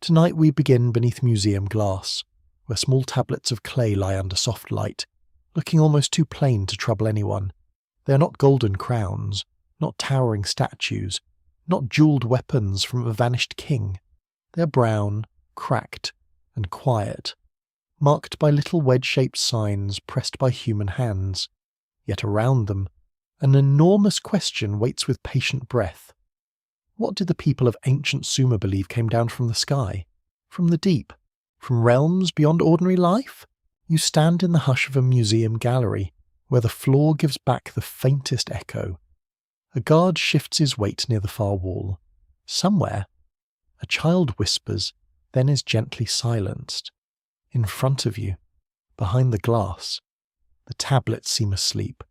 Tonight we begin beneath museum glass, where small tablets of clay lie under soft light, looking almost too plain to trouble anyone. They are not golden crowns, not towering statues, not jewelled weapons from a vanished king. They are brown, cracked, and quiet, marked by little wedge-shaped signs pressed by human hands. Yet around them, an enormous question waits with patient breath. What did the people of ancient Sumer believe came down from the sky? From the deep? From realms beyond ordinary life? You stand in the hush of a museum gallery, where the floor gives back the faintest echo. A guard shifts his weight near the far wall. Somewhere, a child whispers, then is gently silenced. In front of you, behind the glass, the tablets seem asleep.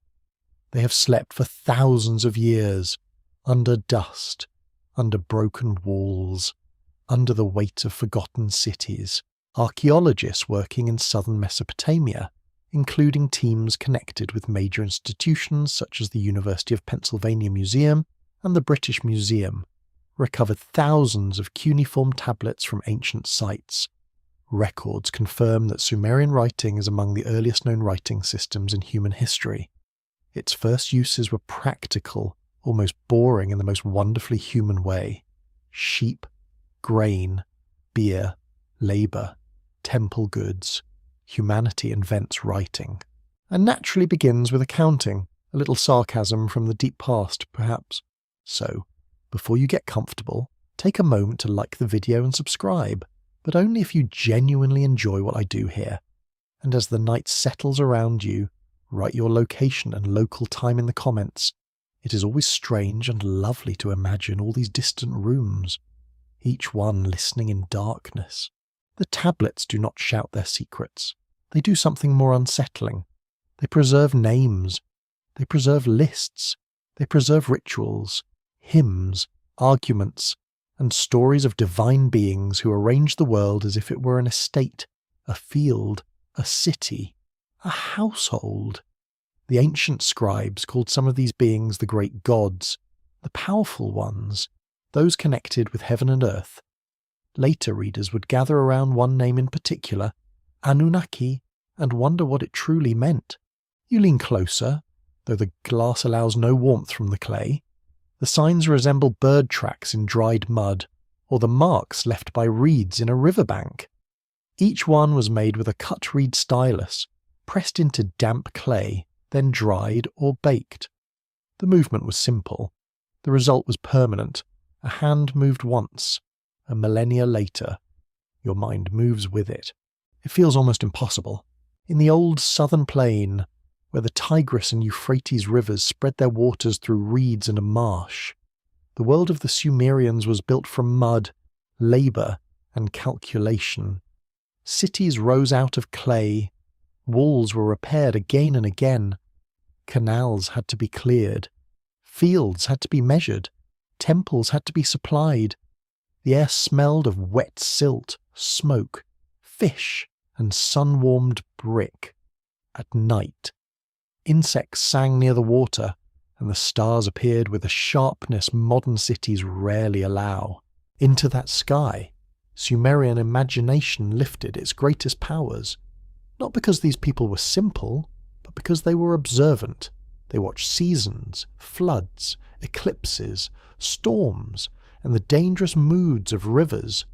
They have slept for thousands of years, under dust, under broken walls, under the weight of forgotten cities. Archaeologists working in southern Mesopotamia, including teams connected with major institutions such as the University of Pennsylvania Museum and the British Museum, recovered thousands of cuneiform tablets from ancient sites. Records confirm that Sumerian writing is among the earliest known writing systems in human history. Its first uses were practical, almost boring in the most wonderfully human way. Sheep, grain, beer, labour, temple goods. Humanity invents writing. And naturally begins with accounting, a little sarcasm from the deep past, perhaps. So, before you get comfortable, take a moment to like the video and subscribe, but only if you genuinely enjoy what I do here. And as the night settles around you, write your location and local time in the comments. It is always strange and lovely to imagine all these distant rooms, each one listening in darkness. The tablets do not shout their secrets. They do something more unsettling. They preserve names. They preserve lists. They preserve rituals, hymns, arguments, and stories of divine beings who arrange the world as if it were an estate, a field, a city, a household. The ancient scribes called some of these beings the great gods, the powerful ones, those connected with heaven and earth. Later readers would gather around one name in particular, Anunnaki, and wonder what it truly meant. You lean closer, though the glass allows no warmth from the clay. The signs resemble bird tracks in dried mud, or the marks left by reeds in a riverbank. Each one was made with a cut reed stylus, pressed into damp clay, then dried or baked. The movement was simple. The result was permanent. A hand moved once. A millennia later, your mind moves with it. It feels almost impossible. In the old southern plain, where the Tigris and Euphrates rivers spread their waters through reeds and a marsh, the world of the Sumerians was built from mud, labour, and calculation. Cities rose out of clay. Walls were repaired again and again. Canals had to be cleared. Fields had to be measured. Temples had to be supplied. The air smelled of wet silt, smoke, fish, and sun-warmed brick. At night, insects sang near the water, and the stars appeared with a sharpness modern cities rarely allow. Into that sky, Sumerian imagination lifted its greatest powers. Not because these people were simple, but because they were observant. They watched seasons, floods, eclipses, storms, and the dangerous moods of rivers.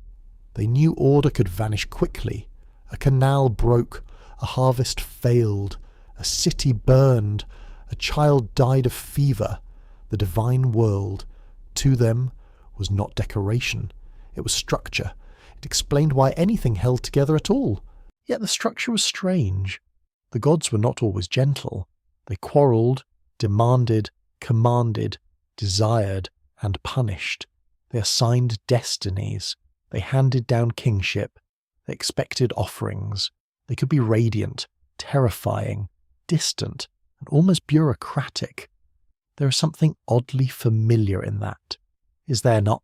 They knew order could vanish quickly. A canal broke, a harvest failed, a city burned, a child died of fever. The divine world, to them, was not decoration. It was structure. It explained why anything held together at all. Yet the structure was strange. The gods were not always gentle. They quarrelled, demanded, commanded, desired, and punished. They assigned destinies. They handed down kingship. They expected offerings. They could be radiant, terrifying, distant, and almost bureaucratic. There is something oddly familiar in that. Is there not?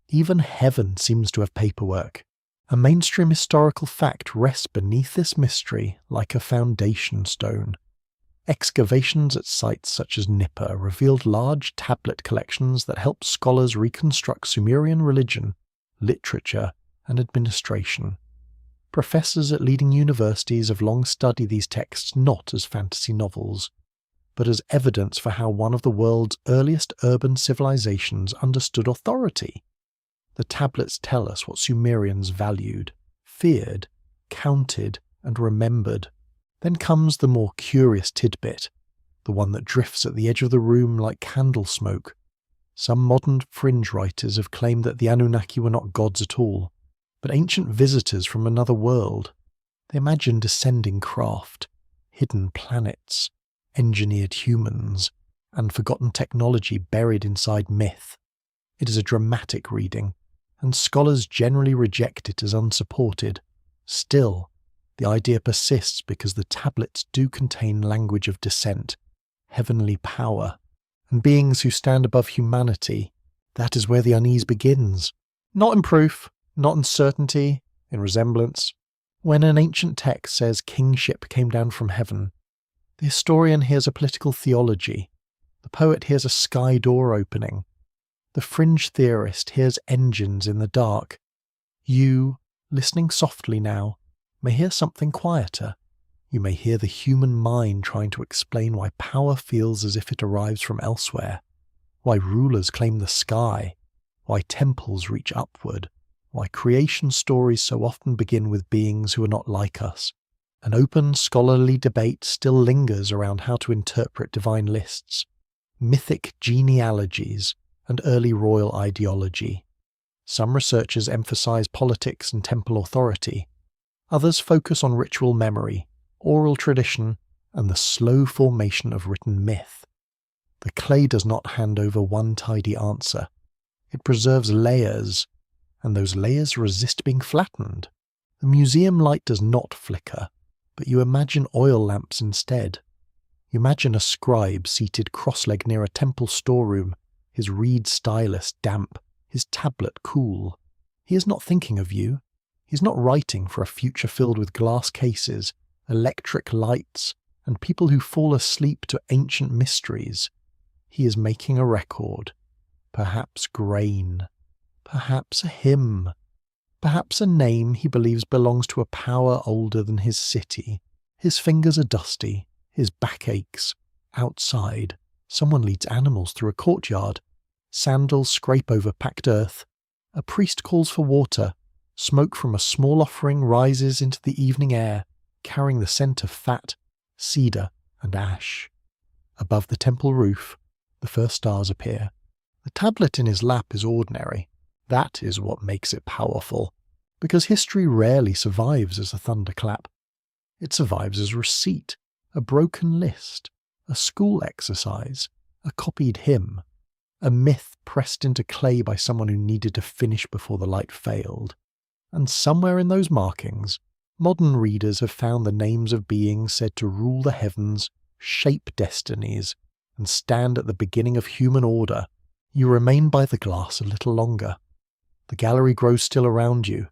Even heaven seems to have paperwork. A mainstream historical fact rests beneath this mystery like a foundation stone. Excavations at sites such as Nippur revealed large tablet collections that helped scholars reconstruct Sumerian religion, literature, and administration. Professors at leading universities have long studied these texts not as fantasy novels, but as evidence for how one of the world's earliest urban civilizations understood authority. The tablets tell us what Sumerians valued, feared, counted, and remembered. Then comes the more curious tidbit, the one that drifts at the edge of the room like candle smoke. Some modern fringe writers have claimed that the Anunnaki were not gods at all, but ancient visitors from another world. They imagine descending craft, hidden planets, engineered humans, and forgotten technology buried inside myth. It is a dramatic reading, and scholars generally reject it as unsupported. Still, the idea persists because the tablets do contain language of descent, heavenly power, and beings who stand above humanity. That is where the unease begins. Not in proof, not in certainty, in resemblance. When an ancient text says kingship came down from heaven, the historian hears a political theology, the poet hears a sky door opening, the fringe theorist hears engines in the dark. You, listening softly now, may hear something quieter. You may hear the human mind trying to explain why power feels as if it arrives from elsewhere, why rulers claim the sky, why temples reach upward, why creation stories so often begin with beings who are not like us. An open scholarly debate still lingers around how to interpret divine lists, mythic genealogies, and early royal ideology. Some researchers emphasize politics and temple authority. Others focus on ritual memory, oral tradition, and the slow formation of written myth. The clay does not hand over one tidy answer. It preserves layers, and those layers resist being flattened. The museum light does not flicker, but you imagine oil lamps instead. You imagine a scribe seated cross-legged near a temple storeroom, his reed stylus damp, his tablet cool. He is not thinking of you. He is not writing for a future filled with glass cases, electric lights, and people who fall asleep to ancient mysteries. He is making a record, perhaps grain, perhaps a hymn, perhaps a name he believes belongs to a power older than his city. His fingers are dusty, his back aches. Outside, someone leads animals through a courtyard. Sandals scrape over packed earth. A priest calls for water. Smoke from a small offering rises into the evening air, carrying the scent of fat, cedar, and ash. Above the temple roof, the first stars appear. The tablet in his lap is ordinary. That is what makes it powerful, because history rarely survives as a thunderclap. It survives as receipt, a broken list, a school exercise, a copied hymn, a myth pressed into clay by someone who needed to finish before the light failed. And somewhere in those markings, modern readers have found the names of beings said to rule the heavens, shape destinies, and stand at the beginning of human order. You remain by the glass a little longer. The gallery grows still around you.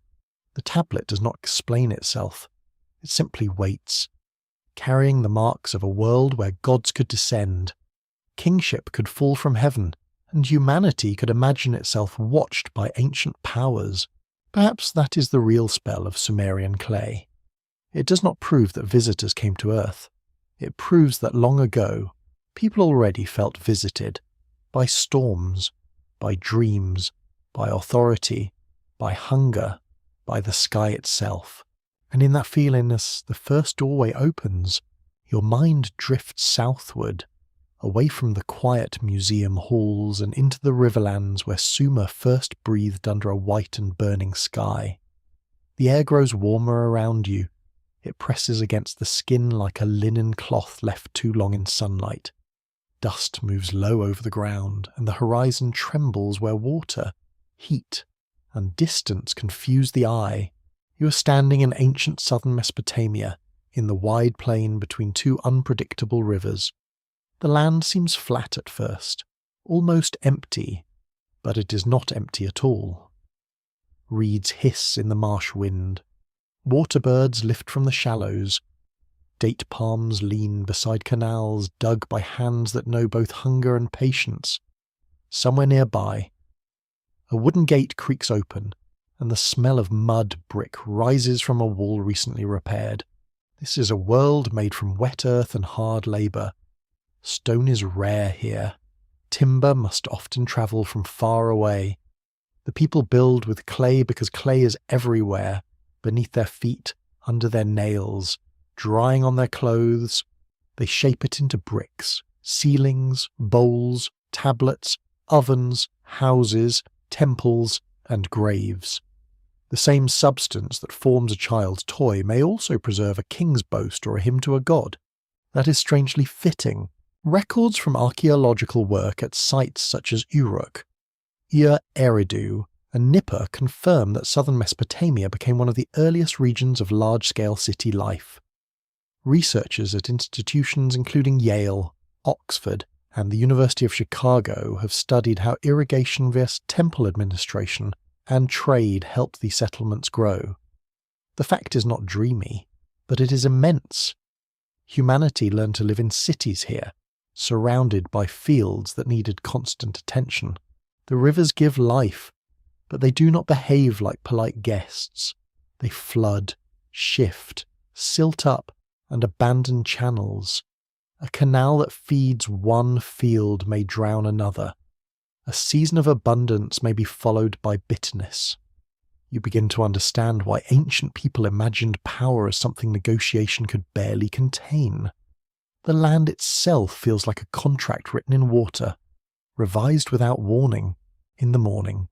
The tablet does not explain itself. It simply waits, carrying the marks of a world where gods could descend, kingship could fall from heaven, and humanity could imagine itself watched by ancient powers. Perhaps that is the real spell of Sumerian clay. It does not prove that visitors came to Earth. It proves that long ago, people already felt visited by storms, by dreams, by authority, by hunger, by the sky itself. And in that feeling, as the first doorway opens, your mind drifts southward, away from the quiet museum halls and into the riverlands where Sumer first breathed under a white and burning sky. The air grows warmer around you. It presses against the skin like a linen cloth left too long in sunlight. Dust moves low over the ground, and the horizon trembles where water, heat, and distance confuse the eye. You are standing in ancient southern Mesopotamia, in the wide plain between two unpredictable rivers. The land seems flat at first, almost empty, but it is not empty at all. Reeds hiss in the marsh wind. Waterbirds lift from the shallows. Date palms lean beside canals dug by hands that know both hunger and patience. Somewhere nearby, a wooden gate creaks open, and the smell of mud brick rises from a wall recently repaired. This is a world made from wet earth and hard labour. Stone is rare here. Timber must often travel from far away. The people build with clay because clay is everywhere, beneath their feet, under their nails, drying on their clothes. They shape it into bricks, ceilings, bowls, tablets, ovens, houses, temples, and graves. The same substance that forms a child's toy may also preserve a king's boast or a hymn to a god. That is strangely fitting. Records from archaeological work at sites such as Uruk, Eridu, and Nippur confirm that southern Mesopotamia became one of the earliest regions of large-scale city life. Researchers at institutions including Yale, Oxford, and the University of Chicago have studied how irrigation via temple administration and trade helped these settlements grow. The fact is not dreamy, but it is immense. Humanity learned to live in cities here, surrounded by fields that needed constant attention. The rivers give life, but they do not behave like polite guests. They flood, shift, silt up, and abandon channels. A canal that feeds one field may drown another. A season of abundance may be followed by bitterness. You begin to understand why ancient people imagined power as something negotiation could barely contain. The land itself feels like a contract written in water, revised without warning, in the morning.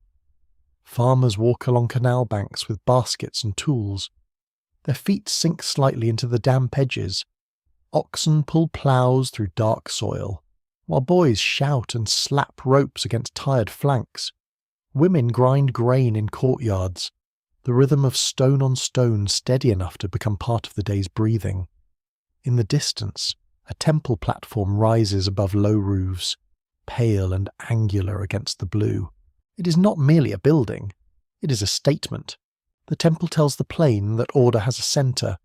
Farmers walk along canal banks with baskets and tools. Their feet sink slightly into the damp edges. Oxen pull ploughs through dark soil, while boys shout and slap ropes against tired flanks. Women grind grain in courtyards, the rhythm of stone on stone steady enough to become part of the day's breathing. In the distance, a temple platform rises above low roofs, pale and angular against the blue. It is not merely a building, it is a statement. The temple tells the plain that order has a centre,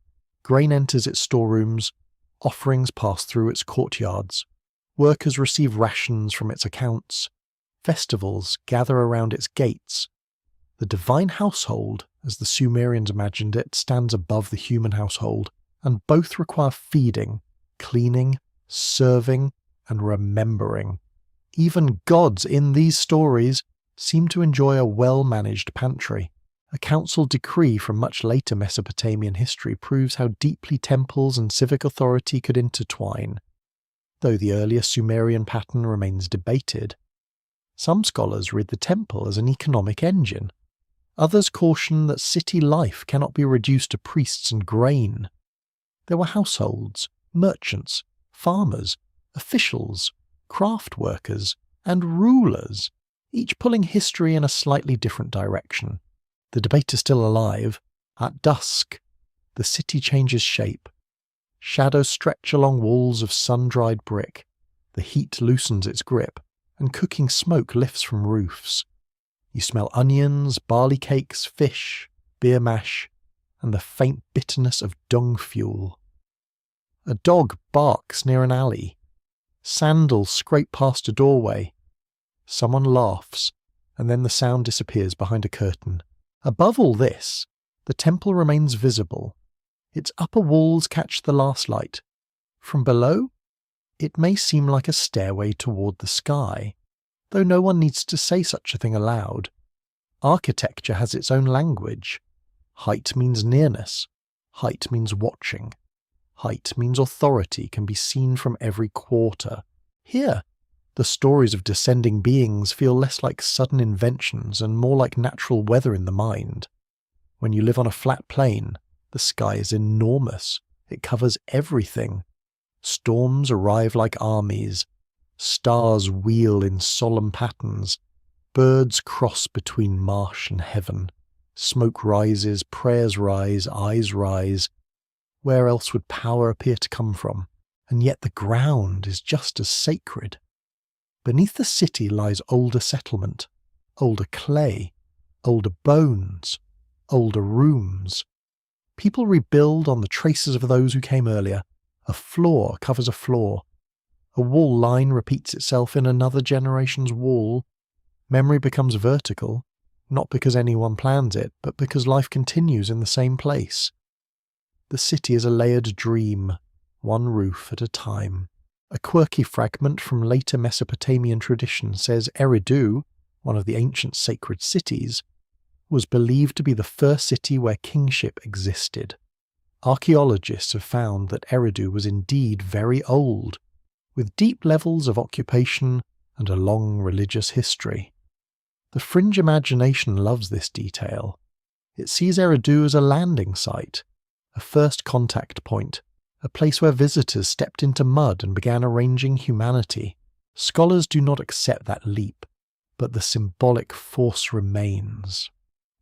grain enters its storerooms, offerings pass through its courtyards, workers receive rations from its accounts, festivals gather around its gates. The divine household, as the Sumerians imagined it, stands above the human household, and both require feeding, cleaning, serving, and remembering. Even gods in these stories seem to enjoy a well-managed pantry. A council decree from much later Mesopotamian history proves how deeply temples and civic authority could intertwine, though the earlier Sumerian pattern remains debated. Some scholars read the temple as an economic engine. Others caution that city life cannot be reduced to priests and grain. There were households, merchants, farmers, officials, craft workers, and rulers, each pulling history in a slightly different direction. The debate is still alive. At dusk, the city changes shape. Shadows stretch along walls of sun-dried brick. The heat loosens its grip, and cooking smoke lifts from roofs. You smell onions, barley cakes, fish, beer mash, and the faint bitterness of dung fuel. A dog barks near an alley. Sandals scrape past a doorway. Someone laughs, and then the sound disappears behind a curtain. Above all this, the temple remains visible. Its upper walls catch the last light. From below, it may seem like a stairway toward the sky, though no one needs to say such a thing aloud. Architecture has its own language. Height means nearness. Height means watching. Height means authority can be seen from every quarter. Here, the stories of descending beings feel less like sudden inventions and more like natural weather in the mind. When you live on a flat plain, the sky is enormous. It covers everything. Storms arrive like armies. Stars wheel in solemn patterns. Birds cross between marsh and heaven. Smoke rises, prayers rise, eyes rise. Where else would power appear to come from? And yet the ground is just as sacred. Beneath the city lies older settlement, older clay, older bones, older rooms. People rebuild on the traces of those who came earlier. A floor covers a floor. A wall line repeats itself in another generation's wall. Memory becomes vertical, not because anyone plans it, but because life continues in the same place. The city is a layered dream, one roof at a time. A quirky fragment from later Mesopotamian tradition says Eridu, one of the ancient sacred cities, was believed to be the first city where kingship existed. Archaeologists have found that Eridu was indeed very old, with deep levels of occupation and a long religious history. The fringe imagination loves this detail. It sees Eridu as a landing site, a first contact point, a place where visitors stepped into mud and began arranging humanity. Scholars do not accept that leap, but the symbolic force remains.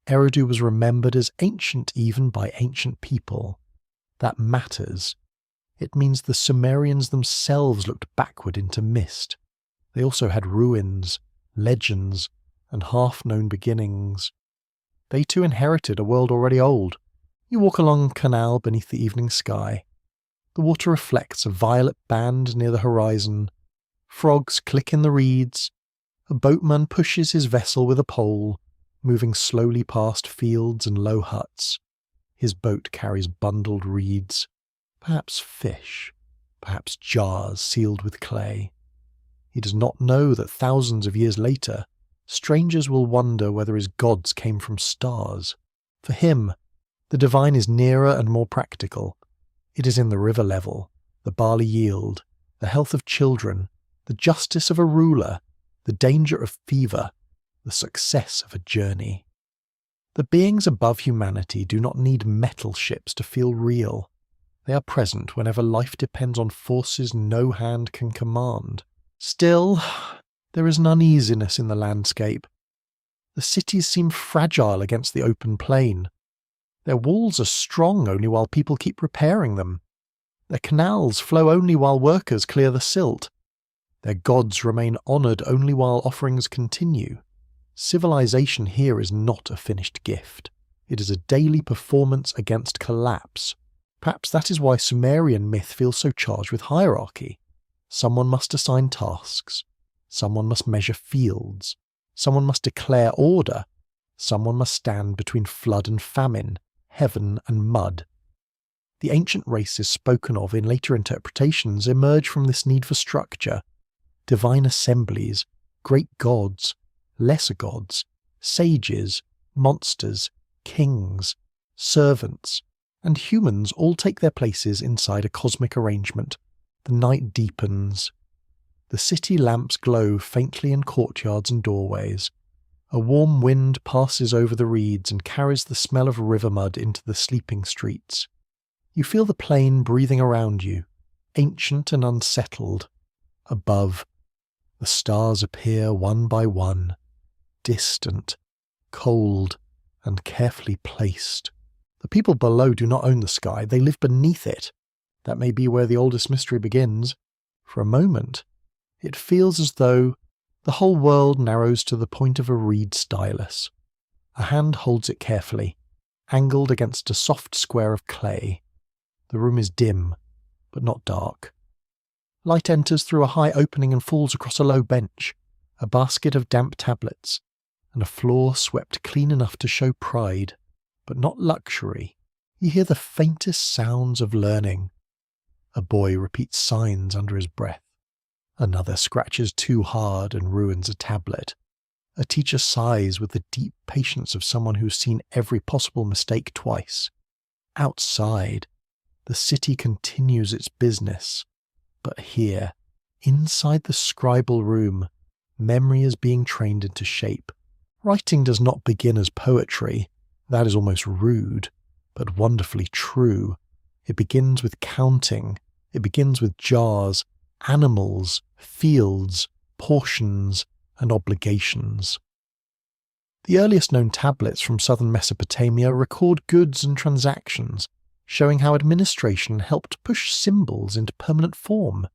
Eridu was remembered as ancient even by ancient people. That matters. It means the Sumerians themselves looked backward into mist. They also had ruins, legends, and half-known beginnings. They too inherited a world already old. You walk along a canal beneath the evening sky. The water reflects a violet band near the horizon. Frogs click in the reeds. A boatman pushes his vessel with a pole, moving slowly past fields and low huts. His boat carries bundled reeds, perhaps fish, perhaps jars sealed with clay. He does not know that thousands of years later, strangers will wonder whether his gods came from stars. For him, the divine is nearer and more practical. It is in the river level, the barley yield, the health of children, the justice of a ruler, the danger of fever, the success of a journey. The beings above humanity do not need metal ships to feel real. They are present whenever life depends on forces no hand can command. Still, there is an uneasiness in the landscape. The cities seem fragile against the open plain. Their walls are strong only while people keep repairing them. Their canals flow only while workers clear the silt. Their gods remain honoured only while offerings continue. Civilization here is not a finished gift. It is a daily performance against collapse. Perhaps that is why Sumerian myth feels so charged with hierarchy. Someone must assign tasks. Someone must measure fields. Someone must declare order. Someone must stand between flood and famine, heaven and mud. The ancient races spoken of in later interpretations emerge from this need for structure. Divine assemblies, great gods, lesser gods, sages, monsters, kings, servants, and humans all take their places inside a cosmic arrangement. The night deepens. The city lamps glow faintly in courtyards and doorways. A warm wind passes over the reeds and carries the smell of river mud into the sleeping streets. You feel the plain breathing around you, ancient and unsettled. Above, the stars appear one by one, distant, cold, and carefully placed. The people below do not own the sky, they live beneath it. That may be where the oldest mystery begins. For a moment, it feels as though the whole world narrows to the point of a reed stylus. A hand holds it carefully, angled against a soft square of clay. The room is dim, but not dark. Light enters through a high opening and falls across a low bench, a basket of damp tablets, and a floor swept clean enough to show pride, but not luxury. You hear the faintest sounds of learning. A boy repeats signs under his breath. Another scratches too hard and ruins a tablet. A teacher sighs with the deep patience of someone who's seen every possible mistake twice. Outside, the city continues its business. But here, inside the scribal room, memory is being trained into shape. Writing does not begin as poetry. That is almost rude, but wonderfully true. It begins with counting. It begins with jars, animals, fields, portions, and obligations. The earliest known tablets from southern Mesopotamia record goods and transactions, showing how administration helped push symbols into permanent form.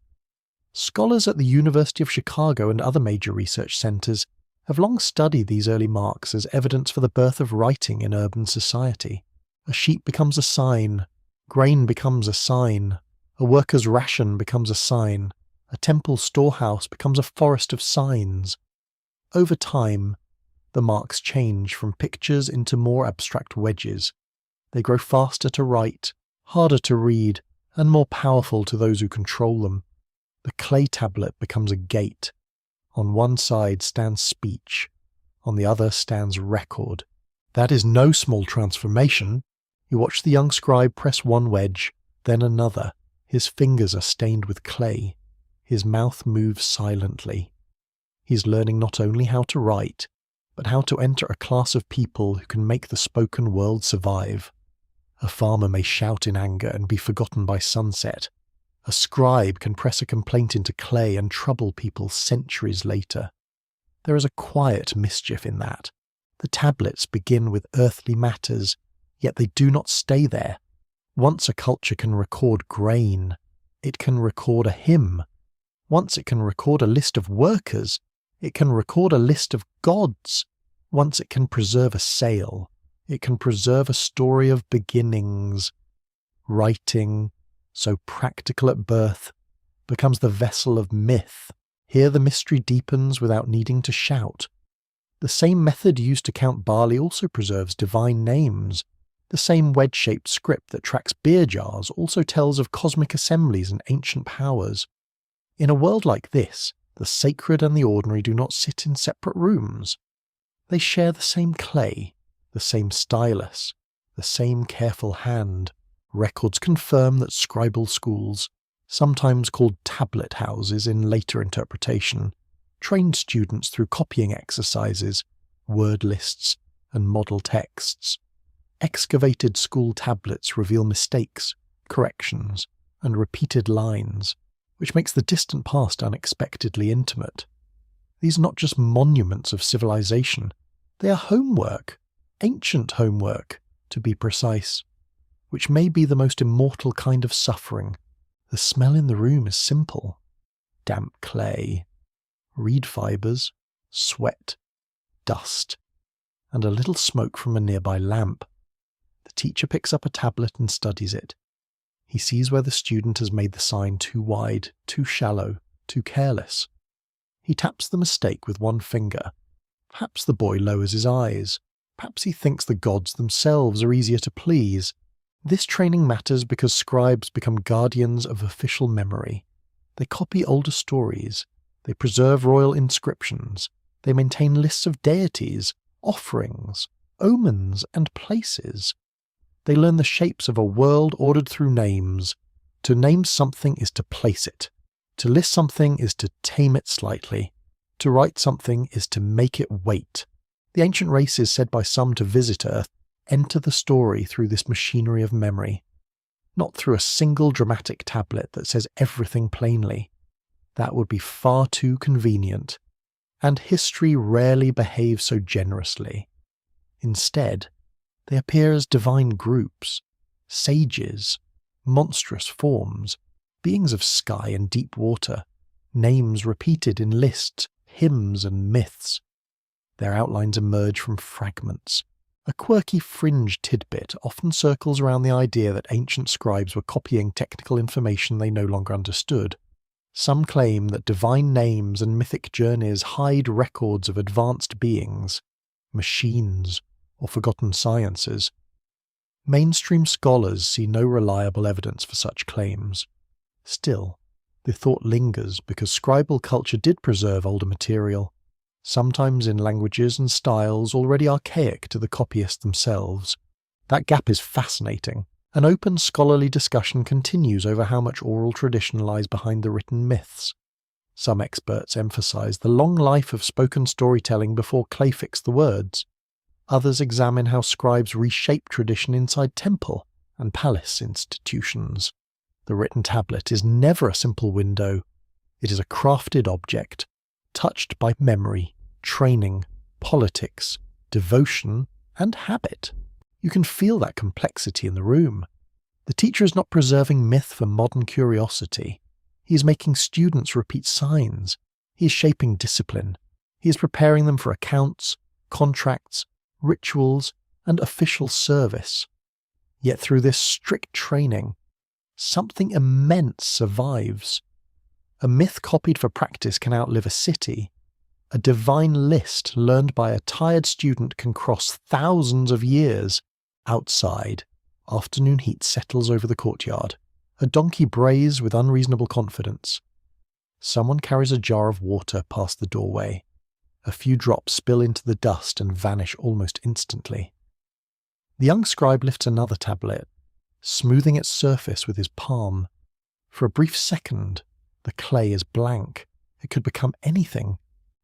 Scholars at the University of Chicago and other major research centers have long studied these early marks as evidence for the birth of writing in urban society. A sheep becomes a sign, grain becomes a sign, a worker's ration becomes a sign, a temple storehouse becomes a forest of signs. Over time, The marks change from pictures into more abstract wedges. They grow faster to write, harder to read, and more powerful to those who control them. The clay tablet becomes a gate. On one side stands speech, on the other stands record. That is no small transformation. You watch the young scribe press one wedge, then another. His fingers are stained with clay. His mouth moves silently. He's learning not only how to write, but how to enter a class of people who can make the spoken world survive. A farmer may shout in anger and be forgotten by sunset. A scribe can press a complaint into clay and trouble people centuries later. There is a quiet mischief in that. The tablets begin with earthly matters, yet they do not stay there. Once a culture can record grain, it can record a hymn. Once it can record a list of workers, it can record a list of gods. Once it can preserve a sail, it can preserve a story of beginnings. Writing, so practical at birth, becomes the vessel of myth. Here the mystery deepens without needing to shout. The same method used to count barley also preserves divine names. The same wedge-shaped script that tracks beer jars also tells of cosmic assemblies and ancient powers. In a world like this, the sacred and the ordinary do not sit in separate rooms. They share the same clay, the same stylus, the same careful hand. Records confirm that scribal schools, sometimes called tablet houses in later interpretation, trained students through copying exercises, word lists, and model texts. Excavated school tablets reveal mistakes, corrections, and repeated lines, which makes the distant past unexpectedly intimate. These are not just monuments of civilization, they are homework, ancient homework, to be precise, which may be the most immortal kind of suffering. The smell in the room is simple. Damp clay, reed fibres, sweat, dust, and a little smoke from a nearby lamp. The teacher picks up a tablet and studies it. He sees where the student has made the sign too wide, too shallow, too careless. He taps the mistake with one finger. Perhaps the boy lowers his eyes. Perhaps he thinks the gods themselves are easier to please. This training matters because scribes become guardians of official memory. They copy older stories. They preserve royal inscriptions. They maintain lists of deities, offerings, omens, and places. They learn the shapes of a world ordered through names. To name something is to place it. To list something is to tame it slightly. To write something is to make it wait. The ancient races said by some to visit Earth enter the story through this machinery of memory, not through a single dramatic tablet that says everything plainly. That would be far too convenient, and history rarely behaves so generously. Instead, they appear as divine groups, sages, monstrous forms, beings of sky and deep water, names repeated in lists, hymns, and myths. Their outlines emerge from fragments. A quirky fringe tidbit often circles around the idea that ancient scribes were copying technical information they no longer understood. Some claim that divine names and mythic journeys hide records of advanced beings, machines, or forgotten sciences. Mainstream scholars see no reliable evidence for such claims. Still, the thought lingers because scribal culture did preserve older material, sometimes in languages and styles already archaic to the copyists themselves. That gap is fascinating. An open scholarly discussion continues over how much oral tradition lies behind the written myths. Some experts emphasize the long life of spoken storytelling before clay fixed the words. Others examine how scribes reshape tradition inside temple and palace institutions. The written tablet is never a simple window. It is a crafted object, touched by memory, training, politics, devotion, and habit. You can feel that complexity in the room. The teacher is not preserving myth for modern curiosity. He is making students repeat signs. He is shaping discipline. He is preparing them for accounts, contracts, rituals, and official service. Yet through this strict training, something immense survives. A myth copied for practice can outlive a city. A divine list learned by a tired student can cross thousands of years. Outside, afternoon heat settles over the courtyard. A donkey brays with unreasonable confidence. Someone carries a jar of water past the doorway. A few drops spill into the dust and vanish almost instantly. The young scribe lifts another tablet, smoothing its surface with his palm. For a brief second, the clay is blank. It could become anything.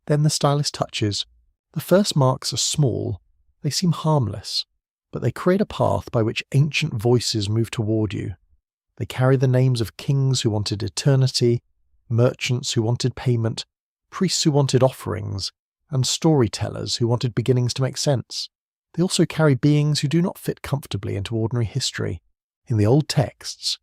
Then the stylus touches. The first marks are small. They seem harmless, but they create a path by which ancient voices move toward you. They carry the names of kings who wanted eternity, merchants who wanted payment, priests who wanted offerings, and storytellers who wanted beginnings to make sense. They also carry beings who do not fit comfortably into ordinary history. In the old texts,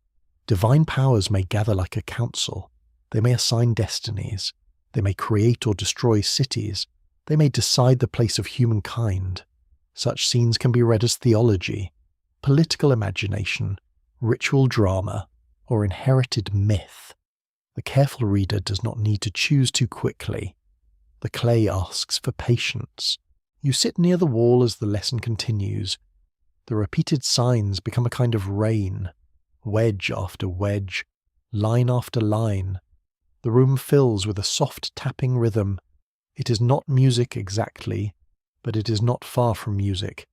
divine powers may gather like a council. They may assign destinies. They may create or destroy cities. They may decide the place of humankind. Such scenes can be read as theology, political imagination, ritual drama, or inherited myth. The careful reader does not need to choose too quickly. The clay asks for patience. You sit near the wall as the lesson continues. The repeated signs become a kind of rain, wedge after wedge, line after line. The room fills with a soft tapping rhythm. It is not music exactly, but it is not far from music.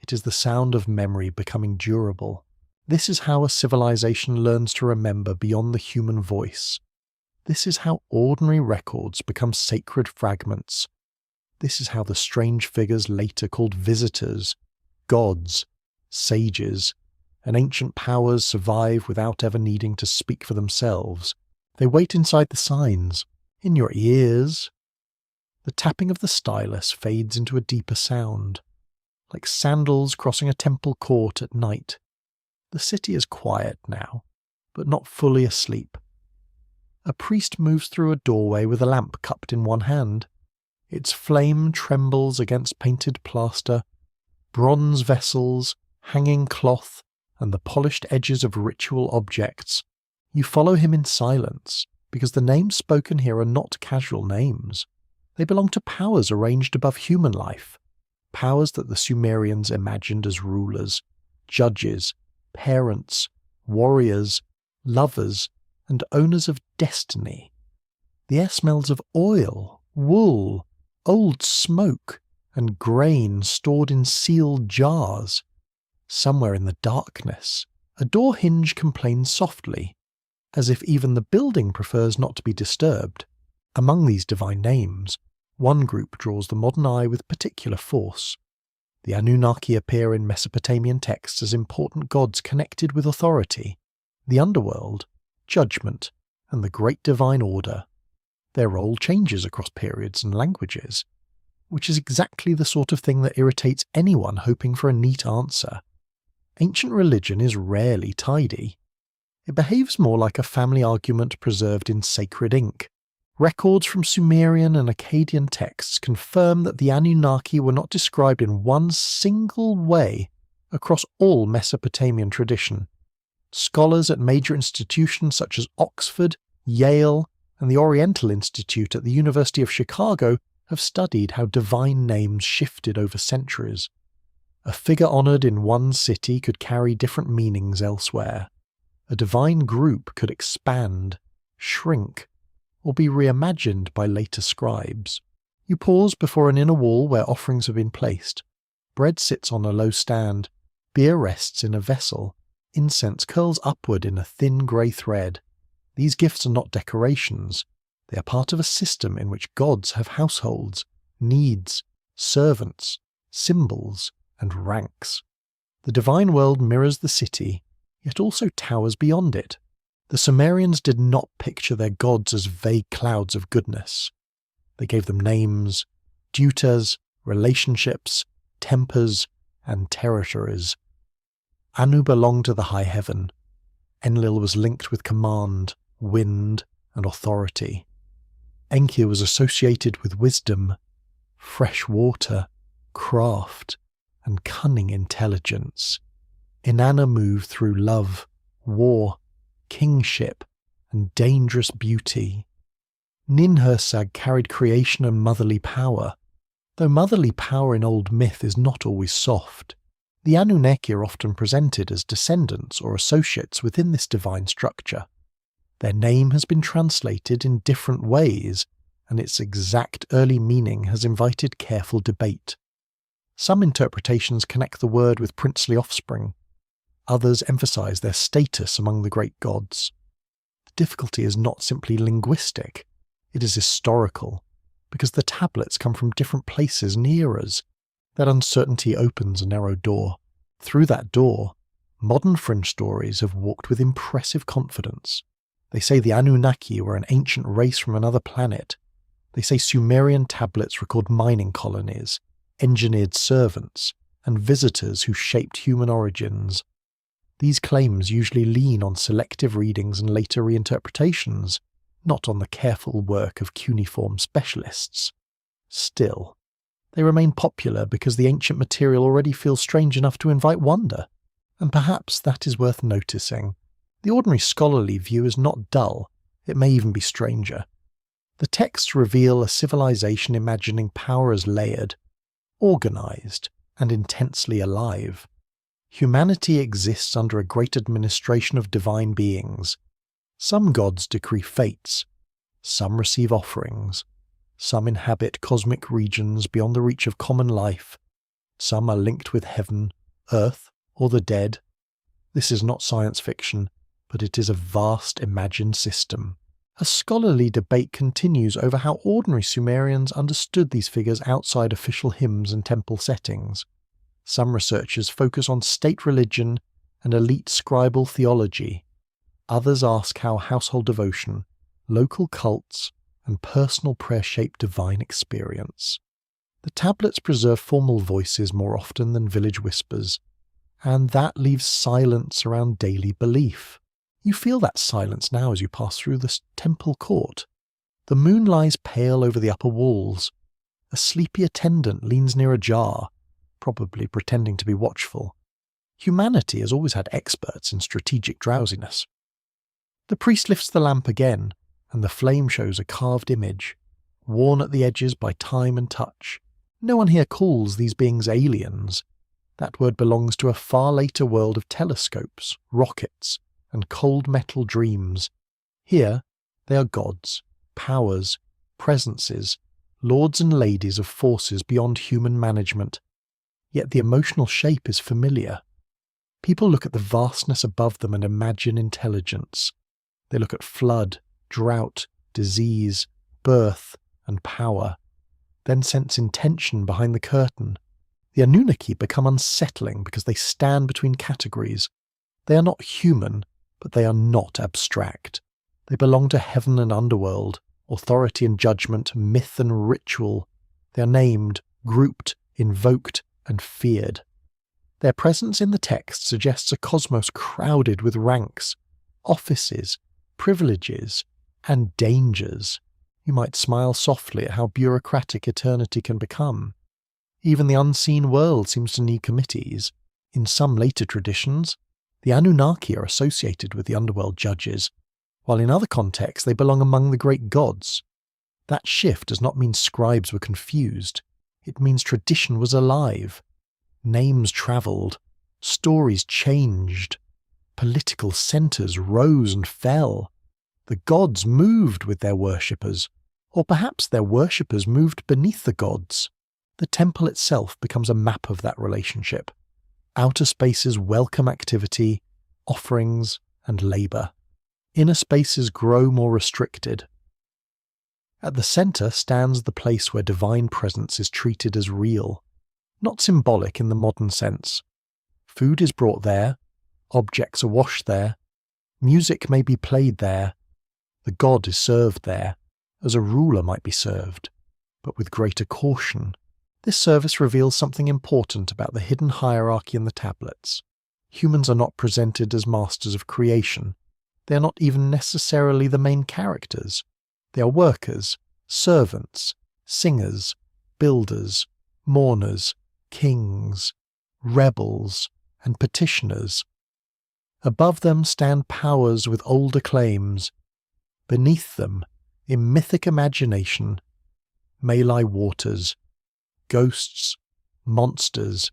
It is the sound of memory becoming durable. This is how a civilization learns to remember beyond the human voice. This is how ordinary records become sacred fragments. This is how the strange figures later called visitors, gods, sages, and ancient powers survive without ever needing to speak for themselves. They wait inside the signs, in your ears. The tapping of the stylus fades into a deeper sound, like sandals crossing a temple court at night. The city is quiet now, but not fully asleep. A priest moves through a doorway with a lamp cupped in one hand. Its flame trembles against painted plaster, bronze vessels, hanging cloth, and the polished edges of ritual objects. You follow him in silence, because the names spoken here are not casual names. They belong to powers arranged above human life, powers that the Sumerians imagined as rulers, judges, parents, warriors, lovers, and owners of destiny. The air smells of oil, wool, old smoke, and grain stored in sealed jars. Somewhere in the darkness, a door hinge complains softly, as if even the building prefers not to be disturbed. Among these divine names, one group draws the modern eye with particular force. The Anunnaki appear in Mesopotamian texts as important gods connected with authority, the underworld, judgment, and the great divine order. Their role changes across periods and languages, which is exactly the sort of thing that irritates anyone hoping for a neat answer. Ancient religion is rarely tidy. It behaves more like a family argument preserved in sacred ink. Records from Sumerian and Akkadian texts confirm that the Anunnaki were not described in one single way across all Mesopotamian tradition. Scholars at major institutions such as Oxford, Yale, and the Oriental Institute at the University of Chicago have studied how divine names shifted over centuries. A figure honoured in one city could carry different meanings elsewhere. A divine group could expand, shrink, or be reimagined by later scribes. You pause before an inner wall where offerings have been placed. Bread sits on a low stand, beer rests in a vessel, incense curls upward in a thin grey thread. These gifts are not decorations. They are part of a system in which gods have households, needs, servants, symbols, and ranks. The divine world mirrors the city, yet also towers beyond it. The Sumerians did not picture their gods as vague clouds of goodness. They gave them names, duties, relationships, tempers, and territories. Anu belonged to the high heaven. Enlil was linked with command, wind, and authority. Enki was associated with wisdom, fresh water, craft, and cunning intelligence. Inanna moved through love, war, kingship, and dangerous beauty. Ninhursag carried creation and motherly power. Though motherly power in old myth is not always soft, the Anunnaki are often presented as descendants or associates within this divine structure. Their name has been translated in different ways, and its exact early meaning has invited careful debate. Some interpretations connect the word with princely offspring. Others emphasize their status among the great gods. The difficulty is not simply linguistic, it is historical, because the tablets come from different places and eras. That uncertainty opens a narrow door. Through that door, modern fringe stories have walked with impressive confidence. They say the Anunnaki were an ancient race from another planet. They say Sumerian tablets record mining colonies, engineered servants, and visitors who shaped human origins. These claims usually lean on selective readings and later reinterpretations, not on the careful work of cuneiform specialists. Still, they remain popular because the ancient material already feels strange enough to invite wonder, and perhaps that is worth noticing. The ordinary scholarly view is not dull, it may even be stranger. The texts reveal a civilization imagining power as layered, organized, and intensely alive. Humanity exists under a great administration of divine beings. Some gods decree fates, some receive offerings, some inhabit cosmic regions beyond the reach of common life, some are linked with heaven, earth, or the dead. This is not science fiction, but it is a vast imagined system. A scholarly debate continues over how ordinary Sumerians understood these figures outside official hymns and temple settings. Some researchers focus on state religion and elite scribal theology. Others ask how household devotion, local cults, and personal prayer shape divine experience. The tablets preserve formal voices more often than village whispers, and that leaves silence around daily belief. You feel that silence now as you pass through the temple court. The moon lies pale over the upper walls. A sleepy attendant leans near a jar, probably pretending to be watchful. Humanity has always had experts in strategic drowsiness. The priest lifts the lamp again, and the flame shows a carved image, worn at the edges by time and touch. No one here calls these beings aliens. That word belongs to a far later world of telescopes, rockets, and cold metal dreams. Here, they are gods, powers, presences, lords and ladies of forces beyond human management. Yet the emotional shape is familiar. People look at the vastness above them and imagine intelligence. They look at flood, drought, disease, birth, and power, then sense intention behind the curtain. The Anunnaki become unsettling because they stand between categories. They are not human, but they are not abstract. They belong to heaven and underworld, authority and judgment, myth and ritual. They are named, grouped, invoked, and feared. Their presence in the text suggests a cosmos crowded with ranks, offices, privileges, and dangers. You might smile softly at how bureaucratic eternity can become. Even the unseen world seems to need committees. In some later traditions, the Anunnaki are associated with the underworld judges, while in other contexts they belong among the great gods. That shift does not mean scribes were confused. It means tradition was alive. Names travelled. Stories changed. Political centres rose and fell. The gods moved with their worshippers, or perhaps their worshippers moved beneath the gods. The temple itself becomes a map of that relationship. Outer spaces welcome activity, offerings, and labour. Inner spaces grow more restricted. At the centre stands the place where divine presence is treated as real, not symbolic in the modern sense. Food is brought there, objects are washed there, music may be played there, the god is served there, as a ruler might be served, but with greater caution. This service reveals something important about the hidden hierarchy in the tablets. Humans are not presented as masters of creation. They are not even necessarily the main characters. They are workers, servants, singers, builders, mourners, kings, rebels, and petitioners. Above them stand powers with older claims. Beneath them, In mythic imagination may lie waters, ghosts, monsters,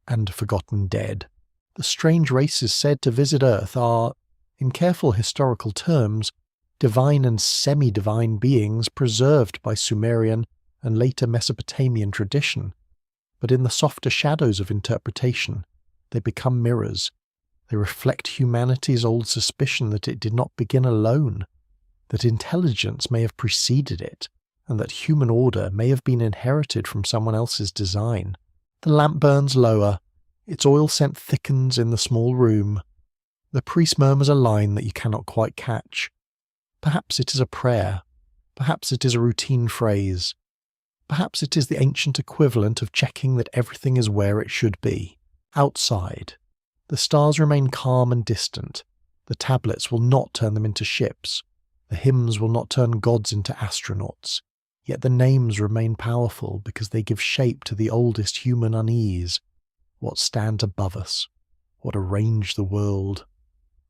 and forgotten dead. The strange races said to visit Earth are, in careful historical terms, divine and semi-divine beings preserved by Sumerian and later Mesopotamian tradition. But in the softer shadows of interpretation, they become mirrors. They reflect humanity's old suspicion that it did not begin alone, that intelligence may have preceded it, and that human order may have been inherited from someone else's design. The lamp burns lower, its oil scent thickens in the small room. The priest murmurs a line that you cannot quite catch. Perhaps it is a prayer. Perhaps it is a routine phrase. Perhaps it is the ancient equivalent of checking that everything is where it should be. Outside, the stars remain calm and distant. The tablets will not turn them into ships. The hymns will not turn gods into astronauts. Yet the names remain powerful because they give shape to the oldest human unease. What stands above us? What arranged the world?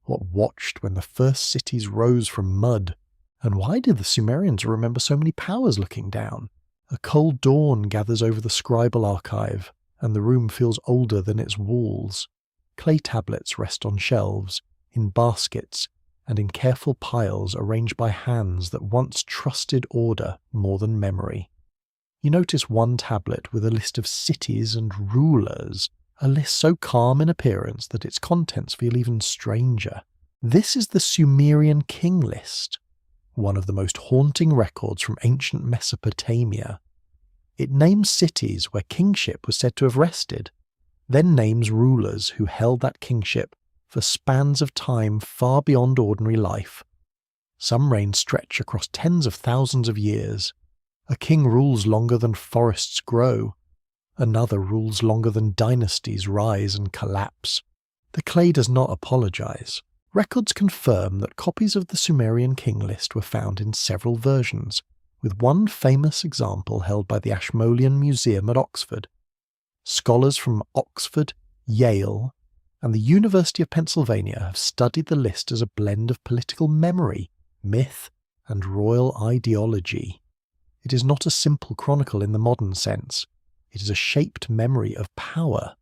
What watched when the first cities rose from mud? And why did the Sumerians remember so many powers looking down? A cold dawn gathers over the scribal archive, and the room feels older than its walls. Clay tablets rest on shelves, in baskets, and in careful piles arranged by hands that once trusted order more than memory. You notice one tablet with a list of cities and rulers, a list so calm in appearance that its contents feel even stranger. This is the Sumerian King List, one of the most haunting records from ancient Mesopotamia. It names cities where kingship was said to have rested, then names rulers who held that kingship for spans of time far beyond ordinary life. Some reigns stretch across tens of thousands of years. A king rules longer than forests grow. Another rules longer than dynasties rise and collapse. The clay does not apologize. Records confirm that copies of the Sumerian King List were found in several versions, with one famous example held by the Ashmolean Museum at Oxford. Scholars from Oxford, Yale, and the University of Pennsylvania have studied the list as a blend of political memory, myth, and royal ideology. It is not a simple chronicle in the modern sense. It is a shaped memory of power.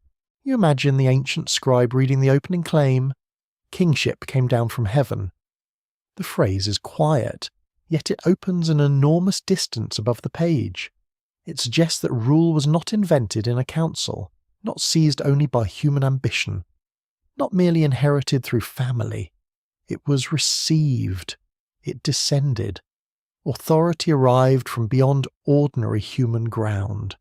You imagine the ancient scribe reading the opening claim, "Kingship came down from heaven." The phrase is quiet, yet it opens an enormous distance above the page. It suggests that rule was not invented in a council, not seized only by human ambition, not merely inherited through family. It was received. It descended. Authority arrived from beyond ordinary human ground.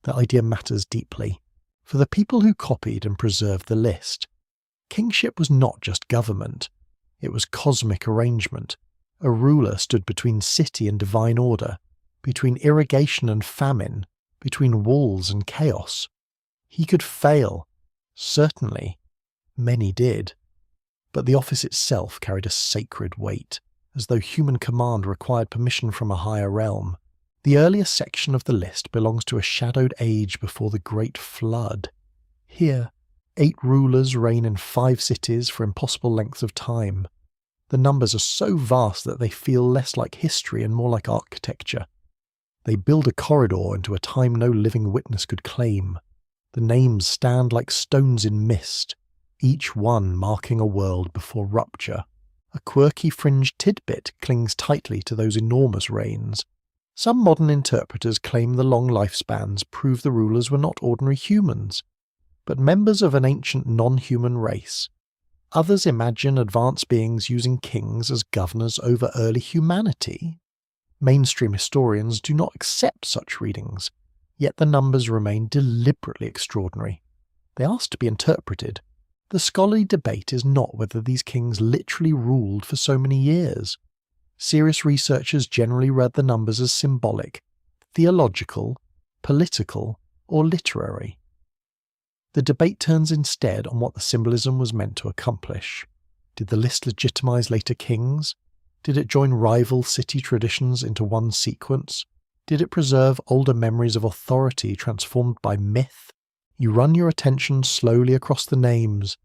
The idea matters deeply. For the people who copied and preserved the list, kingship was not just government. It was cosmic arrangement. A ruler stood between city and divine order, between irrigation and famine, between walls and chaos. He could fail. Certainly, many did. But the office itself carried a sacred weight, as though human command required permission from a higher realm. The earliest section of the list belongs to a shadowed age before the Great Flood. Here, 8 rulers reign in 5 cities for impossible lengths of time. The numbers are so vast that they feel less like history and more like architecture. They build a corridor into a time no living witness could claim. The names stand like stones in mist, each one marking a world before rupture. A quirky fringed tidbit clings tightly to those enormous reigns. Some modern interpreters claim the long lifespans prove the rulers were not ordinary humans, but members of an ancient non-human race. Others imagine advanced beings using kings as governors over early humanity. Mainstream historians do not accept such readings, yet the numbers remain deliberately extraordinary. They ask to be interpreted. The scholarly debate is not whether these kings literally ruled for so many years. Serious researchers generally read the numbers as symbolic, theological, political, or literary. The debate turns instead on what the symbolism was meant to accomplish. Did the list legitimize later kings? Did it join rival city traditions into one sequence? Did it preserve older memories of authority transformed by myth? You run your attention slowly across the names: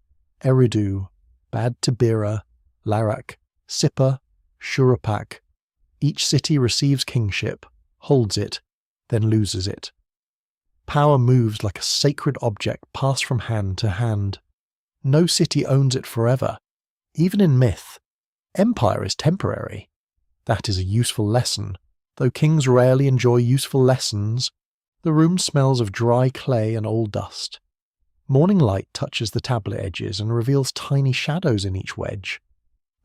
Eridu, Bad Tabira, Larak, Sippar, Shuruppak. Each city receives kingship, holds it, then loses it. Power moves like a sacred object passed from hand to hand. No city owns it forever. Even in myth, empire is temporary. That is a useful lesson. Though kings rarely enjoy useful lessons, the room smells of dry clay and old dust. Morning light touches the tablet edges and reveals tiny shadows in each wedge.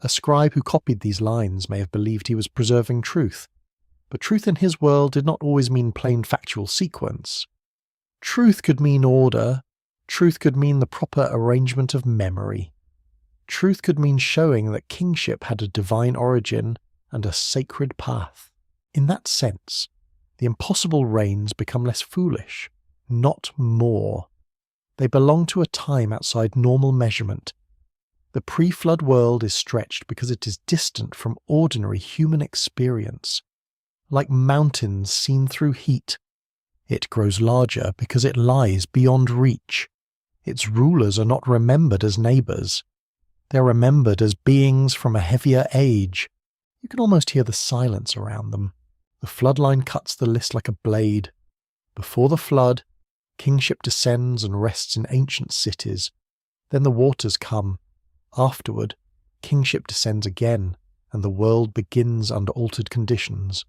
A scribe who copied these lines may have believed he was preserving truth, but truth in his world did not always mean plain factual sequence. Truth could mean order. Truth could mean the proper arrangement of memory. Truth could mean showing that kingship had a divine origin and a sacred path. In that sense, the impossible reigns become less foolish, not more. They belong to a time outside normal measurement. The pre-flood world is stretched because it is distant from ordinary human experience. Like mountains seen through heat, it grows larger because it lies beyond reach. Its rulers are not remembered as neighbours. They are remembered as beings from a heavier age. You can almost hear the silence around them. The floodline cuts the list like a blade. Before the flood, kingship descends and rests in ancient cities. Then the waters come. Afterward, kingship descends again, and the world begins under altered conditions.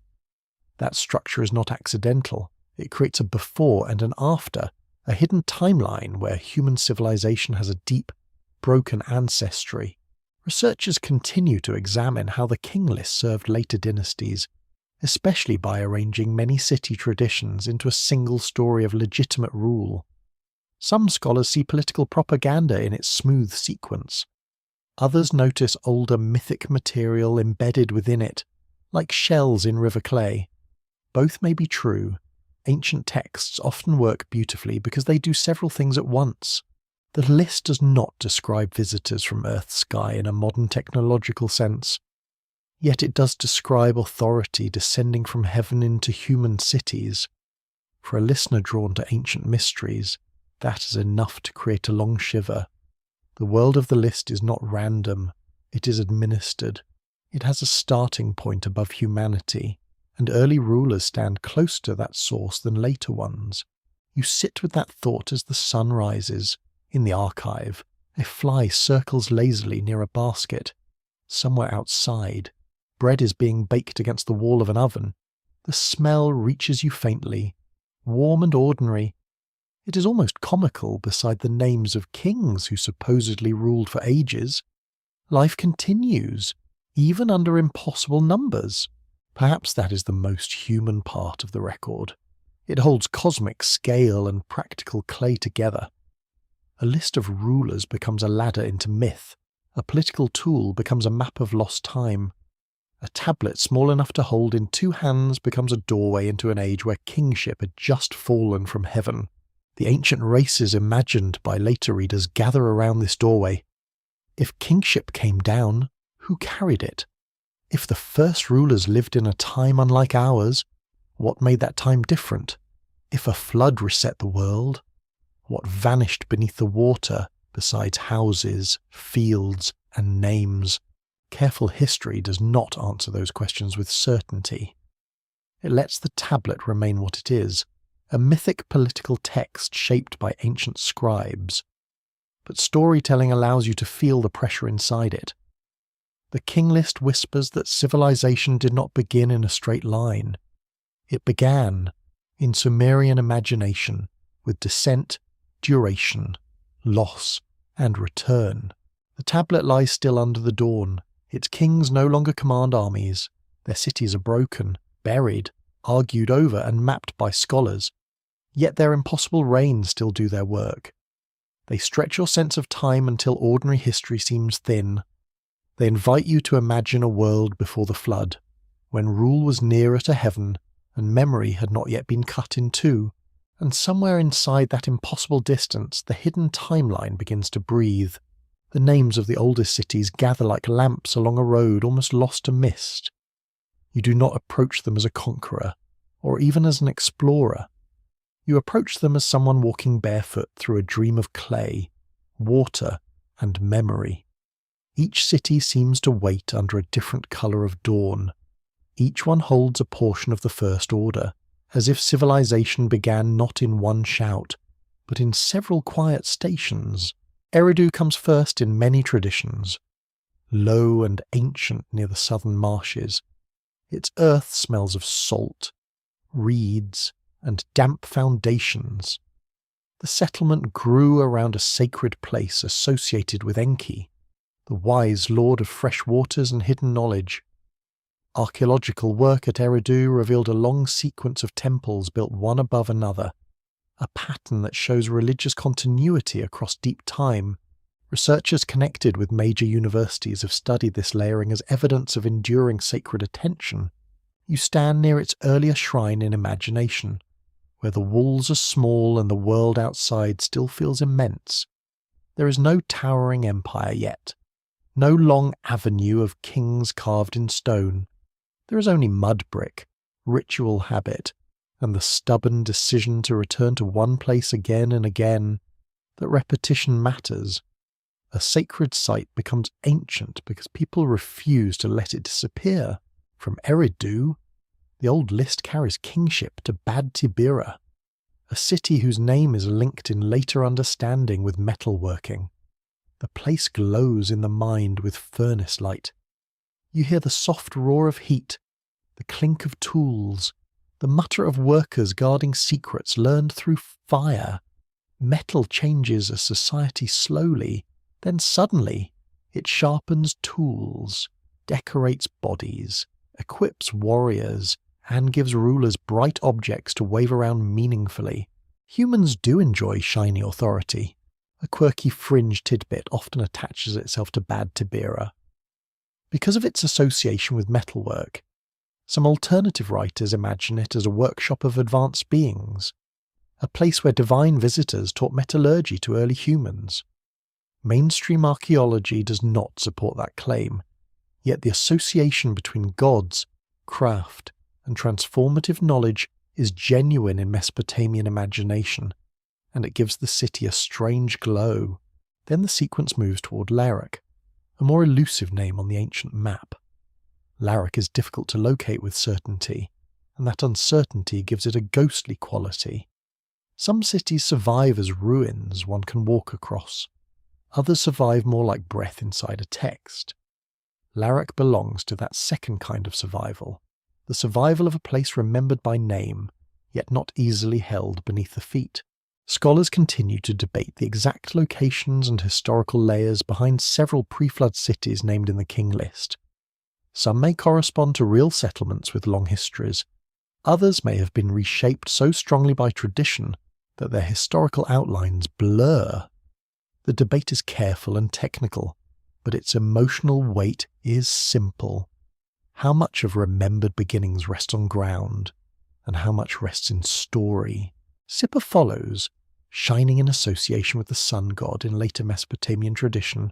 That structure is not accidental. It creates a before and an after, a hidden timeline where human civilization has a deep, broken ancestry. Researchers continue to examine how the King List served later dynasties, especially by arranging many city traditions into a single story of legitimate rule. Some scholars see political propaganda in its smooth sequence. Others notice older mythic material embedded within it, like shells in river clay. Both may be true. Ancient texts often work beautifully because they do several things at once. The list does not describe visitors from Earth's sky in a modern technological sense. Yet it does describe authority descending from heaven into human cities. For a listener drawn to ancient mysteries, that is enough to create a long shiver. The world of the list is not random, it is administered. It has a starting point above humanity, and early rulers stand closer to that source than later ones. You sit with that thought as the sun rises. In the archive, a fly circles lazily near a basket. Somewhere outside, bread is being baked against the wall of an oven. The smell reaches you faintly, warm and ordinary. It is almost comical beside the names of kings who supposedly ruled for ages. Life continues, even under impossible numbers. Perhaps that is the most human part of the record. It holds cosmic scale and practical clay together. A list of rulers becomes a ladder into myth. A political tool becomes a map of lost time. A tablet small enough to hold in two hands becomes a doorway into an age where kingship had just fallen from heaven. The ancient races imagined by later readers gather around this doorway. If kingship came down, who carried it? If the first rulers lived in a time unlike ours, what made that time different? If a flood reset the world, what vanished beneath the water besides houses, fields, and names? Careful history does not answer those questions with certainty. It lets the tablet remain what it is, a mythic political text shaped by ancient scribes. But storytelling allows you to feel the pressure inside it. The King List whispers that civilization did not begin in a straight line. It began, in Sumerian imagination, with descent, duration, loss, and return. The tablet lies still under the dawn. Its kings no longer command armies. Their cities are broken, buried, argued over, and mapped by scholars. Yet their impossible reigns still do their work. They stretch your sense of time until ordinary history seems thin. They invite you to imagine a world before the flood, when rule was nearer to heaven and memory had not yet been cut in two, and somewhere inside that impossible distance the hidden timeline begins to breathe. The names of the oldest cities gather like lamps along a road almost lost to mist. You do not approach them as a conqueror, or even as an explorer. You approach them as someone walking barefoot through a dream of clay, water, and memory. Each city seems to wait under a different colour of dawn. Each one holds a portion of the First Order, as if civilization began not in one shout, but in several quiet stations. Eridu comes first in many traditions. Low and ancient near the southern marshes, its earth smells of salt, reeds, and damp foundations. The settlement grew around a sacred place associated with Enki, the wise lord of fresh waters and hidden knowledge. Archaeological work at Eridu revealed a long sequence of temples built one above another, a pattern that shows religious continuity across deep time. Researchers connected with major universities have studied this layering as evidence of enduring sacred attention. You stand near its earlier shrine in imagination, where the walls are small and the world outside still feels immense. There is no towering empire yet, no long avenue of kings carved in stone. There is only mud brick, ritual habit, and the stubborn decision to return to one place again and again. That repetition matters. A sacred site becomes ancient because people refuse to let it disappear. From Eridu, the old list carries kingship to Bad Tibira, a city whose name is linked in later understanding with metalworking. The place glows in the mind with furnace light. You hear the soft roar of heat, the clink of tools, the mutter of workers guarding secrets learned through fire. Metal changes a society slowly, then suddenly it sharpens tools, decorates bodies, equips warriors, and gives rulers bright objects to wave around meaningfully. Humans do enjoy shiny authority. A quirky fringe tidbit often attaches itself to Bad Tibira. Because of its association with metalwork, some alternative writers imagine it as a workshop of advanced beings, a place where divine visitors taught metallurgy to early humans. Mainstream archaeology does not support that claim, yet the association between gods, craft, and transformative knowledge is genuine in Mesopotamian imagination, and it gives the city a strange glow. Then the sequence moves toward Larak, a more elusive name on the ancient map. Larak is difficult to locate with certainty, and that uncertainty gives it a ghostly quality. Some cities survive as ruins one can walk across. Others survive more like breath inside a text. Larak belongs to that second kind of survival, the survival of a place remembered by name, yet not easily held beneath the feet. Scholars continue to debate the exact locations and historical layers behind several pre-flood cities named in the King List. Some may correspond to real settlements with long histories. Others may have been reshaped so strongly by tradition that their historical outlines blur. The debate is careful and technical, but its emotional weight is simple. How much of remembered beginnings rests on ground, and how much rests in story? Sipper follows, shining in association with the sun god in later Mesopotamian tradition.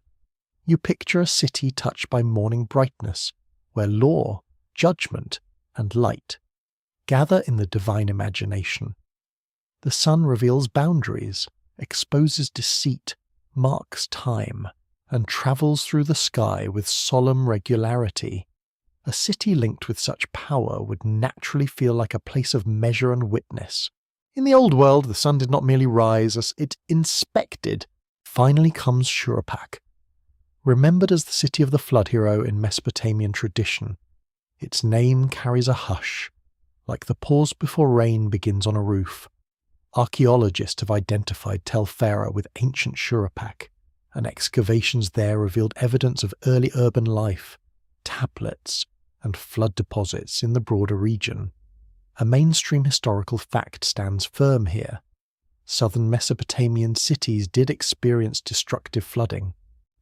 You picture a city touched by morning brightness, where law, judgment, and light gather in the divine imagination. The sun reveals boundaries, exposes deceit, marks time, and travels through the sky with solemn regularity. A city linked with such power would naturally feel like a place of measure and witness. In the old world, the sun did not merely rise as it inspected. Finally comes Shuruppak, remembered as the city of the flood hero in Mesopotamian tradition. Its name carries a hush, like the pause before rain begins on a roof. Archaeologists have identified Tel Ferra with ancient Shuruppak, and excavations there revealed evidence of early urban life, tablets, and flood deposits in the broader region. A mainstream historical fact stands firm here. Southern Mesopotamian cities did experience destructive flooding,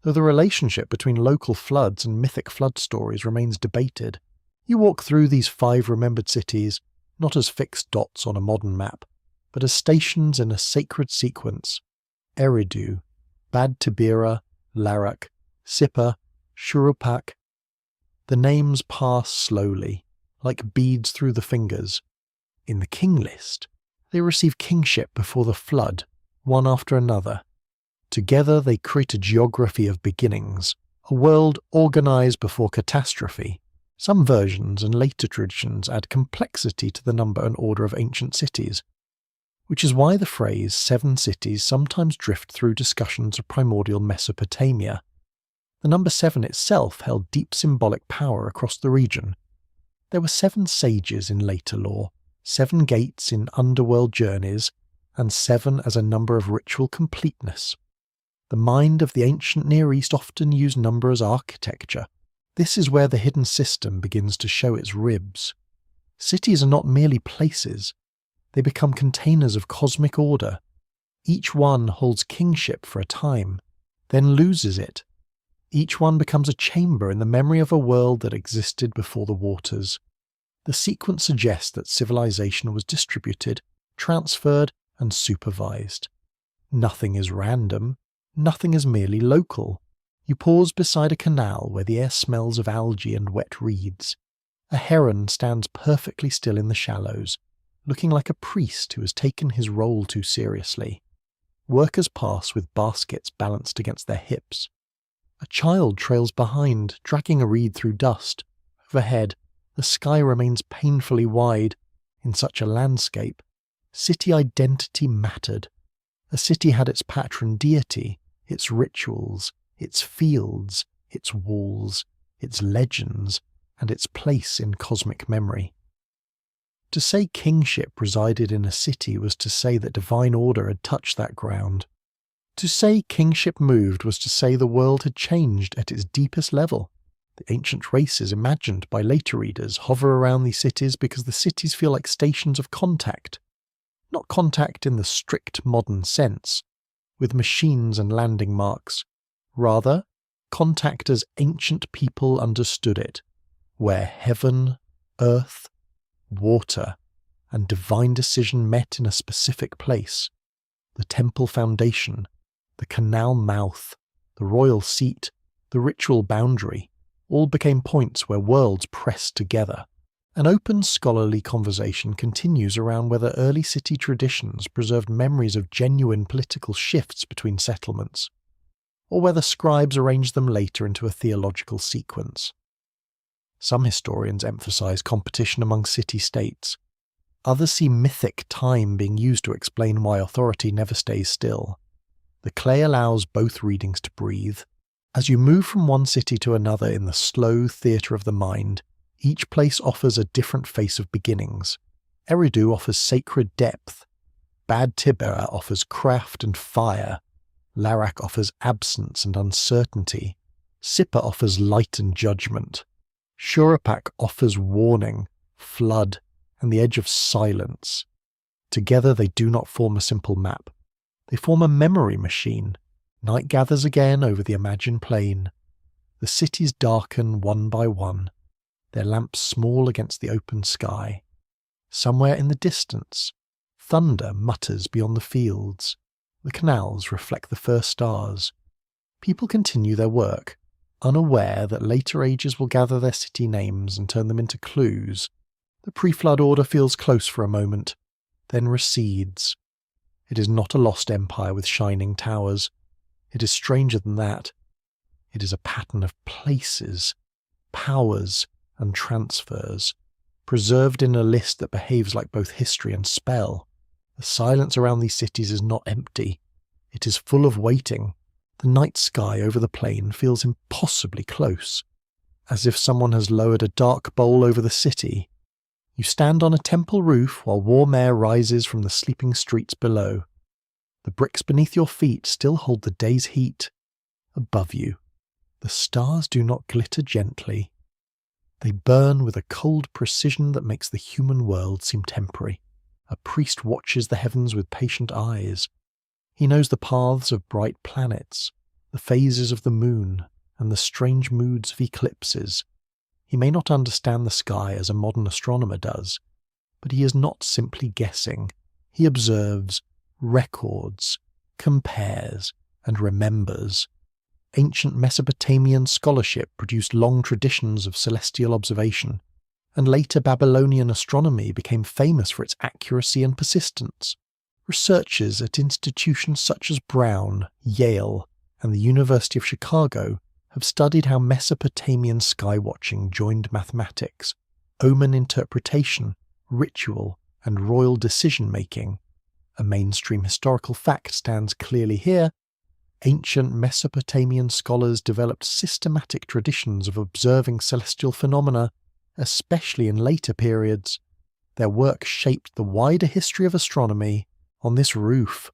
though the relationship between local floods and mythic flood stories remains debated. You walk through these 5 remembered cities, not as fixed dots on a modern map, but as stations in a sacred sequence: Eridu, Bad Tibira, Larak, Sipper, Shuruppak. The names pass slowly, like beads through the fingers. In the King List, they receive kingship before the flood, one after another. Together they create a geography of beginnings, a world organized before catastrophe. Some versions and later traditions add complexity to the number and order of ancient cities, which is why the phrase 7 cities sometimes drift through discussions of primordial Mesopotamia. The number 7 itself held deep symbolic power across the region. There were 7 sages in later lore, 7 gates in underworld journeys, and 7 as a number of ritual completeness. The mind of the ancient Near East often used number as architecture. This is where the hidden system begins to show its ribs. Cities are not merely places. They become containers of cosmic order. Each one holds kingship for a time, then loses it. Each one becomes a chamber in the memory of a world that existed before the waters. The sequence suggests that civilization was distributed, transferred, and supervised. Nothing is random. Nothing is merely local. You pause beside a canal where the air smells of algae and wet reeds. A heron stands perfectly still in the shallows, looking like a priest who has taken his role too seriously. Workers pass with baskets balanced against their hips. A child trails behind, dragging a reed through dust. Overhead, the sky remains painfully wide. In such a landscape, city identity mattered. A city had its patron deity, its rituals, its fields, its walls, its legends, and its place in cosmic memory. To say kingship resided in a city was to say that divine order had touched that ground. To say kingship moved was to say the world had changed at its deepest level. The ancient races imagined by later readers hover around these cities because the cities feel like stations of contact. Not contact in the strict modern sense, with machines and landing marks. Rather, contact as ancient people understood it, where heaven, earth, water, and divine decision met in a specific place. The temple foundation, the canal mouth, the royal seat, the ritual boundary, all became points where worlds pressed together. An open scholarly conversation continues around whether early city traditions preserved memories of genuine political shifts between settlements, or whether scribes arranged them later into a theological sequence. Some historians emphasize competition among city-states. Others see mythic time being used to explain why authority never stays still. The clay allows both readings to breathe. As you move from one city to another in the slow theatre of the mind, each place offers a different face of beginnings. Eridu offers sacred depth. Bad Tibera offers craft and fire. Larak offers absence and uncertainty. Sippa offers light and judgment. Shurapak offers warning, flood, and the edge of silence. Together they do not form a simple map. They form a memory machine. Night gathers again over the imagined plain. The cities darken one by one, their lamps small against the open sky. Somewhere in the distance, thunder mutters beyond the fields. The canals reflect the first stars. People continue their work, unaware that later ages will gather their city names and turn them into clues. The pre-flood order feels close for a moment, then recedes. It is not a lost empire with shining towers. It is stranger than that. It is a pattern of places, powers, and transfers, preserved in a list that behaves like both history and spell. The silence around these cities is not empty. It is full of waiting. The night sky over the plain feels impossibly close, as if someone has lowered a dark bowl over the city. You stand on a temple roof while warm air rises from the sleeping streets below. The bricks beneath your feet still hold the day's heat. Above you, the stars do not glitter gently. They burn with a cold precision that makes the human world seem temporary. A priest watches the heavens with patient eyes. He knows the paths of bright planets, the phases of the moon, and the strange moods of eclipses. He may not understand the sky as a modern astronomer does, but he is not simply guessing. He observes, records, compares, and remembers. Ancient Mesopotamian scholarship produced long traditions of celestial observation, and later Babylonian astronomy became famous for its accuracy and persistence. Researchers at institutions such as Brown, Yale, and the University of Chicago have studied how Mesopotamian skywatching joined mathematics, omen interpretation, ritual, and royal decision-making. A mainstream historical fact stands clearly here. Ancient Mesopotamian scholars developed systematic traditions of observing celestial phenomena, especially in later periods. Their work shaped the wider history of astronomy. On this roof,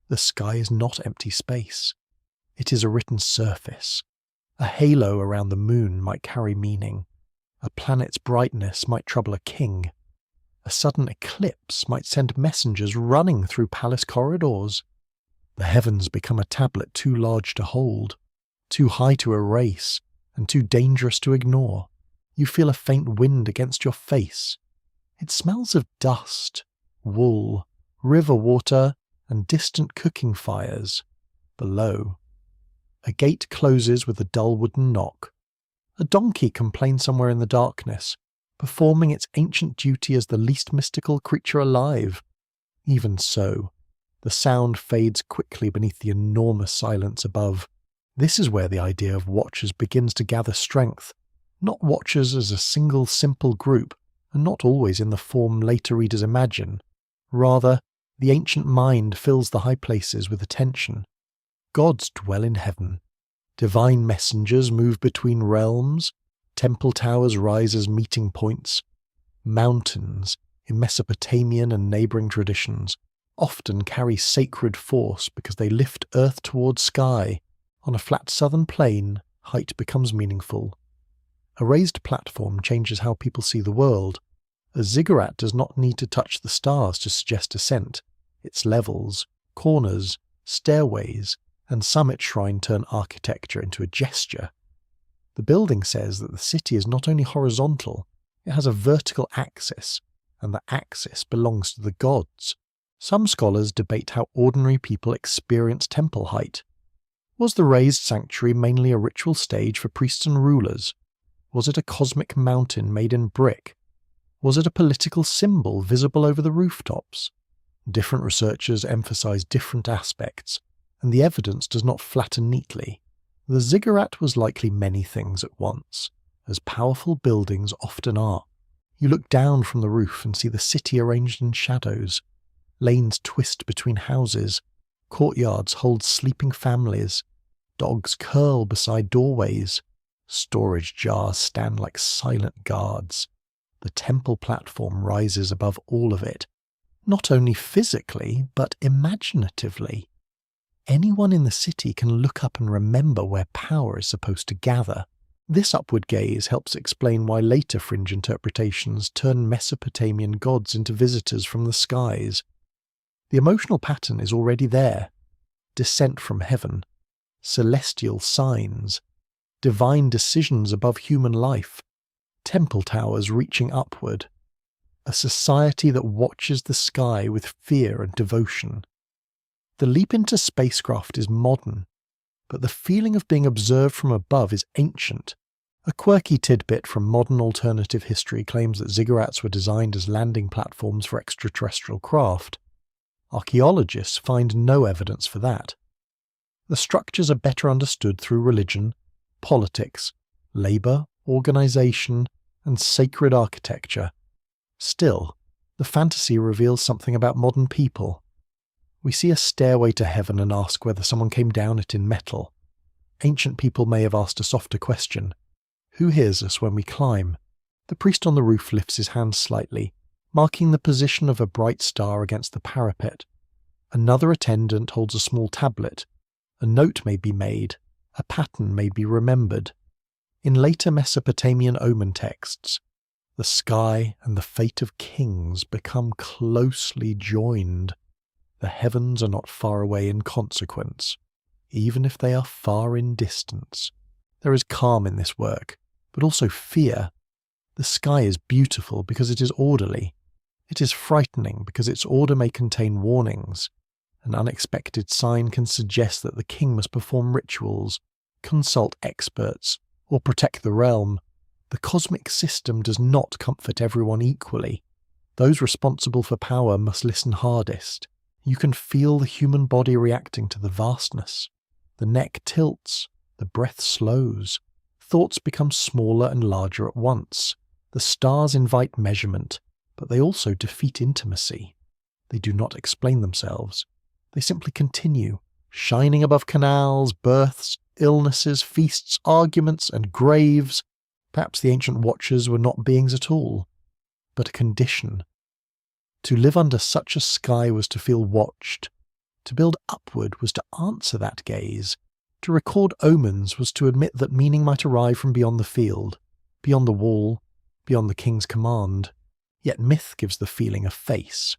the sky is not empty space. It is a written surface. A halo around the moon might carry meaning. A planet's brightness might trouble a king. A sudden eclipse might send messengers running through palace corridors. The heavens become a tablet too large to hold, too high to erase, and too dangerous to ignore. You feel a faint wind against your face. It smells of dust, wool, river water, and distant cooking fires. Below, a gate closes with a dull wooden knock. A donkey complains somewhere in the darkness, performing its ancient duty as the least mystical creature alive. Even so, the sound fades quickly beneath the enormous silence above. This is where the idea of watchers begins to gather strength. Not watchers as a single simple group, and not always in the form later readers imagine. Rather, the ancient mind fills the high places with attention. Gods dwell in heaven. Divine messengers move between realms. Temple towers rise as meeting points. Mountains, in Mesopotamian and neighbouring traditions, often carry sacred force because they lift earth towards sky. On a flat southern plain, height becomes meaningful. A raised platform changes how people see the world. A ziggurat does not need to touch the stars to suggest ascent. Its levels, corners, stairways, and summit shrine turn architecture into a gesture. The building says that the city is not only horizontal, it has a vertical axis, and the axis belongs to the gods. Some scholars debate how ordinary people experience temple height. Was the raised sanctuary mainly a ritual stage for priests and rulers? Was it a cosmic mountain made in brick? Was it a political symbol visible over the rooftops? Different researchers emphasize different aspects, and the evidence does not flatten neatly. The ziggurat was likely many things at once, as powerful buildings often are. You look down from the roof and see the city arranged in shadows. Lanes twist between houses. Courtyards hold sleeping families. Dogs curl beside doorways. Storage jars stand like silent guards. The temple platform rises above all of it, not only physically, but imaginatively. Anyone in the city can look up and remember where power is supposed to gather. This upward gaze helps explain why later fringe interpretations turn Mesopotamian gods into visitors from the skies. The emotional pattern is already there. Descent from heaven, celestial signs, divine decisions above human life, temple towers reaching upward, a society that watches the sky with fear and devotion. The leap into spacecraft is modern, but the feeling of being observed from above is ancient. A quirky tidbit from modern alternative history claims that ziggurats were designed as landing platforms for extraterrestrial craft. Archaeologists find no evidence for that. The structures are better understood through religion, politics, labour, organisation, and sacred architecture. Still, the fantasy reveals something about modern people. We see a stairway to heaven and ask whether someone came down it in metal. Ancient people may have asked a softer question. Who hears us when we climb? The priest on the roof lifts his hand slightly, marking the position of a bright star against the parapet. Another attendant holds a small tablet. A note may be made. A pattern may be remembered. In later Mesopotamian omen texts, the sky and the fate of kings become closely joined. The heavens are not far away in consequence, even if they are far in distance. There is calm in this work, but also fear. The sky is beautiful because it is orderly. It is frightening because its order may contain warnings. An unexpected sign can suggest that the king must perform rituals, consult experts, or protect the realm. The cosmic system does not comfort everyone equally. Those responsible for power must listen hardest. You can feel the human body reacting to the vastness. The neck tilts, The breath slows. Thoughts become smaller and larger at once. The stars invite measurement, but they also defeat intimacy. They do not explain themselves. They simply continue, shining above canals, births, illnesses, feasts, arguments, and graves. Perhaps the ancient watchers were not beings at all, but a condition. To live under such a sky was to feel watched. To build upward was to answer that gaze. To record omens was to admit that meaning might arrive from beyond the field, beyond the wall, beyond the king's command. Yet myth gives the feeling a face.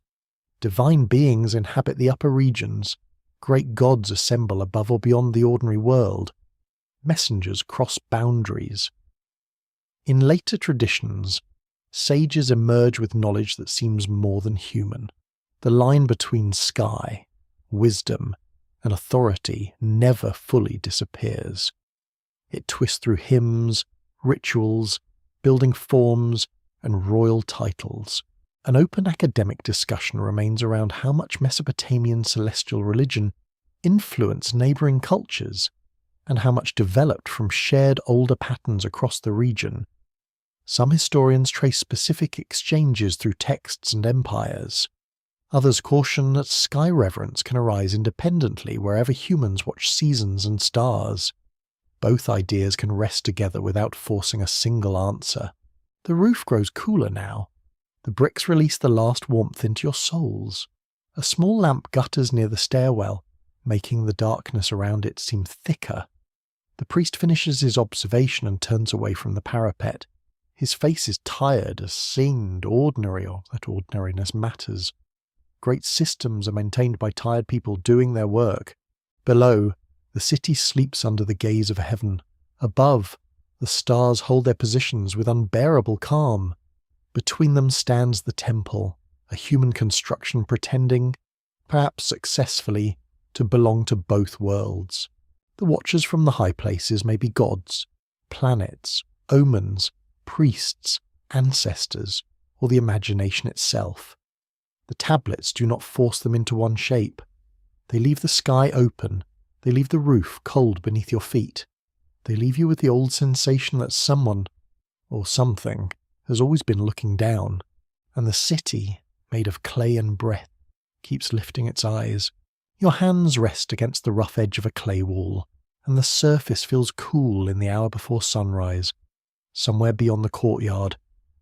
Divine beings inhabit the upper regions. Great gods assemble above or beyond the ordinary world. Messengers cross boundaries. In later traditions, sages emerge with knowledge that seems more than human. The line between sky, wisdom, and authority never fully disappears. It twists through hymns, rituals, building forms, and royal titles. An open academic discussion remains around how much Mesopotamian celestial religion influenced neighbouring cultures, and how much developed from shared older patterns across the region. Some historians trace specific exchanges through texts and empires. Others caution that sky reverence can arise independently wherever humans watch seasons and stars. Both ideas can rest together without forcing a single answer. The roof grows cooler now. The bricks release the last warmth into your souls. A small lamp gutters near the stairwell, making the darkness around it seem thicker. The priest finishes his observation and turns away from the parapet. His face is tired, as seemed ordinary, or that ordinariness matters. Great systems are maintained by tired people doing their work. Below, the city sleeps under the gaze of heaven. Above, the stars hold their positions with unbearable calm. Between them stands the temple, a human construction pretending, perhaps successfully, to belong to both worlds. The watchers from the high places may be gods, planets, omens, priests, ancestors, or the imagination itself. The tablets do not force them into one shape. They leave the sky open. They leave the roof cold beneath your feet. They leave you with the old sensation that someone, or something, has always been looking down, and the city, made of clay and breath, keeps lifting its eyes. Your hands rest against the rough edge of a clay wall, and the surface feels cool in the hour before sunrise. Somewhere beyond the courtyard,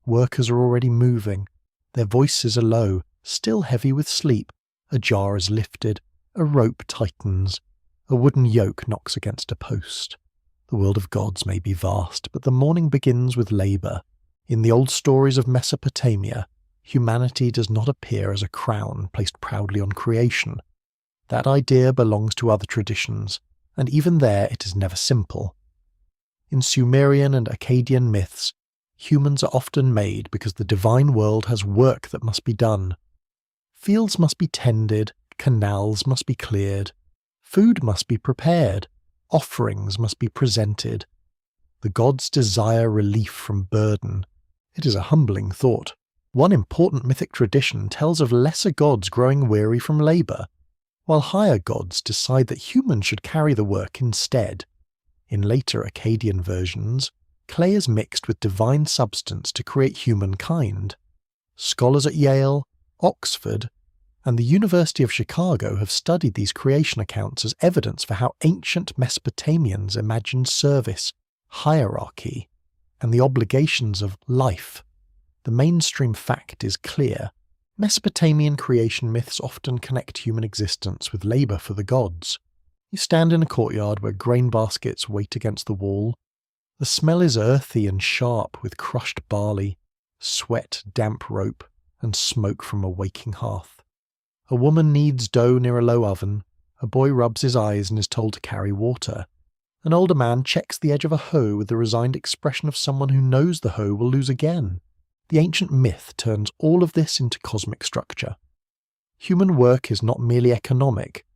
workers are already moving. Their voices are low, still heavy with sleep. A jar is lifted, a rope tightens, a wooden yoke knocks against a post. The world of gods may be vast, but the morning begins with labour. In the old stories of Mesopotamia, humanity does not appear as a crown placed proudly on creation. That idea belongs to other traditions, and even there it is never simple. In Sumerian and Akkadian myths, humans are often made because the divine world has work that must be done. Fields must be tended, canals must be cleared, food must be prepared, offerings must be presented. The gods desire relief from burden. It is a humbling thought. One important mythic tradition tells of lesser gods growing weary from labour, while higher gods decide that humans should carry the work instead. In later Akkadian versions, clay is mixed with divine substance to create humankind. Scholars at Yale, Oxford, and the University of Chicago have studied these creation accounts as evidence for how ancient Mesopotamians imagined service, hierarchy, and the obligations of life. The mainstream fact is clear. Mesopotamian creation myths often connect human existence with labour for the gods. You stand in a courtyard where grain baskets wait against the wall. The smell is earthy and sharp with crushed barley, sweat, damp rope, and smoke from a waking hearth. A woman kneads dough near a low oven. A boy rubs his eyes and is told to carry water. An older man checks the edge of a hoe with the resigned expression of someone who knows the hoe will lose again. The ancient myth turns all of this into cosmic structure. Human work is not merely economic.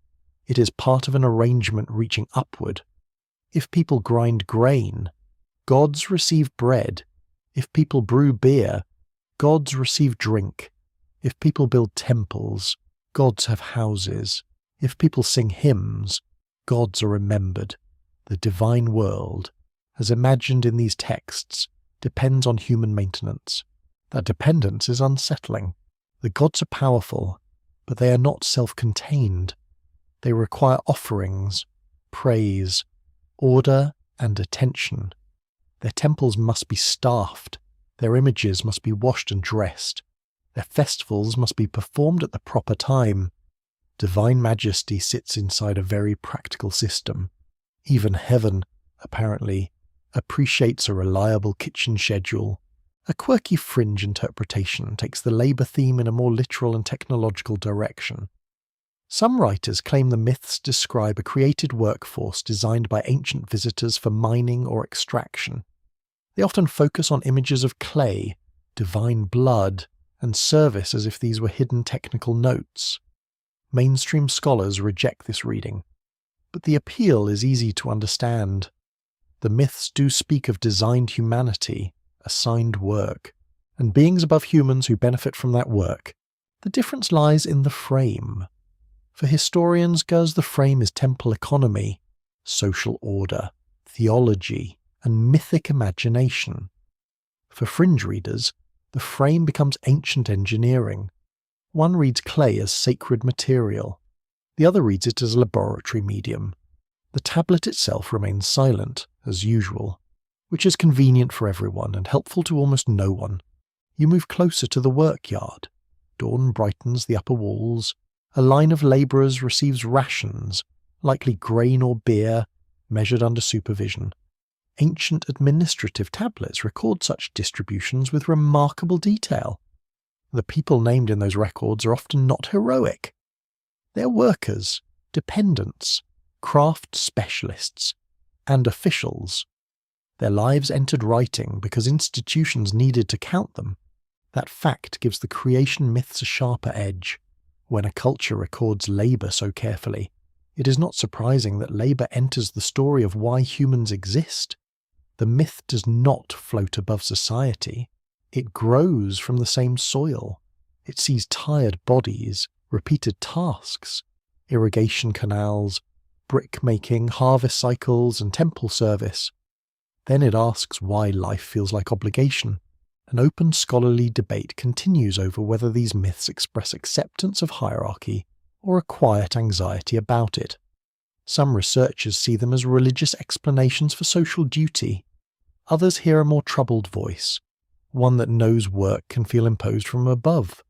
It is part of an arrangement reaching upward. If people grind grain, gods receive bread. If people brew beer, gods receive drink. If people build temples, gods have houses. If people sing hymns, gods are remembered. the divine world, as imagined in these texts, depends on human maintenance. That dependence is unsettling. The gods are powerful, but they are not self-contained. They require offerings, praise, order, and attention. Their temples must be staffed, their images must be washed and dressed, their festivals must be performed at the proper time. Divine majesty sits inside a very practical system. Even heaven, apparently, appreciates a reliable kitchen schedule. A quirky fringe interpretation takes the labour theme in a more literal and technological direction. Some writers claim the myths describe a created workforce designed by ancient visitors for mining or extraction. They often focus on images of clay, divine blood, and service as if these were hidden technical notes. Mainstream scholars reject this reading, but the appeal is easy to understand. The myths do speak of designed humanity, assigned work, and beings above humans who benefit from that work. The difference lies in the frame. For historians, the frame is temple economy, social order, theology, and mythic imagination. For fringe readers, the frame becomes ancient engineering. One reads clay as sacred material, the other reads it as a laboratory medium. The tablet itself remains silent, as usual, which is convenient for everyone and helpful to almost no one. You move closer to the workyard. Dawn brightens the upper walls. A line of labourers receives rations, likely grain or beer, measured under supervision. Ancient administrative tablets record such distributions with remarkable detail. The people named in those records are often not heroic. They're workers, dependents, craft specialists, and officials. Their lives entered writing because institutions needed to count them. That fact gives the creation myths a sharper edge. When a culture records labour so carefully, it is not surprising that labour enters the story of why humans exist. The myth does not float above society. It grows from the same soil. It sees tired bodies, repeated tasks, irrigation canals, brick-making, harvest cycles, and temple service. Then it asks why life feels like obligation. An open scholarly debate continues over whether these myths express acceptance of hierarchy or a quiet anxiety about it. Some researchers see them as religious explanations for social duty. Others hear a more troubled voice, one that knows work can feel imposed from above.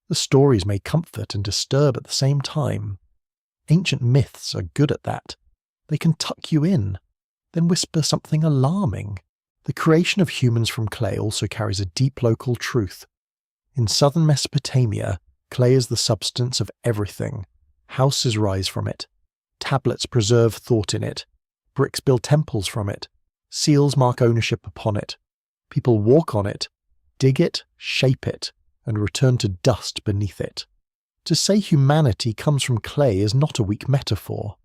The stories may comfort and disturb at the same time. Ancient myths are good at that. They can tuck you in, then whisper something alarming. The creation of humans from clay also carries a deep local truth. In southern Mesopotamia, clay is the substance of everything. Houses rise from it. Tablets preserve thought in it. Bricks build temples from it. Seals mark ownership upon it. People walk on it, dig it, shape it, and return to dust beneath it. To say humanity comes from clay is not a weak metaphor.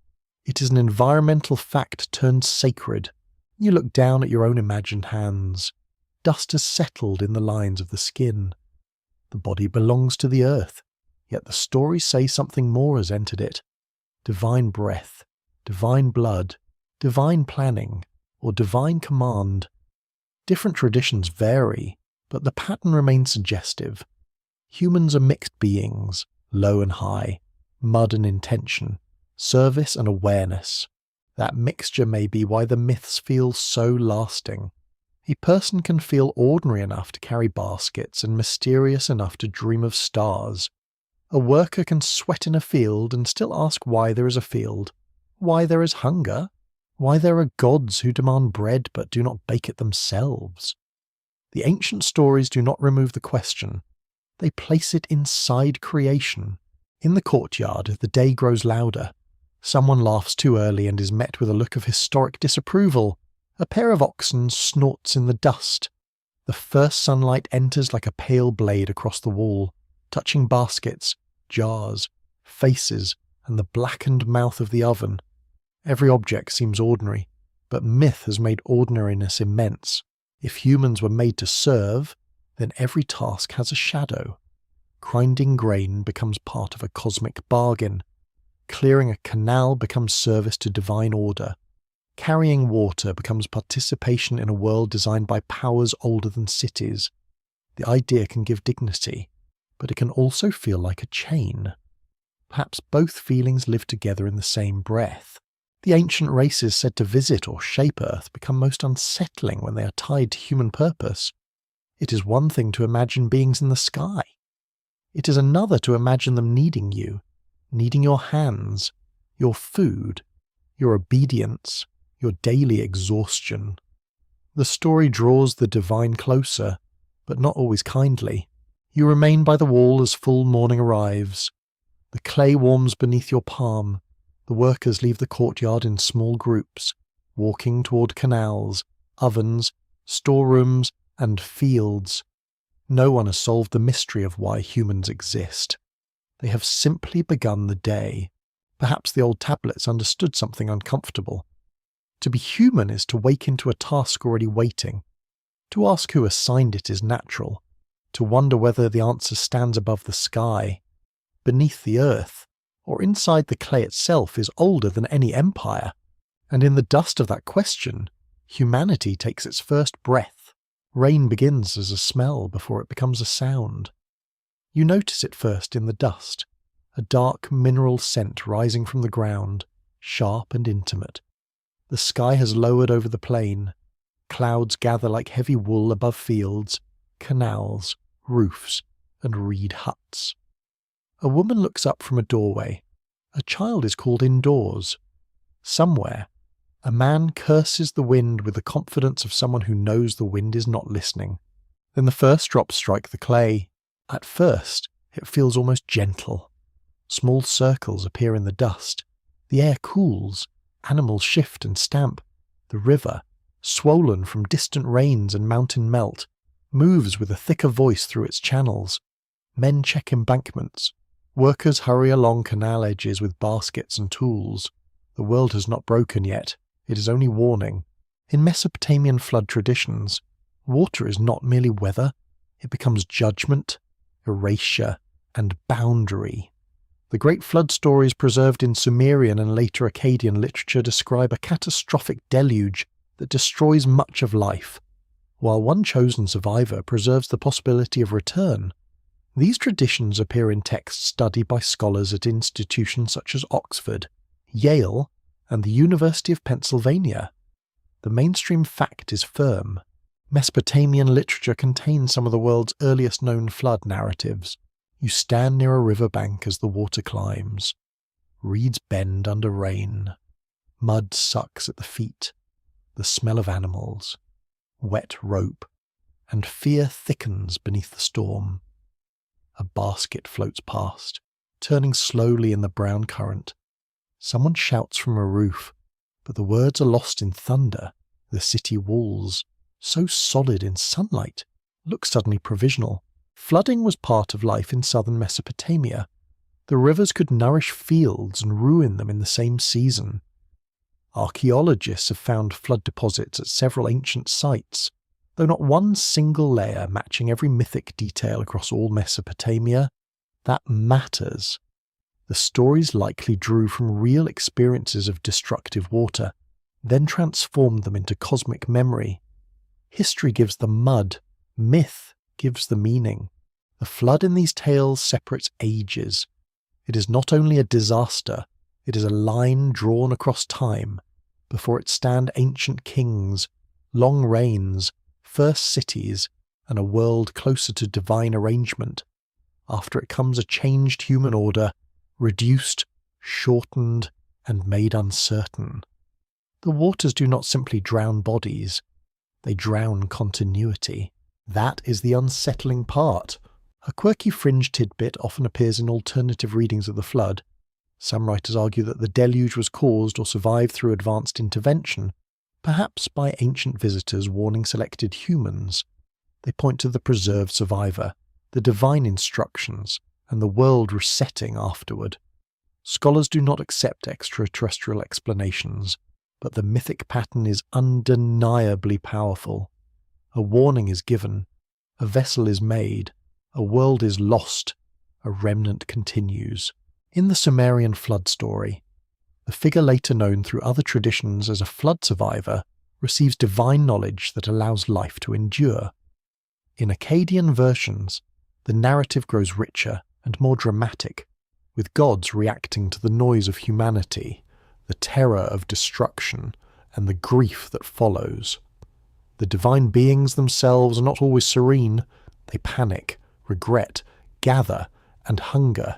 It is an environmental fact turned sacred. You look down at your own imagined hands. Dust has settled in the lines of the skin. The body belongs to the earth, yet the stories say something more has entered it. Divine breath, divine blood, divine planning, or divine command. Different traditions vary, but the pattern remains suggestive. Humans are mixed beings, low and high, mud and intention, service and awareness. That mixture may be why the myths feel so lasting. A person can feel ordinary enough to carry baskets and mysterious enough to dream of stars. A worker can sweat in a field and still ask why there is a field, why there is hunger, why there are gods who demand bread but do not bake it themselves. The ancient stories do not remove the question. They place it inside creation. In the courtyard, the day grows louder. Someone laughs too early and is met with a look of historic disapproval. A pair of oxen snorts in the dust. The first sunlight enters like a pale blade across the wall, touching baskets, jars, faces, and the blackened mouth of the oven. Every object seems ordinary, but myth has made ordinariness immense. If humans were made to serve, then every task has a shadow. Grinding grain becomes part of a cosmic bargain. Clearing a canal becomes service to divine order. Carrying water becomes participation in a world designed by powers older than cities. The idea can give dignity, but it can also feel like a chain. Perhaps both feelings live together in the same breath. The ancient races said to visit or shape Earth become most unsettling when they are tied to human purpose. It is one thing to imagine beings in the sky. It is another to imagine them needing you, needing your hands, your food, your obedience, your daily exhaustion. The story draws the divine closer, but not always kindly. You remain by the wall as full morning arrives. The clay warms beneath your palm. The workers leave the courtyard in small groups, walking toward canals, ovens, storerooms, and fields. No one has solved the mystery of why humans exist. They have simply begun the day. Perhaps the old tablets understood something uncomfortable. To be human is to wake into a task already waiting. To ask who assigned it is natural. To wonder whether the answer stands above the sky, beneath the earth, or inside the clay itself is older than any empire. And in the dust of that question, humanity takes its first breath. Rain begins as a smell before it becomes a sound. You notice it first in the dust, a dark mineral scent rising from the ground, sharp and intimate. The sky has lowered over the plain. Clouds gather like heavy wool above fields, canals, roofs, and reed huts. A woman looks up from a doorway. A child is called indoors. Somewhere, a man curses the wind with the confidence of someone who knows the wind is not listening. Then the first drops strike the clay. At first, it feels almost gentle. Small circles appear in the dust. The air cools. Animals shift and stamp. The river, swollen from distant rains and mountain melt, moves with a thicker voice through its channels. Men check embankments. Workers hurry along canal edges with baskets and tools. The world has not broken yet. It is only warning. In Mesopotamian flood traditions, water is not merely weather. It becomes judgment, erasure, and boundary. The great flood stories preserved in Sumerian and later Akkadian literature describe a catastrophic deluge that destroys much of life, while one chosen survivor preserves the possibility of return. These traditions appear in texts studied by scholars at institutions such as Oxford, Yale, and the University of Pennsylvania. The mainstream fact is firm. Mesopotamian literature contains some of the world's earliest known flood narratives. You stand near a riverbank as the water climbs. Reeds bend under rain. Mud sucks at the feet. The smell of animals. Wet rope. And fear thickens beneath the storm. A basket floats past, turning slowly in the brown current. Someone shouts from a roof, but the words are lost in thunder. The city walls, so solid in sunlight, look suddenly provisional. Flooding was part of life in southern Mesopotamia. The rivers could nourish fields and ruin them in the same season. Archaeologists have found flood deposits at several ancient sites, though not one single layer matching every mythic detail across all Mesopotamia. That matters. The stories likely drew from real experiences of destructive water, then transformed them into cosmic memory. History gives the mud, myth gives the meaning. The flood in these tales separates ages. It is not only a disaster, it is a line drawn across time. Before it stand ancient kings, long reigns, first cities, and a world closer to divine arrangement. After it comes a changed human order, reduced, shortened, and made uncertain. The waters do not simply drown bodies, they drown continuity. That is the unsettling part. A quirky fringe tidbit often appears in alternative readings of the flood. Some writers argue that the deluge was caused or survived through advanced intervention, perhaps by ancient visitors warning selected humans. They point to the preserved survivor, the divine instructions, and the world resetting afterward. Scholars do not accept extraterrestrial explanations, but the mythic pattern is undeniably powerful. A warning is given, a vessel is made, a world is lost, a remnant continues. In the Sumerian flood story, The figure, later known through other traditions as a flood survivor, receives divine knowledge that allows life to endure. In Akkadian versions, the narrative grows richer and more dramatic, with gods reacting to the noise of humanity, the terror of destruction, and the grief that follows. The divine beings themselves are not always serene. They panic, regret, gather, and hunger.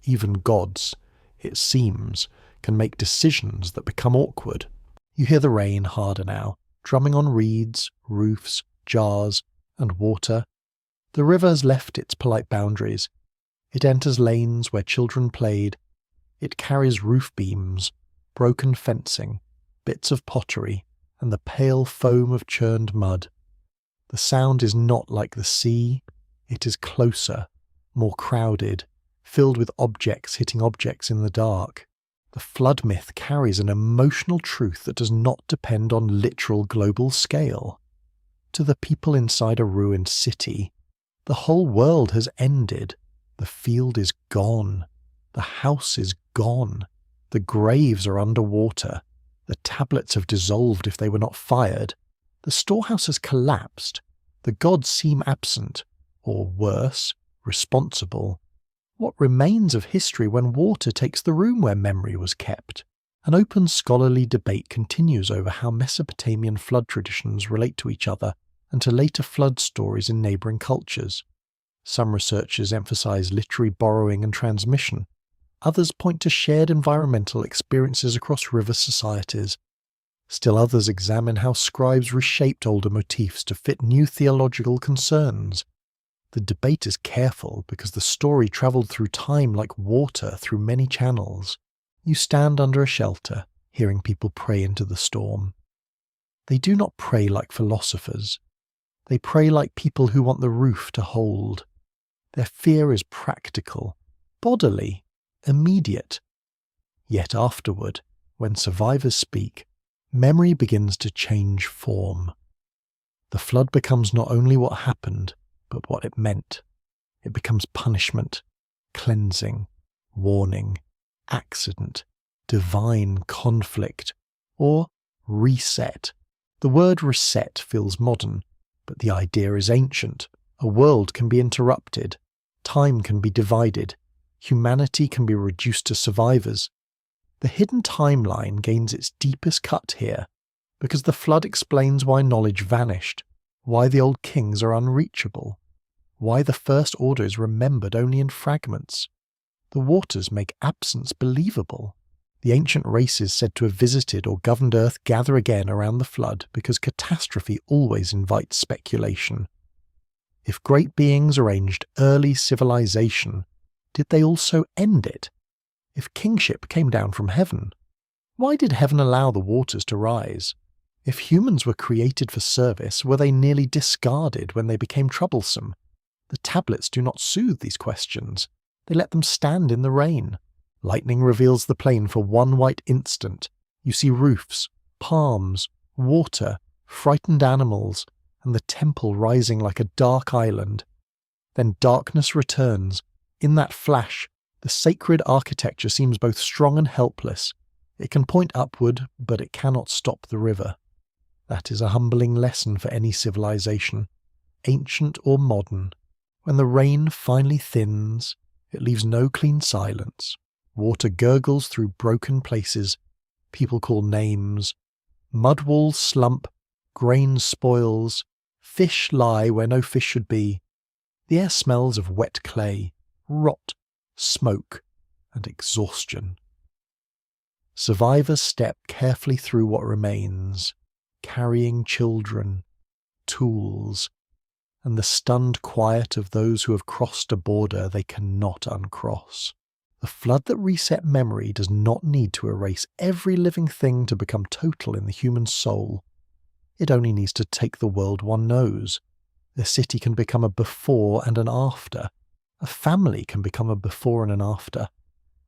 Even gods, it seems, can make decisions that become awkward. You hear the rain harder now, drumming on reeds, roofs, jars, and water. The river has left its polite boundaries. It enters lanes where children played. It carries roof beams, broken fencing, bits of pottery, and the pale foam of churned mud. The sound is not like the sea. It is closer, more crowded, filled with objects hitting objects in the dark. The flood myth carries an emotional truth that does not depend on literal global scale. To the people inside a ruined city, the whole world has ended. The field is gone. The house is gone. The graves are underwater. The tablets have dissolved if they were not fired. The storehouse has collapsed. The gods seem absent, or worse, responsible. What remains of history when water takes the room where memory was kept? An open scholarly debate continues over how Mesopotamian flood traditions relate to each other and to later flood stories in neighbouring cultures. Some researchers emphasise literary borrowing and transmission. Others point to shared environmental experiences across river societies. Still others examine how scribes reshaped older motifs to fit new theological concerns. The debate is careful because the story travelled through time like water through many channels. You stand under a shelter, hearing people pray into the storm. They do not pray like philosophers. They pray like people who want the roof to hold. Their fear is practical, bodily, immediate. Yet afterward, when survivors speak, memory begins to change form. The flood becomes not only what happened, but what it meant. It becomes punishment, cleansing, warning, accident, divine conflict, or reset. The word reset feels modern, but the idea is ancient. A world can be interrupted, time can be divided, humanity can be reduced to survivors. The hidden timeline gains its deepest cut here, because the flood explains why knowledge vanished, why the old kings are unreachable, why the First Order is remembered only in fragments. The waters make absence believable. The ancient races said to have visited or governed Earth gather again around the flood because catastrophe always invites speculation. If great beings arranged early civilization, did they also end it? If kingship came down from heaven, why did heaven allow the waters to rise? If humans were created for service, were they nearly discarded when they became troublesome? The tablets do not soothe these questions. They let them stand in the rain. Lightning reveals the plain for one white instant. You see roofs, palms, water, frightened animals, and the temple rising like a dark island. Then darkness returns. In that flash, the sacred architecture seems both strong and helpless. It can point upward, but it cannot stop the river. That is a humbling lesson for any civilization, ancient or modern. When the rain finally thins, it leaves no clean silence. Water gurgles through broken places. People call names. Mud walls slump. Grain spoils. Fish lie where no fish should be. The air smells of wet clay, rot, smoke, and exhaustion. Survivors step carefully through what remains, carrying children, tools, and the stunned quiet of those who have crossed a border they cannot uncross. The flood that reset memory does not need to erase every living thing to become total in the human soul. It only needs to take the world one knows. A city can become a before and an after. A family can become a before and an after.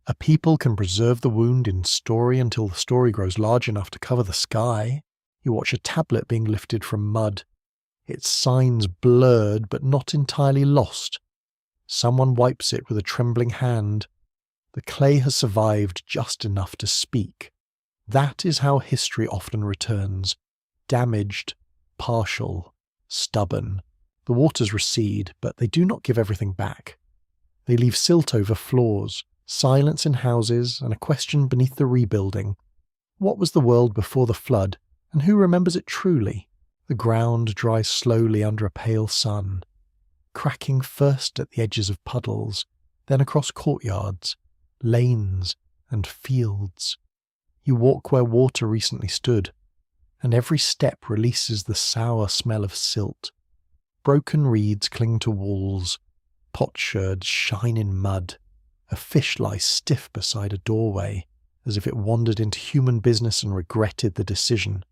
A people can preserve the wound in story until the story grows large enough to cover the sky. You watch a tablet being lifted from mud. Its signs blurred but not entirely lost. Someone wipes it with a trembling hand. The clay has survived just enough to speak. That is how history often returns. Damaged, partial, stubborn. The waters recede, but they do not give everything back. They leave silt over floors, silence in houses, and a question beneath the rebuilding. What was the world before the flood, and who remembers it truly? The ground dries slowly under a pale sun, cracking first at the edges of puddles, then across courtyards, lanes, and fields. You walk where water recently stood, and every step releases the sour smell of silt. Broken reeds cling to walls, potsherds shine in mud, a fish lies stiff beside a doorway, as if it wandered into human business and regretted the decision.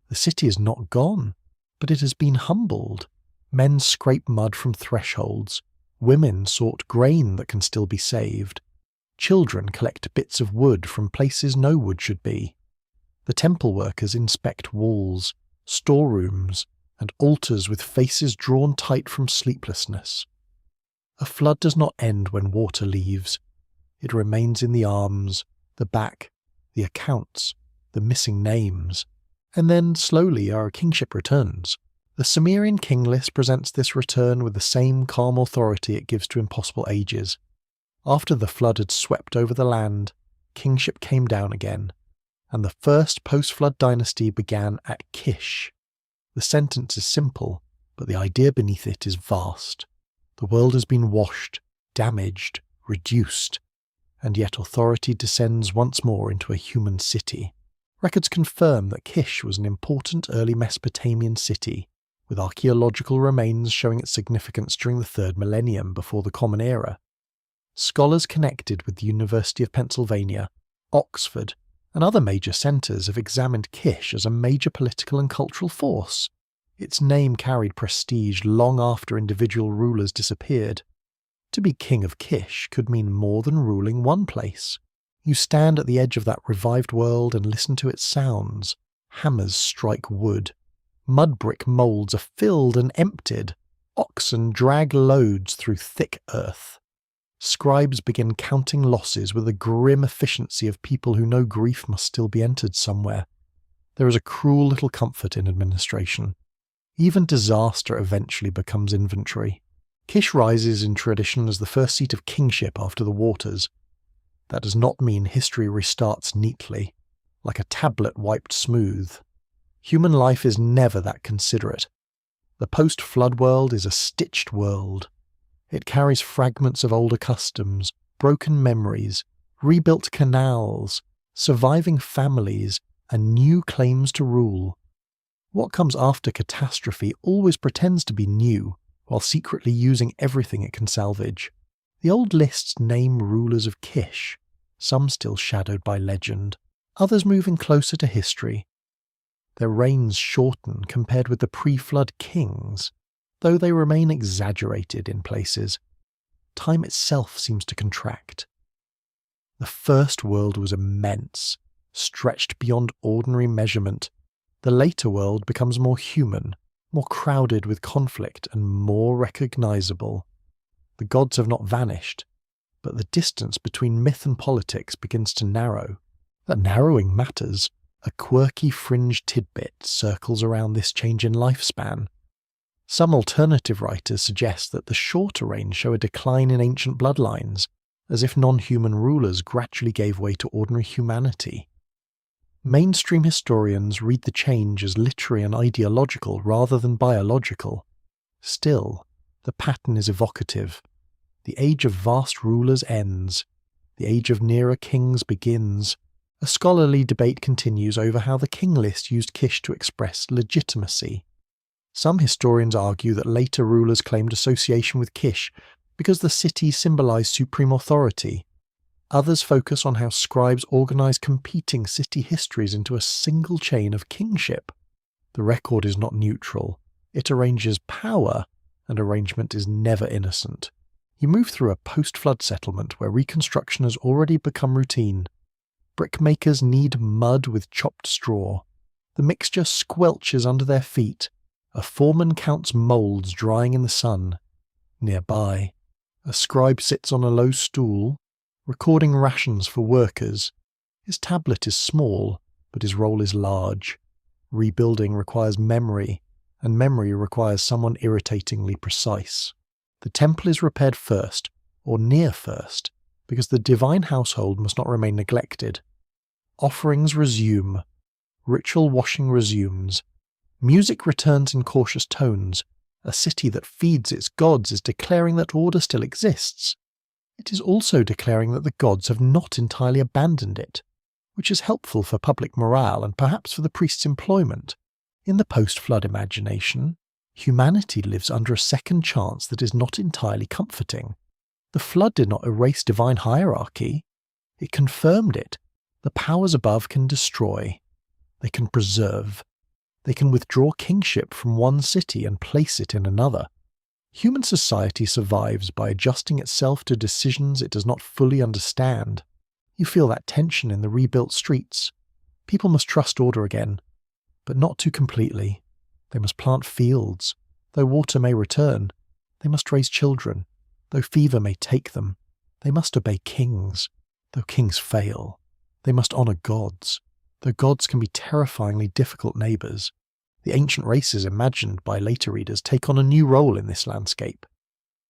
The city is not gone, but it has been humbled. Men scrape mud from thresholds, women sort grain that can still be saved. Children collect bits of wood from places no wood should be. The temple workers inspect walls, storerooms, and altars with faces drawn tight from sleeplessness. A flood does not end when water leaves. It remains in the arms, the back, the accounts, the missing names. And then, slowly, our kingship returns. The Sumerian King List presents this return with the same calm authority it gives to impossible ages. After the flood had swept over the land, kingship came down again, and the first post-flood dynasty began at Kish. The sentence is simple, but the idea beneath it is vast. The world has been washed, damaged, reduced, and yet authority descends once more into a human city. Records confirm that Kish was an important early Mesopotamian city, with archaeological remains showing its significance during the 3rd millennium before the Common Era. Scholars connected with the University of Pennsylvania, Oxford, and other major centres have examined Kish as a major political and cultural force. Its name carried prestige long after individual rulers disappeared. To be king of Kish could mean more than ruling one place. You stand at the edge of that revived world and listen to its sounds. Hammers strike wood. Mud brick moulds are filled and emptied. Oxen drag loads through thick earth. Scribes begin counting losses with the grim efficiency of people who know grief must still be entered somewhere. There is a cruel little comfort in administration. Even disaster eventually becomes inventory. Kish rises in tradition as the first seat of kingship after the waters. That does not mean history restarts neatly, like a tablet wiped smooth. Human life is never that considerate. The post-flood world is a stitched world. It carries fragments of older customs, broken memories, rebuilt canals, surviving families, and new claims to rule. What comes after catastrophe always pretends to be new, while secretly using everything it can salvage. The old lists name rulers of Kish, some still shadowed by legend, others moving closer to history. Their reigns shorten compared with the pre-flood kings, though they remain exaggerated in places. Time itself seems to contract. The first world was immense, stretched beyond ordinary measurement. The later world becomes more human, more crowded with conflict and more recognizable. The gods have not vanished, but the distance between myth and politics begins to narrow. That narrowing matters. A quirky fringe tidbit circles around this change in lifespan. Some alternative writers suggest that the shorter reigns show a decline in ancient bloodlines, as if non-human rulers gradually gave way to ordinary humanity. Mainstream historians read the change as literary and ideological rather than biological. Still, the pattern is evocative. The age of vast rulers ends. The age of nearer kings begins. A scholarly debate continues over how the King List used Kish to express legitimacy. Some historians argue that later rulers claimed association with Kish because the city symbolized supreme authority. Others focus on how scribes organized competing city histories into a single chain of kingship. The record is not neutral. It arranges power, and arrangement is never innocent. You move through a post-flood settlement where reconstruction has already become routine. Brickmakers knead mud with chopped straw. The mixture squelches under their feet. A foreman counts moulds drying in the sun. Nearby, a scribe sits on a low stool, recording rations for workers. His tablet is small, but his role is large. Rebuilding requires memory, and memory requires someone irritatingly precise. The temple is repaired first, or near first, because the divine household must not remain neglected. Offerings resume. Ritual washing resumes. Music returns in cautious tones. A city that feeds its gods is declaring that order still exists. It is also declaring that the gods have not entirely abandoned it, which is helpful for public morale and perhaps for the priest's employment. In the post-flood imagination, humanity lives under a second chance that is not entirely comforting. The flood did not erase divine hierarchy. It confirmed it. The powers above can destroy. They can preserve. They can withdraw kingship from one city and place it in another. Human society survives by adjusting itself to decisions it does not fully understand. You feel that tension in the rebuilt streets. People must trust order again, but not too completely. They must plant fields, though water may return. They must raise children, though fever may take them. They must obey kings, though kings fail. They must honour gods, though gods can be terrifyingly difficult neighbours. The ancient races imagined by later readers take on a new role in this landscape.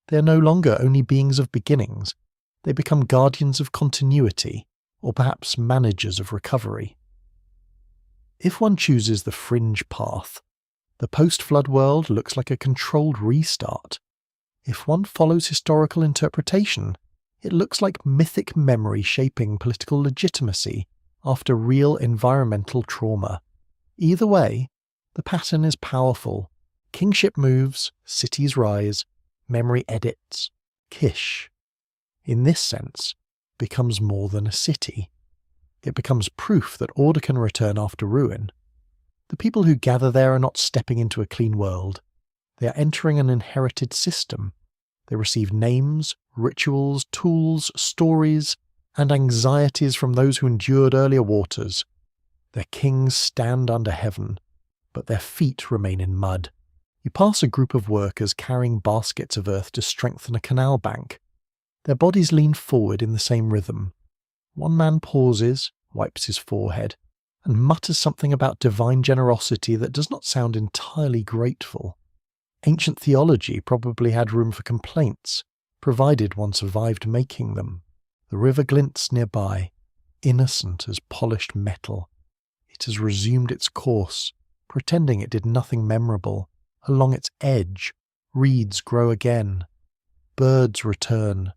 They are no longer only beings of beginnings. They become guardians of continuity, or perhaps managers of recovery. If one chooses the fringe path, the post-flood world looks like a controlled restart. If one follows historical interpretation, it looks like mythic memory shaping political legitimacy after real environmental trauma. Either way, the pattern is powerful. Kingship moves, cities rise, memory edits. Kish, in this sense, becomes more than a city. It becomes proof that order can return after ruin. The people who gather there are not stepping into a clean world. They are entering an inherited system. They receive names, rituals, tools, stories, and anxieties from those who endured earlier waters. Their kings stand under heaven, but their feet remain in mud. You pass a group of workers carrying baskets of earth to strengthen a canal bank. Their bodies lean forward in the same rhythm. One man pauses, wipes his forehead, and mutters something about divine generosity that does not sound entirely grateful. Ancient theology probably had room for complaints, provided one survived making them. The river glints nearby, innocent as polished metal. It has resumed its course, pretending it did nothing memorable. Along its edge, reeds grow again. Birds return.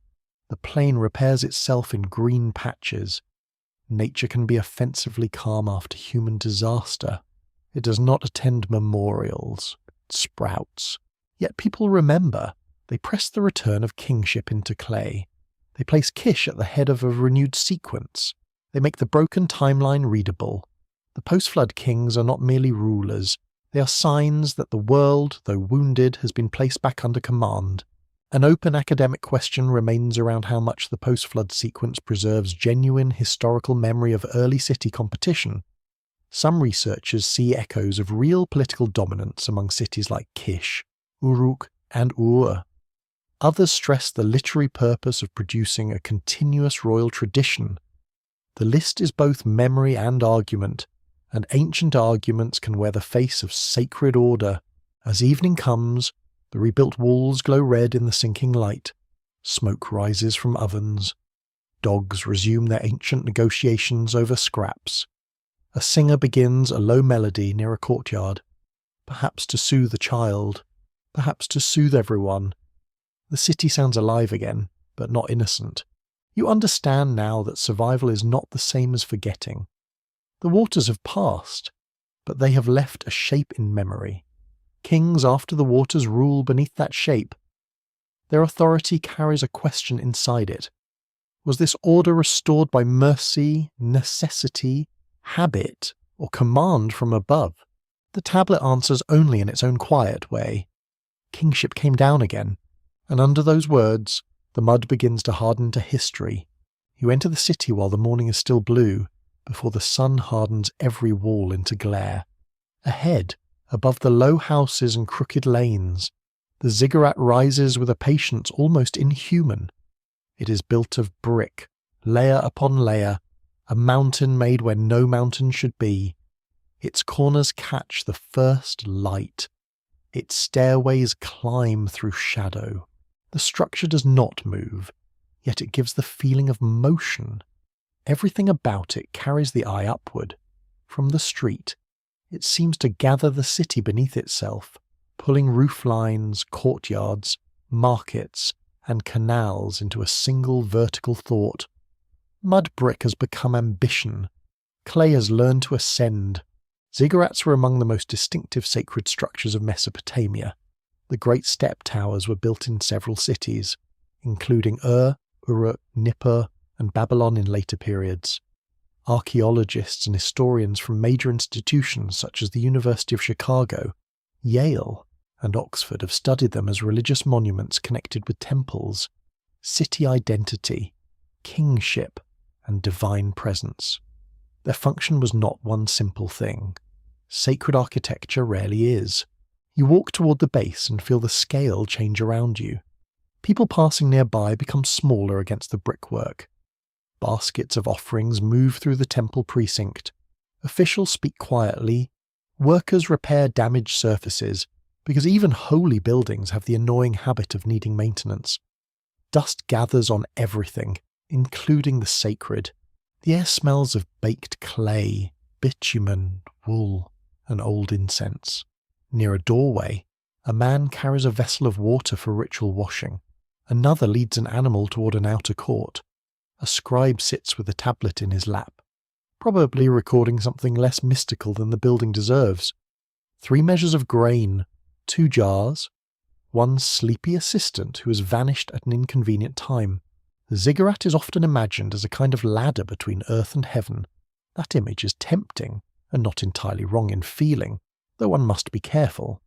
The plain repairs itself in green patches. Nature can be offensively calm after human disaster. It does not attend memorials. It sprouts. Yet people remember. They press the return of kingship into clay. They place Kish at the head of a renewed sequence. They make the broken timeline readable. The post-flood kings are not merely rulers. They are signs that the world, though wounded, has been placed back under command. An open academic question remains around how much the post-flood sequence preserves genuine historical memory of early city competition. Some researchers see echoes of real political dominance among cities like Kish, Uruk, and Ur. Others stress the literary purpose of producing a continuous royal tradition. The list is both memory and argument, and ancient arguments can wear the face of sacred order. As evening comes, the rebuilt walls glow red in the sinking light. Smoke rises from ovens. Dogs resume their ancient negotiations over scraps. A singer begins a low melody near a courtyard, perhaps to soothe a child, perhaps to soothe everyone. The city sounds alive again, but not innocent. You understand now that survival is not the same as forgetting. The waters have passed, but they have left a shape in memory. Kings after the waters rule beneath that shape. Their authority carries a question inside it. Was this order restored by mercy, necessity, habit, or command from above? The tablet answers only in its own quiet way. Kingship came down again, and under those words, the mud begins to harden to history. You enter the city while the morning is still blue, before the sun hardens every wall into glare. Ahead, above the low houses and crooked lanes, the ziggurat rises with a patience almost inhuman. It is built of brick, layer upon layer, a mountain made where no mountain should be. Its corners catch the first light. Its stairways climb through shadow. The structure does not move, yet it gives the feeling of motion. Everything about it carries the eye upward. From the street, it seems to gather the city beneath itself, pulling roof lines, courtyards, markets, and canals into a single vertical thought. Mud brick has become ambition. Clay has learned to ascend. Ziggurats were among the most distinctive sacred structures of Mesopotamia. The great step towers were built in several cities, including Uruk, Nippur, and Babylon in later periods. Archaeologists and historians from major institutions such as the University of Chicago, Yale, and Oxford have studied them as religious monuments connected with temples, city identity, kingship, and divine presence. Their function was not one simple thing. Sacred architecture rarely is. You walk toward the base and feel the scale change around you. People passing nearby become smaller against the brickwork. Baskets of offerings move through the temple precinct. Officials speak quietly. Workers repair damaged surfaces, because even holy buildings have the annoying habit of needing maintenance. Dust gathers on everything, including the sacred. The air smells of baked clay, bitumen, wool, and old incense. Near a doorway, a man carries a vessel of water for ritual washing. Another leads an animal toward an outer court. A scribe sits with a tablet in his lap, probably recording something less mystical than the building deserves. 3 measures of grain, 2 jars, 1 sleepy assistant who has vanished at an inconvenient time. The ziggurat is often imagined as a kind of ladder between earth and heaven. That image is tempting and not entirely wrong in feeling, though one must be careful.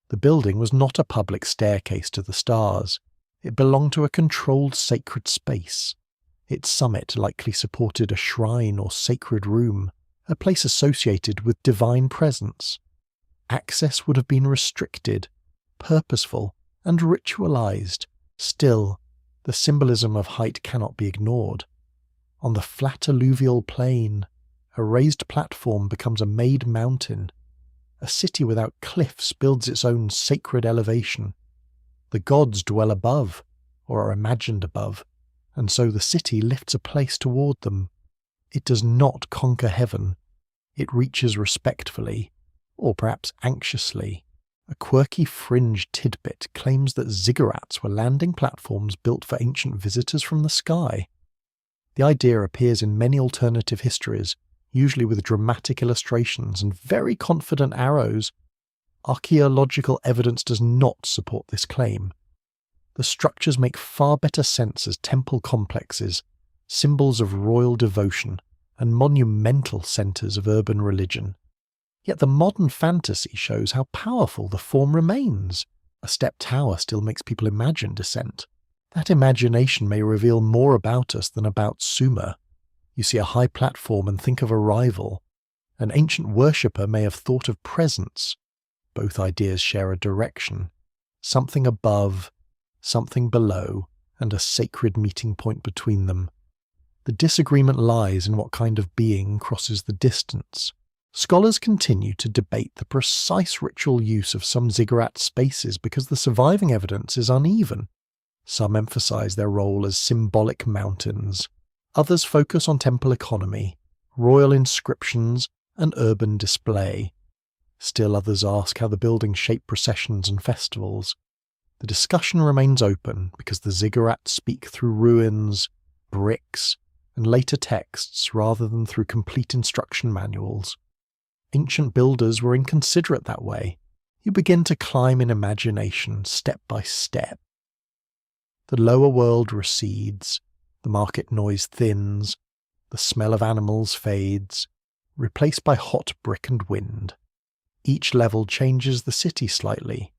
The building was not a public staircase to the stars. It belonged to a controlled sacred space. Its summit likely supported a shrine or sacred room, a place associated with divine presence. Access would have been restricted, purposeful, and ritualized. Still, the symbolism of height cannot be ignored. On the flat alluvial plain, a raised platform becomes a made mountain. A city without cliffs builds its own sacred elevation. The gods dwell above, or are imagined above, and so the city lifts a place toward them. It does not conquer heaven. It reaches respectfully, or perhaps anxiously. A quirky fringe tidbit claims that ziggurats were landing platforms built for ancient visitors from the sky. The idea appears in many alternative histories, usually with dramatic illustrations and very confident arrows. Archaeological evidence does not support this claim. The structures make far better sense as temple complexes, symbols of royal devotion, and monumental centres of urban religion. Yet the modern fantasy shows how powerful the form remains. A step tower still makes people imagine descent. That imagination may reveal more about us than about Sumer. You see a high platform and think of arrival. An ancient worshipper may have thought of presence. Both ideas share a direction. Something above, something below, and a sacred meeting point between them. The disagreement lies in what kind of being crosses the distance. Scholars continue to debate the precise ritual use of some ziggurat spaces because the surviving evidence is uneven. Some emphasize their role as symbolic mountains. Others focus on temple economy, royal inscriptions, and urban display. Still others ask how the buildings shape processions and festivals. The discussion remains open because the ziggurats speak through ruins, bricks, and later texts rather than through complete instruction manuals. Ancient builders were inconsiderate that way. You begin to climb in imagination, step by step. The lower world recedes, the market noise thins, the smell of animals fades, replaced by hot brick and wind. Each level changes the city slightly.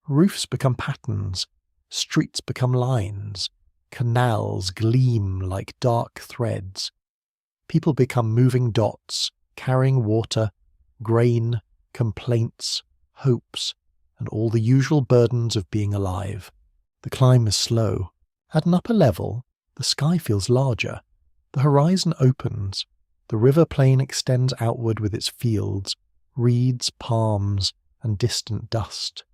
Roofs become patterns, streets become lines, canals gleam like dark threads. People become moving dots, carrying water, grain, complaints, hopes, and all the usual burdens of being alive. The climb is slow. At an upper level, the sky feels larger. The horizon opens. The river plain extends outward with its fields, reeds, palms, and distant dust.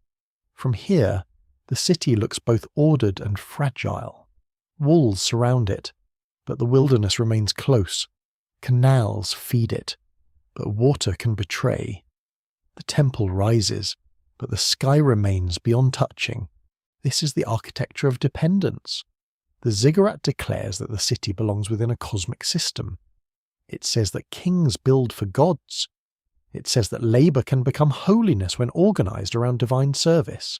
From here, the city looks both ordered and fragile. Walls surround it, but the wilderness remains close. Canals feed it, but water can betray. The temple rises, but the sky remains beyond touching. This is the architecture of dependence. The ziggurat declares that the city belongs within a cosmic system. It says that kings build for gods. It says that labour can become holiness when organised around divine service.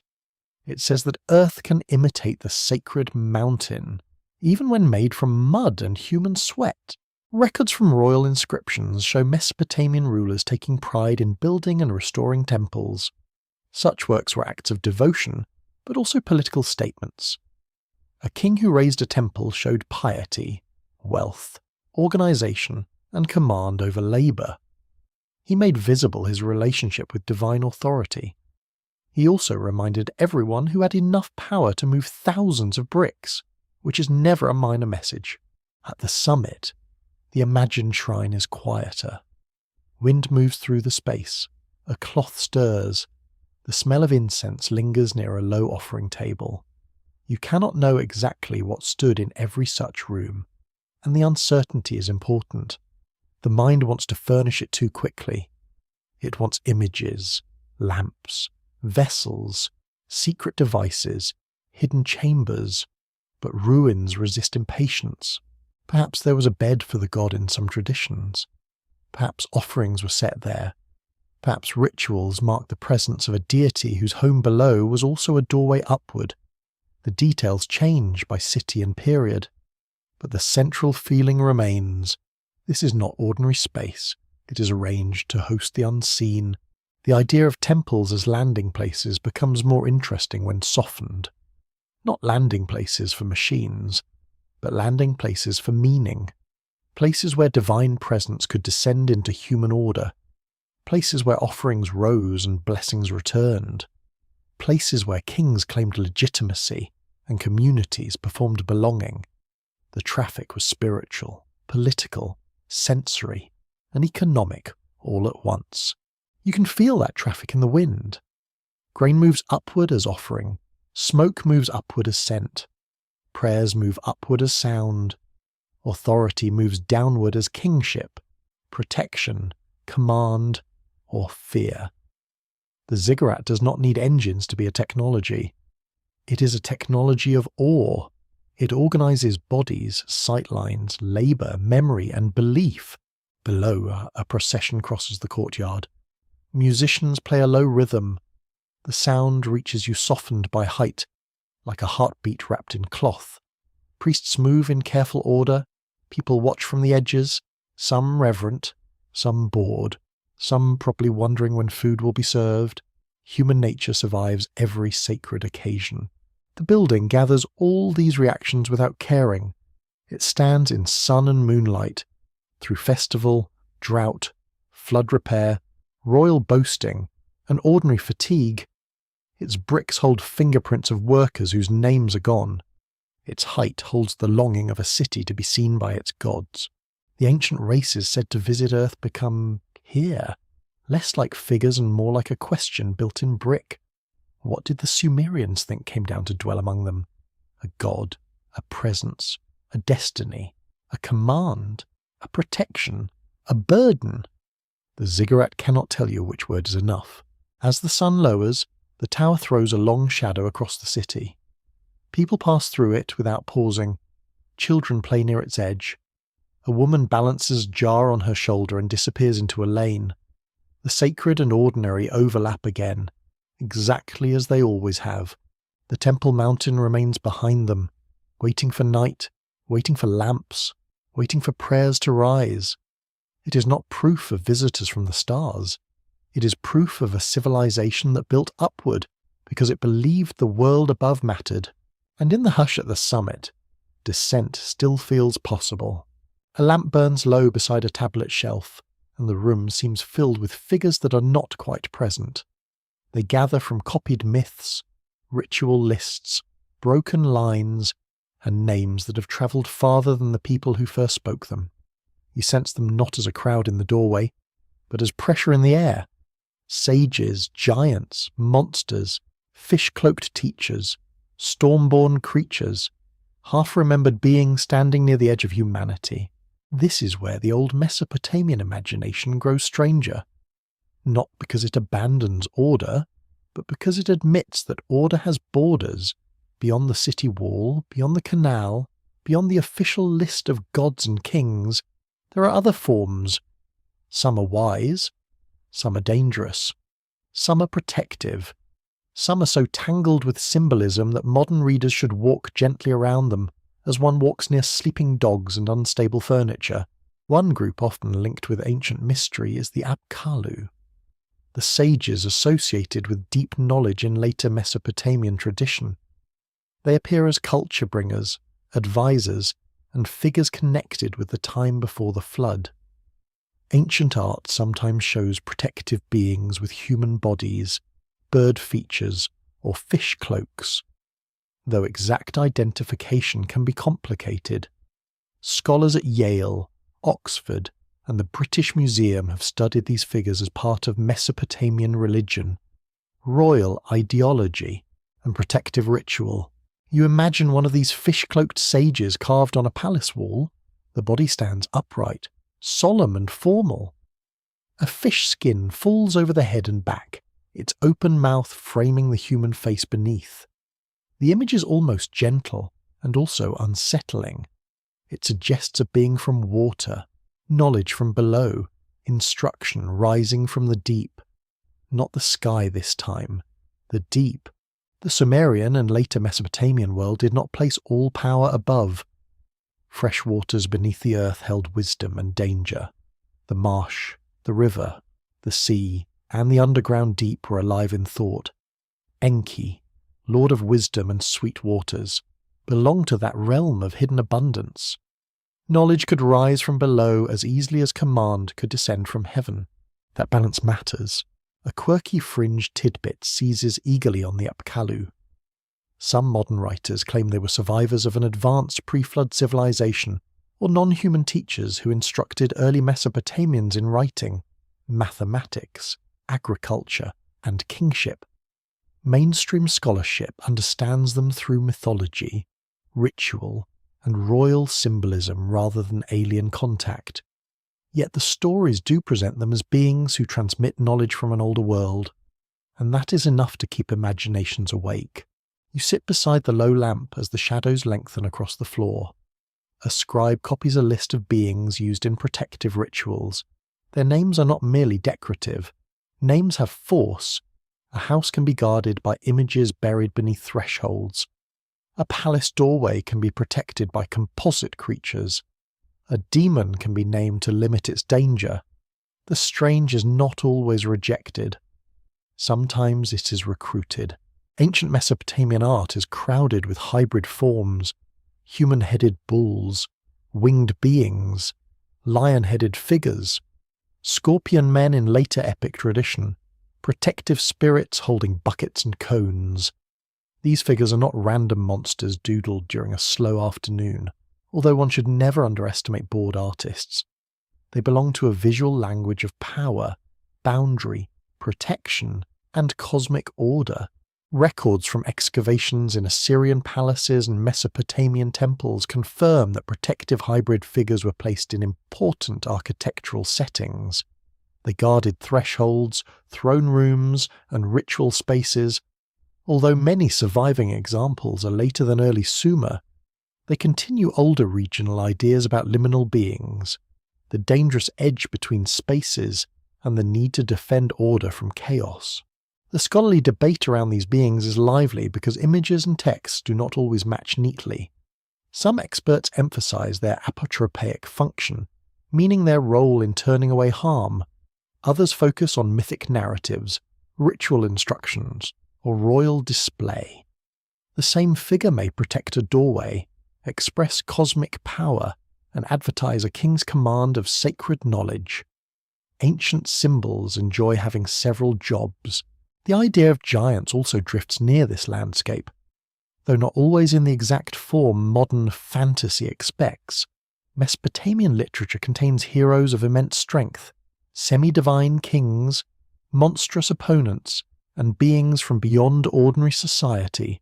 It says that earth can imitate the sacred mountain, even when made from mud and human sweat. Records from royal inscriptions show Mesopotamian rulers taking pride in building and restoring temples. Such works were acts of devotion, but also political statements. A king who raised a temple showed piety, wealth, organisation, and command over labour. He made visible his relationship with divine authority. He also reminded everyone who had enough power to move thousands of bricks, which is never a minor message. At the summit, the imagined shrine is quieter. Wind moves through the space. A cloth stirs. The smell of incense lingers near a low offering table. You cannot know exactly what stood in every such room, and the uncertainty is important. The mind wants to furnish it too quickly. It wants images, lamps, vessels, secret devices, hidden chambers, but ruins resist impatience. Perhaps there was a bed for the god in some traditions. Perhaps offerings were set there. Perhaps rituals marked the presence of a deity whose home below was also a doorway upward. The details change by city and period, but the central feeling remains. This is not ordinary space. It is arranged to host the unseen. The idea of temples as landing places becomes more interesting when softened. Not landing places for machines, but landing places for meaning. Places where divine presence could descend into human order. Places where offerings rose and blessings returned. Places where kings claimed legitimacy and communities performed belonging. The traffic was spiritual, political, sensory, and economic all at once. You can feel that traffic in the wind. Grain moves upward as offering. Smoke moves upward as scent. Prayers move upward as sound. Authority moves downward as kingship, protection, command, or fear. The ziggurat does not need engines to be a technology. It is a technology of awe. It organizes bodies, sightlines, labour, memory, and belief. Below, a procession crosses the courtyard. Musicians play a low rhythm. The sound reaches you softened by height, like a heartbeat wrapped in cloth. Priests move in careful order. People watch from the edges, some reverent, some bored, some probably wondering when food will be served. Human nature survives every sacred occasion. The building gathers all these reactions without caring. It stands in sun and moonlight, through festival, drought, flood repair, royal boasting, and ordinary fatigue. Its bricks hold fingerprints of workers whose names are gone. Its height holds the longing of a city to be seen by its gods. The ancient races said to visit Earth become here, less like figures and more like a question built in brick. What did the Sumerians think came down to dwell among them? A god, a presence, a destiny, a command, a protection, a burden. The ziggurat cannot tell you which word is enough. As the sun lowers, the tower throws a long shadow across the city. People pass through it without pausing. Children play near its edge. A woman balances a jar on her shoulder and disappears into a lane. The sacred and ordinary overlap again, exactly as they always have. The temple mountain remains behind them, waiting for night, waiting for lamps, waiting for prayers to rise. It is not proof of visitors from the stars. It is proof of a civilization that built upward because it believed the world above mattered. And in the hush at the summit, descent still feels possible. A lamp burns low beside a tablet shelf, and the room seems filled with figures that are not quite present. They gather from copied myths, ritual lists, broken lines, and names that have travelled farther than the people who first spoke them. You sense them not as a crowd in the doorway, but as pressure in the air. Sages, giants, monsters, fish-cloaked teachers, storm-born creatures, half-remembered beings standing near the edge of humanity. This is where the old Mesopotamian imagination grows stranger. Not because it abandons order, but because it admits that order has borders, beyond the city wall, beyond the canal, beyond the official list of gods and kings. There are other forms. Some are wise, some are dangerous, some are protective, some are so tangled with symbolism that modern readers should walk gently around them, as one walks near sleeping dogs and unstable furniture. One group often linked with ancient mystery is the Apkallu, the sages associated with deep knowledge in later Mesopotamian tradition. They appear as culture bringers, advisors, and figures connected with the time before the flood. Ancient art sometimes shows protective beings with human bodies, bird features, or fish cloaks, though exact identification can be complicated. Scholars at Yale, Oxford, and the British Museum have studied these figures as part of Mesopotamian religion, royal ideology, and protective ritual. You imagine one of these fish-cloaked sages carved on a palace wall. The body stands upright, solemn and formal. A fish skin falls over the head and back, its open mouth framing the human face beneath. The image is almost gentle and also unsettling. It suggests a being from water, knowledge from below, instruction rising from the deep. Not the sky this time, the deep. The Sumerian and later Mesopotamian world did not place all power above. Fresh waters beneath the earth held wisdom and danger. The marsh, the river, the sea, and the underground deep were alive in thought. Enki, lord of wisdom and sweet waters, belonged to that realm of hidden abundance. Knowledge could rise from below as easily as command could descend from heaven. That balance matters. A quirky fringe tidbit seizes eagerly on the Apkallu. Some modern writers claim they were survivors of an advanced pre-flood civilization, or non-human teachers who instructed early Mesopotamians in writing, mathematics, agriculture, and kingship. Mainstream scholarship understands them through mythology, ritual, and royal symbolism rather than alien contact. Yet the stories do present them as beings who transmit knowledge from an older world, and that is enough to keep imaginations awake. You sit beside the low lamp as the shadows lengthen across the floor. A scribe copies a list of beings used in protective rituals. Their names are not merely decorative. Names have force. A house can be guarded by images buried beneath thresholds. A palace doorway can be protected by composite creatures. A demon can be named to limit its danger. The strange is not always rejected. Sometimes it is recruited. Ancient Mesopotamian art is crowded with hybrid forms, human-headed bulls, winged beings, lion-headed figures, scorpion men in later epic tradition, protective spirits holding buckets and cones. These figures are not random monsters doodled during a slow afternoon, although one should never underestimate bored artists. They belong to a visual language of power, boundary, protection, and cosmic order. Records from excavations in Assyrian palaces and Mesopotamian temples confirm that protective hybrid figures were placed in important architectural settings. They guarded thresholds, throne rooms, and ritual spaces. Although many surviving examples are later than early Sumer, they continue older regional ideas about liminal beings, the dangerous edge between spaces, and the need to defend order from chaos. The scholarly debate around these beings is lively because images and texts do not always match neatly. Some experts emphasize their apotropaic function, meaning their role in turning away harm. Others focus on mythic narratives, ritual instructions, or royal display. The same figure may protect a doorway, express cosmic power, and advertise a king's command of sacred knowledge. Ancient symbols enjoy having several jobs. The idea of giants also drifts near this landscape. Though not always in the exact form modern fantasy expects, Mesopotamian literature contains heroes of immense strength, semi-divine kings, monstrous opponents, and beings from beyond ordinary society.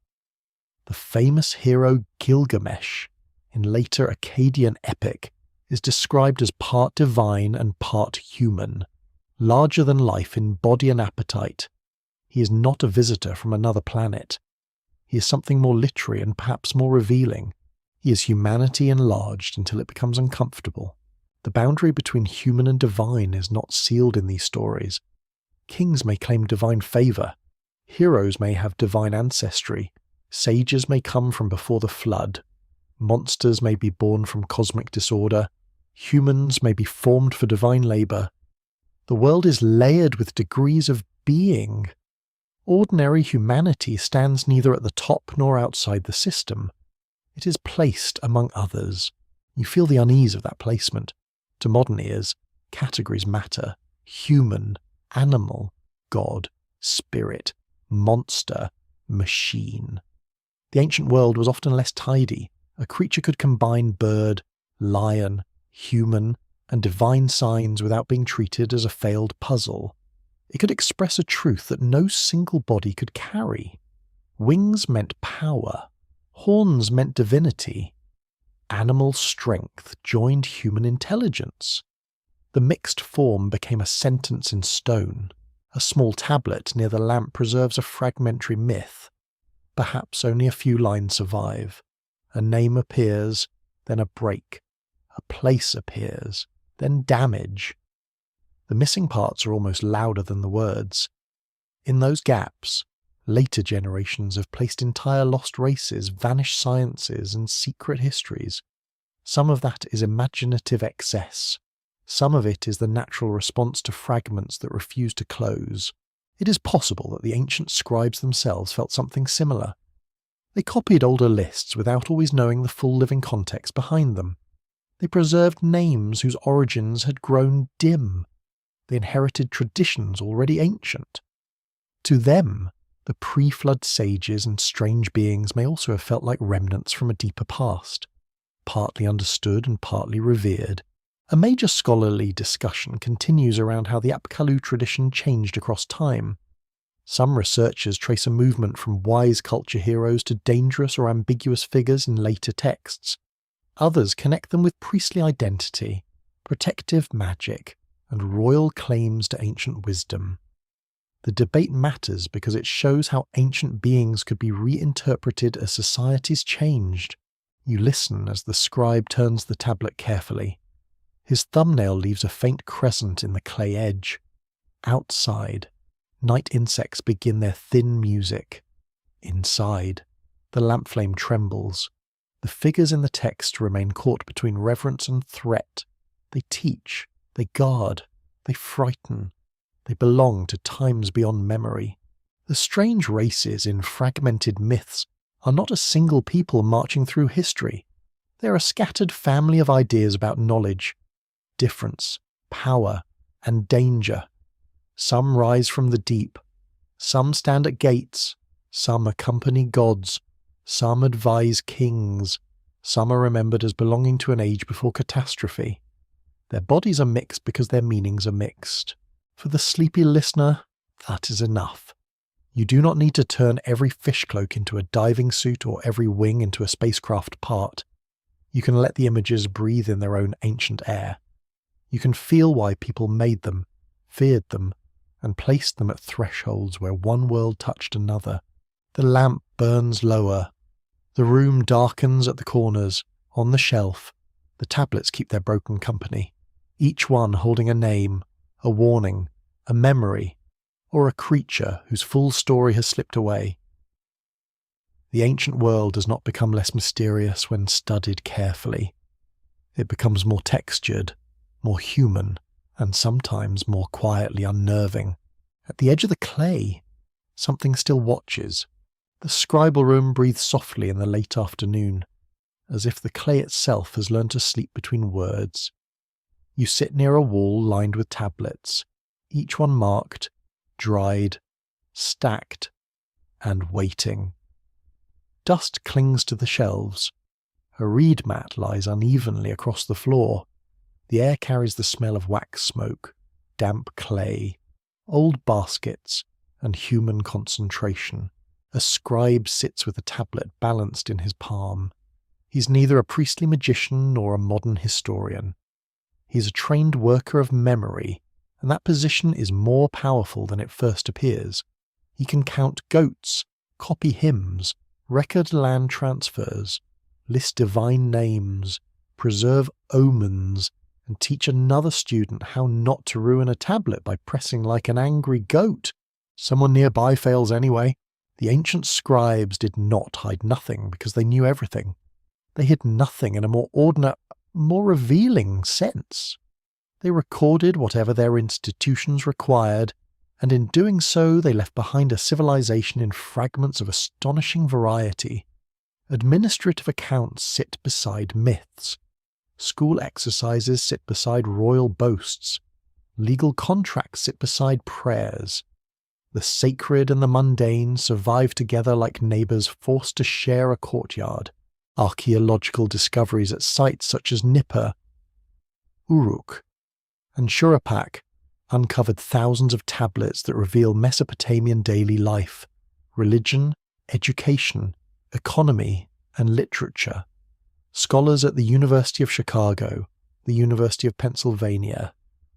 The famous hero Gilgamesh, in later Akkadian epic, is described as part divine and part human, larger than life in body and appetite. He is not a visitor from another planet. He is something more literary and perhaps more revealing. He is humanity enlarged until it becomes uncomfortable. The boundary between human and divine is not sealed in these stories. Kings may claim divine favour. Heroes may have divine ancestry. Sages may come from before the flood. Monsters may be born from cosmic disorder. Humans may be formed for divine labour. The world is layered with degrees of being. Ordinary humanity stands neither at the top nor outside the system. It is placed among others. You feel the unease of that placement. To modern ears, categories matter. Human, animal, god, spirit, monster, machine. The ancient world was often less tidy. A creature could combine bird, lion, human, and divine signs without being treated as a failed puzzle. It could express a truth that no single body could carry. Wings meant power. Horns meant divinity. Animal strength joined human intelligence. The mixed form became a sentence in stone. A small tablet near the lamp preserves a fragmentary myth. Perhaps only a few lines survive. A name appears, then a break. A place appears, then damage. The missing parts are almost louder than the words. In those gaps, later generations have placed entire lost races, vanished sciences, and secret histories. Some of that is imaginative excess. Some of it is the natural response to fragments that refuse to close. It is possible that the ancient scribes themselves felt something similar. They copied older lists without always knowing the full living context behind them. They preserved names whose origins had grown dim. They inherited traditions already ancient. To them, the pre-flood sages and strange beings may also have felt like remnants from a deeper past, partly understood and partly revered. A major scholarly discussion continues around how the Apkallu tradition changed across time. Some researchers trace a movement from wise culture heroes to dangerous or ambiguous figures in later texts. Others connect them with priestly identity, protective magic, and royal claims to ancient wisdom. The debate matters because it shows how ancient beings could be reinterpreted as societies changed. You listen as the scribe turns the tablet carefully. His thumbnail leaves a faint crescent in the clay edge. Outside, night insects begin their thin music. Inside, the lamp flame trembles. The figures in the text remain caught between reverence and threat. They teach, they guard, they frighten. They belong to times beyond memory. The strange races in fragmented myths are not a single people marching through history. They are a scattered family of ideas about knowledge, difference, power, and danger. Some rise from the deep. Some stand at gates. Some accompany gods. Some advise kings. Some are remembered as belonging to an age before catastrophe. Their bodies are mixed because their meanings are mixed. For the sleepy listener, that is enough. You do not need to turn every fish cloak into a diving suit or every wing into a spacecraft part. You can let the images breathe in their own ancient air. You can feel why people made them, feared them, and placed them at thresholds where one world touched another. The lamp burns lower. The room darkens at the corners. On the shelf, the tablets keep their broken company, each one holding a name, a warning, a memory, or a creature whose full story has slipped away. The ancient world does not become less mysterious when studied carefully. It becomes more textured, more human, and sometimes more quietly unnerving. At the edge of the clay, something still watches. The scribal room breathes softly in the late afternoon, as if the clay itself has learned to sleep between words. You sit near a wall lined with tablets, each one marked, dried, stacked, and waiting. Dust clings to the shelves. A reed mat lies unevenly across the floor. The air carries the smell of wax smoke, damp clay, old baskets, and human concentration. A scribe sits with a tablet balanced in his palm. He's neither a priestly magician nor a modern historian. He's a trained worker of memory, and that position is more powerful than it first appears. He can count goats, copy hymns, record land transfers, list divine names, preserve omens, and teach another student how not to ruin a tablet by pressing like an angry goat. Someone nearby fails anyway. The ancient scribes did not hide nothing because they knew everything. They hid nothing in a more ordinary, more revealing sense. They recorded whatever their institutions required, and in doing so they left behind a civilization in fragments of astonishing variety. Administrative accounts sit beside myths. School exercises sit beside royal boasts. Legal contracts sit beside prayers. The sacred and the mundane survive together like neighbours forced to share a courtyard. Archaeological discoveries at sites such as Nippur, Uruk, and Shurapak uncovered thousands of tablets that reveal Mesopotamian daily life, religion, education, economy, and literature. Scholars at the University of Chicago, the University of Pennsylvania,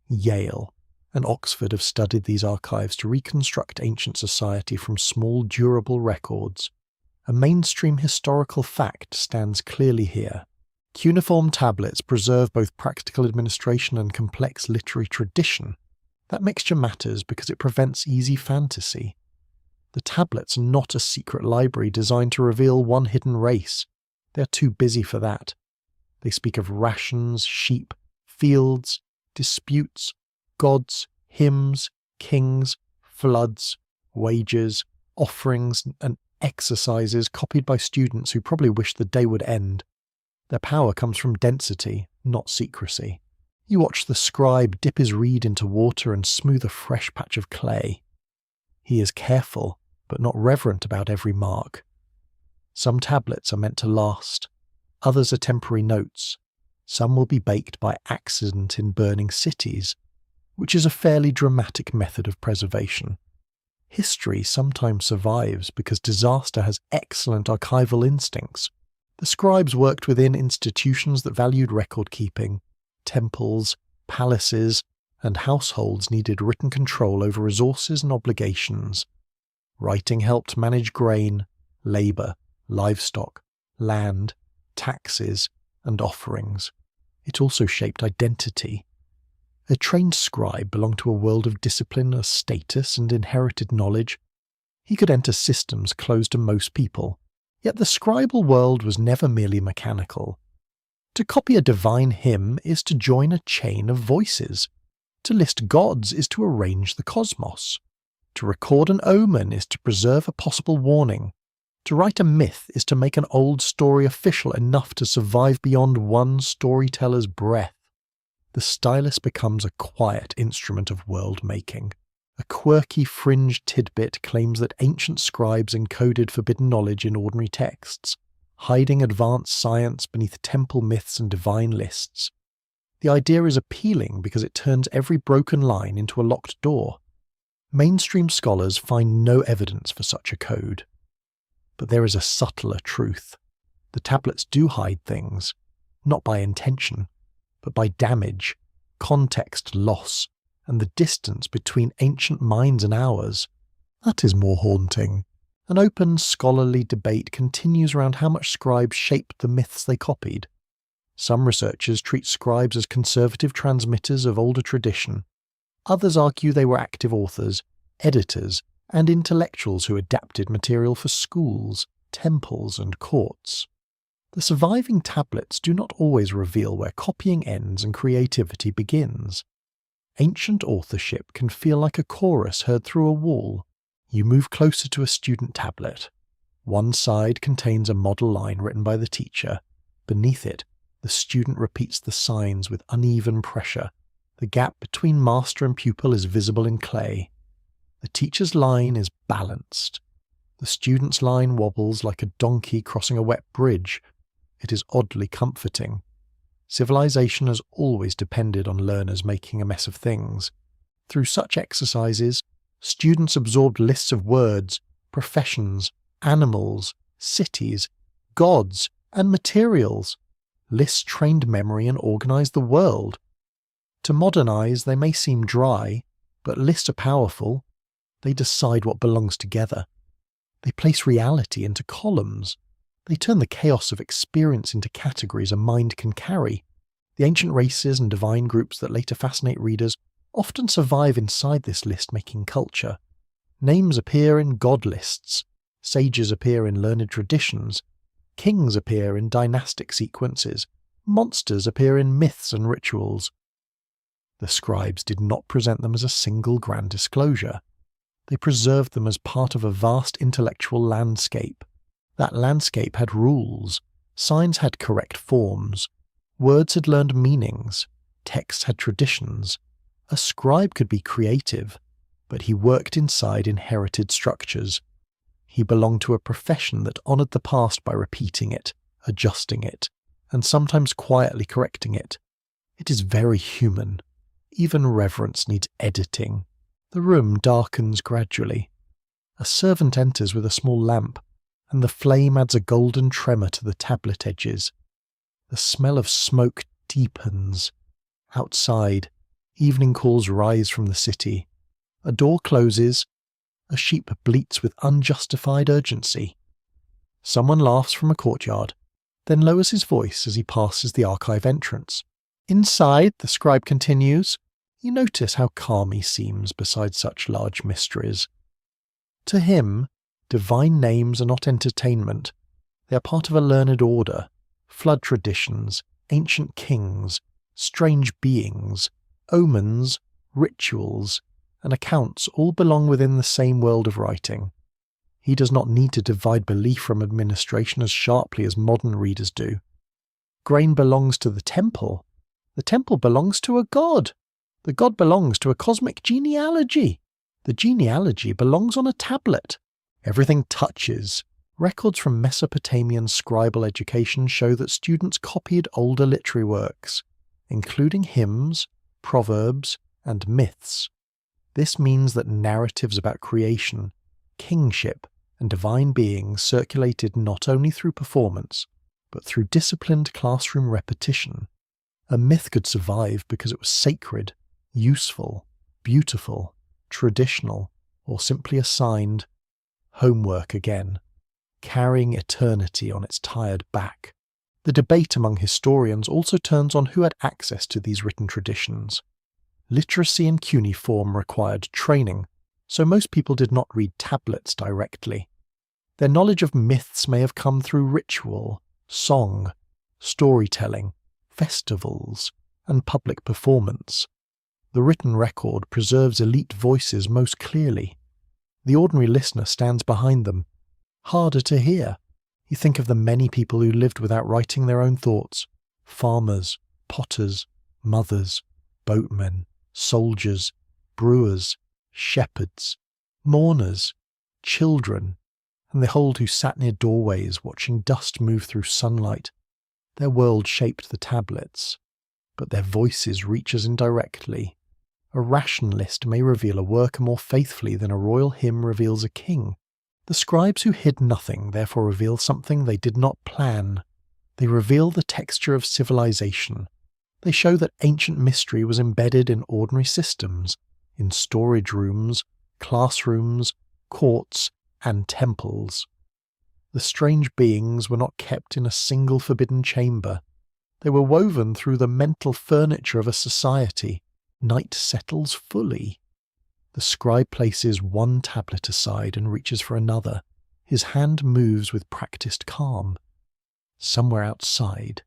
Yale, and Oxford have studied these archives to reconstruct ancient society from small, durable records. A mainstream historical fact stands clearly here. Cuneiform tablets preserve both practical administration and complex literary tradition. That mixture matters because it prevents easy fantasy. The tablets are not a secret library designed to reveal one hidden race. They're too busy for that. They speak of rations, sheep, fields, disputes, gods, hymns, kings, floods, wages, offerings, and exercises copied by students who probably wish the day would end. Their power comes from density, not secrecy. You watch the scribe dip his reed into water and smooth a fresh patch of clay. He is careful, but not reverent about every mark. Some tablets are meant to last. Others are temporary notes. Some will be baked by accident in burning cities, which is a fairly dramatic method of preservation. History sometimes survives because disaster has excellent archival instincts. The scribes worked within institutions that valued record-keeping. Temples, palaces, and households needed written control over resources and obligations. Writing helped manage grain, labour, livestock, land, taxes, and offerings. It also shaped identity. A trained scribe belonged to a world of discipline, of status, and inherited knowledge. He could enter systems closed to most people, yet the scribal world was never merely mechanical. To copy a divine hymn is to join a chain of voices. To list gods is to arrange the cosmos. To record an omen is to preserve a possible warning. To write a myth is to make an old story official enough to survive beyond one storyteller's breath. The stylus becomes a quiet instrument of world-making. A quirky fringe tidbit claims that ancient scribes encoded forbidden knowledge in ordinary texts, hiding advanced science beneath temple myths and divine lists. The idea is appealing because it turns every broken line into a locked door. Mainstream scholars find no evidence for such a code. But there is a subtler truth. The tablets do hide things, not by intention, but by damage, context loss, and the distance between ancient minds and ours. That is more haunting. An open, scholarly debate continues around how much scribes shaped the myths they copied. Some researchers treat scribes as conservative transmitters of older tradition. Others argue they were active authors, editors, and intellectuals who adapted material for schools, temples, and courts. The surviving tablets do not always reveal where copying ends and creativity begins. Ancient authorship can feel like a chorus heard through a wall. You move closer to a student tablet. One side contains a model line written by the teacher. Beneath it, the student repeats the signs with uneven pressure. The gap between master and pupil is visible in clay. The teacher's line is balanced. The The student's line wobbles like a donkey crossing a wet bridge. It is oddly comforting. Civilization has always depended on learners making a mess of things. Through such exercises, students absorbed lists of words, professions, animals, cities, gods, and materials. Lists trained memory and organized the world. To modernize, they may seem dry, but lists are powerful. They decide what belongs together. They place reality into columns. They turn the chaos of experience into categories a mind can carry. The ancient races and divine groups that later fascinate readers often survive inside this list-making culture. Names appear in god lists. Sages appear in learned traditions. Kings appear in dynastic sequences. Monsters appear in myths and rituals. The scribes did not present them as a single grand disclosure. They preserved them as part of a vast intellectual landscape. That landscape had rules. Signs had correct forms. Words had learned meanings. Texts had traditions. A scribe could be creative, but he worked inside inherited structures. He belonged to a profession that honoured the past by repeating it, adjusting it, and sometimes quietly correcting it. It is very human. Even reverence needs editing. The room darkens gradually. A servant enters with a small lamp, and the flame adds a golden tremor to the tablet edges. The smell of smoke deepens. Outside, evening calls rise from the city. A door closes. A sheep bleats with unjustified urgency. Someone laughs from a courtyard, then lowers his voice as he passes the archive entrance. Inside, the scribe continues, you notice how calm he seems beside such large mysteries. To him, divine names are not entertainment. They are part of a learned order, flood traditions, ancient kings, strange beings, omens, rituals, and accounts all belong within the same world of writing. He does not need to divide belief from administration as sharply as modern readers do. Grain belongs to the temple. The temple belongs to a god. The god belongs to a cosmic genealogy. The genealogy belongs on a tablet. Everything touches. Records from Mesopotamian scribal education show that students copied older literary works, including hymns, proverbs, and myths. This means that narratives about creation, kingship, and divine beings circulated not only through performance, but through disciplined classroom repetition. A myth could survive because it was sacred, useful, beautiful, traditional, or simply assigned homework again, carrying eternity on its tired back. The debate among historians also turns on who had access to these written traditions. Literacy in cuneiform required training, so most people did not read tablets directly. Their knowledge of myths may have come through ritual, song, storytelling, festivals, and public performance. The written record preserves elite voices most clearly. The ordinary listener stands behind them. Harder to hear. You think of the many people who lived without writing their own thoughts. Farmers, potters, mothers, boatmen, soldiers, brewers, shepherds, mourners, children, and the old who sat near doorways watching dust move through sunlight. Their world shaped the tablets, but their voices reach us indirectly. A rationalist may reveal a work more faithfully than a royal hymn reveals a king. The scribes who hid nothing therefore reveal something they did not plan. They reveal the texture of civilization. They show that ancient mystery was embedded in ordinary systems, in storage rooms, classrooms, courts, and temples. The strange beings were not kept in a single forbidden chamber. They were woven through the mental furniture of a society. Night settles fully. The scribe places one tablet aside and reaches for another. His hand moves with practiced calm. Somewhere outside,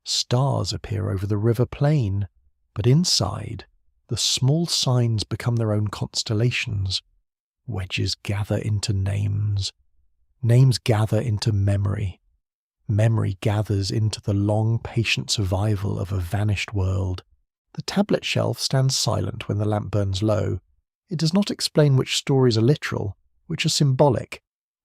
stars appear over the river plain, but inside, the small signs become their own constellations. Wedges gather into names. Names gather into memory. Memory gathers into the long, patient survival of a vanished world. The tablet shelf stands silent when the lamp burns low. It does not explain which stories are literal, which are symbolic.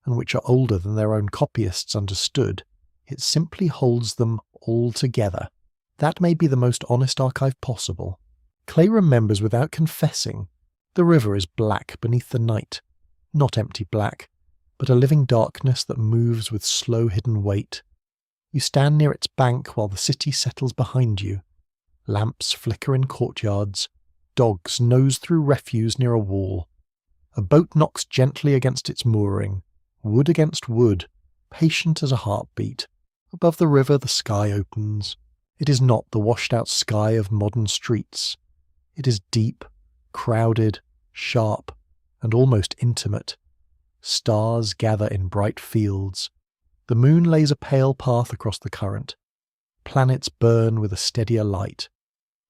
and which are older than their own copyists understood, it simply holds them all together. That may be the most honest archive possible. Clay remembers without confessing. The river is black beneath the night. Not empty black, but a living darkness that moves with slow hidden weight. You stand near its bank while the city settles behind you. Lamps flicker in courtyards. Dogs nose through refuse near a wall. A boat knocks gently against its mooring. Wood against wood, patient as a heartbeat. Above the river the sky opens. It is not the washed-out sky of modern streets. It is deep, crowded, sharp, and almost intimate. Stars gather in bright fields. The moon lays a pale path across the current. Planets burn with a steadier light,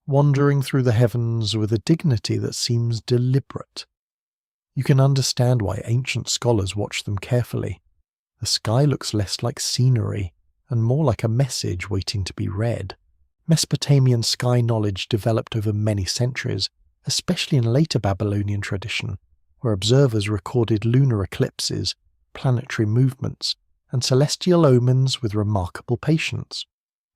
wandering through the heavens with a dignity that seems deliberate. You can understand why ancient scholars watch them carefully. The sky looks less like scenery and more like a message waiting to be read. Mesopotamian sky knowledge developed over many centuries, especially in later Babylonian tradition, where observers recorded lunar eclipses, planetary movements, and celestial omens with remarkable patience.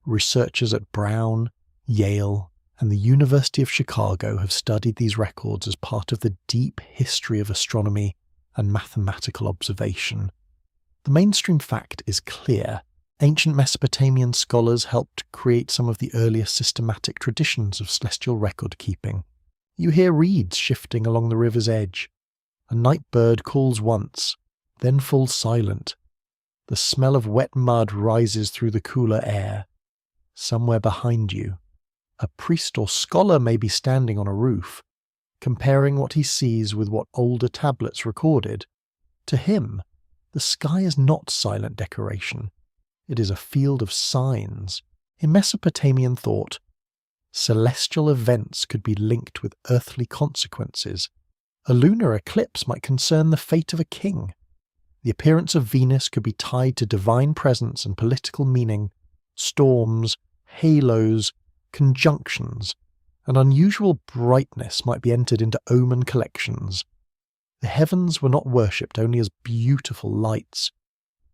Researchers at Brown, Yale, and the University of Chicago have studied these records as part of the deep history of astronomy and mathematical observation. The mainstream fact is clear. Ancient Mesopotamian scholars helped create some of the earliest systematic traditions of celestial record-keeping. You hear reeds shifting along the river's edge. A night bird calls once, then falls silent. The smell of wet mud rises through the cooler air. Somewhere behind you, a priest or scholar may be standing on a roof, comparing what he sees with what older tablets recorded. To him, the sky is not silent decoration. It is a field of signs. In Mesopotamian thought, celestial events could be linked with earthly consequences. A lunar eclipse might concern the fate of a king. The appearance of Venus could be tied to divine presence and political meaning. Storms, halos, conjunctions, and unusual brightness might be entered into omen collections. The heavens were not worshipped only as beautiful lights.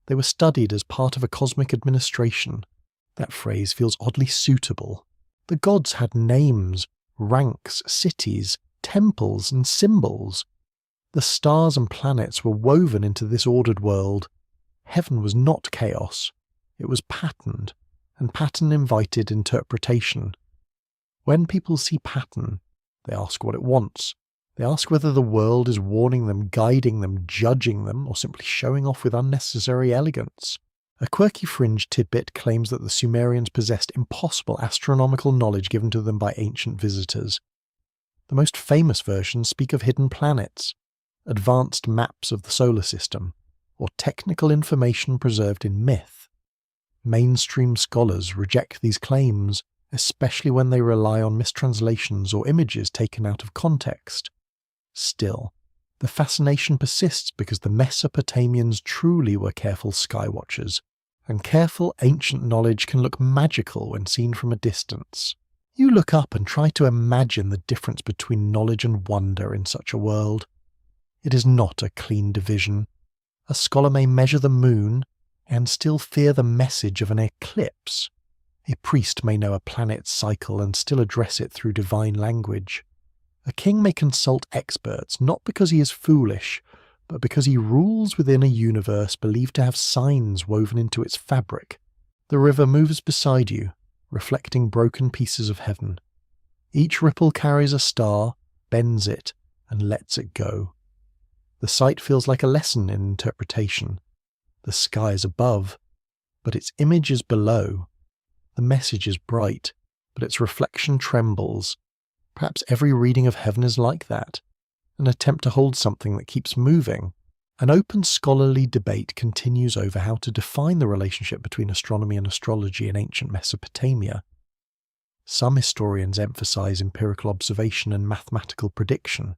They were studied as part of a cosmic administration. That phrase feels oddly suitable. The gods had names, ranks, cities, temples, and symbols. The stars and planets were woven into this ordered world. Heaven was not chaos. It was patterned, and pattern invited interpretation. When people see pattern, they ask what it wants. They ask whether the world is warning them, guiding them, judging them, or simply showing off with unnecessary elegance. A quirky fringe tidbit claims that the Sumerians possessed impossible astronomical knowledge given to them by ancient visitors. The most famous versions speak of hidden planets, advanced maps of the solar system, or technical information preserved in myth. Mainstream scholars reject these claims, especially when they rely on mistranslations or images taken out of context. Still, the fascination persists because the Mesopotamians truly were careful skywatchers, and careful ancient knowledge can look magical when seen from a distance. You look up and try to imagine the difference between knowledge and wonder in such a world. It is not a clean division. A scholar may measure the moon and still fear the message of an eclipse. A priest may know a planet's cycle and still address it through divine language. A king may consult experts not because he is foolish, but because he rules within a universe believed to have signs woven into its fabric. The river moves beside you, reflecting broken pieces of heaven. Each ripple carries a star, bends it, and lets it go. The sight feels like a lesson in interpretation. The sky is above, but its image is below. The message is bright, but its reflection trembles. Perhaps every reading of heaven is like that, an attempt to hold something that keeps moving. An open scholarly debate continues over how to define the relationship between astronomy and astrology in ancient Mesopotamia. Some historians emphasize empirical observation and mathematical prediction.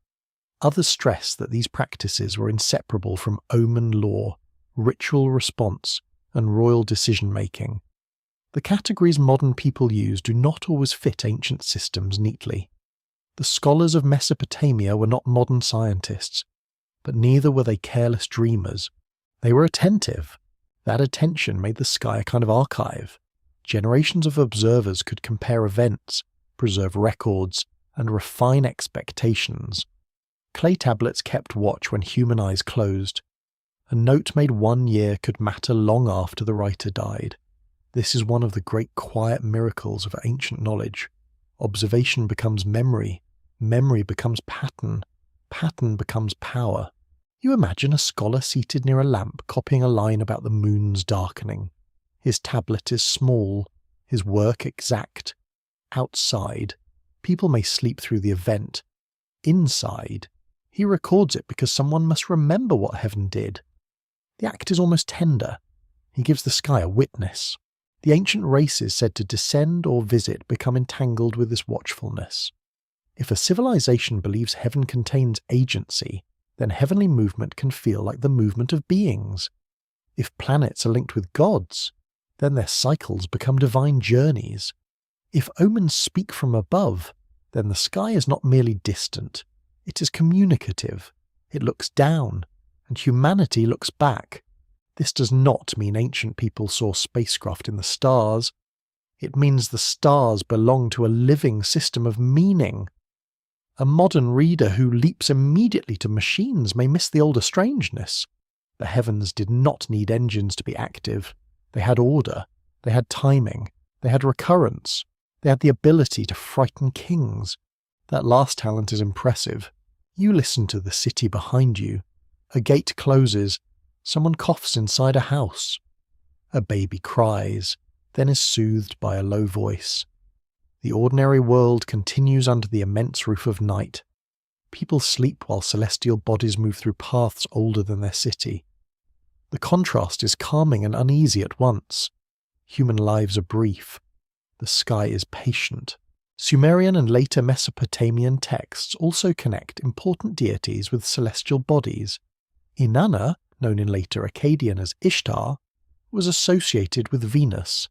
Others stress that these practices were inseparable from omen lore, ritual response, and royal decision-making. The categories modern people use do not always fit ancient systems neatly. The scholars of Mesopotamia were not modern scientists, but neither were they careless dreamers. They were attentive. That attention made the sky a kind of archive. Generations of observers could compare events, preserve records, and refine expectations. Clay tablets kept watch when human eyes closed. A note made one year could matter long after the writer died. This is one of the great quiet miracles of ancient knowledge. Observation becomes memory. Memory becomes pattern. Pattern becomes power. You imagine a scholar seated near a lamp copying a line about the moon's darkening. His tablet is small, his work exact. Outside, people may sleep through the event. Inside, he records it because someone must remember what heaven did. The act is almost tender. He gives the sky a witness. The ancient races said to descend or visit become entangled with this watchfulness. If a civilization believes heaven contains agency, then heavenly movement can feel like the movement of beings. If planets are linked with gods, then their cycles become divine journeys. If omens speak from above, then the sky is not merely distant, it is communicative. It looks down, and humanity looks back. This does not mean ancient people saw spacecraft in the stars. It means the stars belong to a living system of meaning. A modern reader who leaps immediately to machines may miss the older strangeness. The heavens did not need engines to be active. They had order, they had timing, they had recurrence, they had the ability to frighten kings. That last talent is impressive. You listen to the city behind you. A gate closes, someone coughs inside a house. A baby cries, then is soothed by a low voice. The ordinary world continues under the immense roof of night. People sleep while celestial bodies move through paths older than their city. The contrast is calming and uneasy at once. Human lives are brief. The sky is patient. Sumerian and later Mesopotamian texts also connect important deities with celestial bodies. Inanna, known in later Akkadian as Ishtar, was associated with Venus,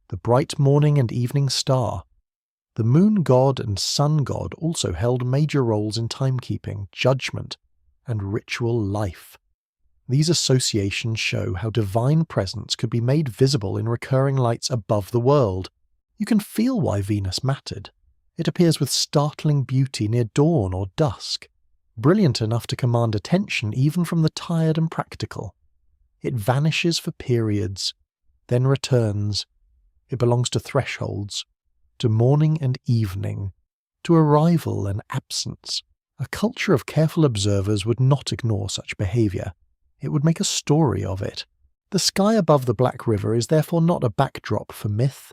the bright morning and evening star. The moon god and sun god also held major roles in timekeeping, judgment, and ritual life. These associations show how divine presence could be made visible in recurring lights above the world. You can feel why Venus mattered. It appears with startling beauty near dawn or dusk, brilliant enough to command attention even from the tired and practical. It vanishes for periods, then returns. It belongs to thresholds, to morning and evening, to arrival and absence. A culture of careful observers would not ignore such behaviour. It would make a story of it. The sky above the Black River is therefore not a backdrop for myth.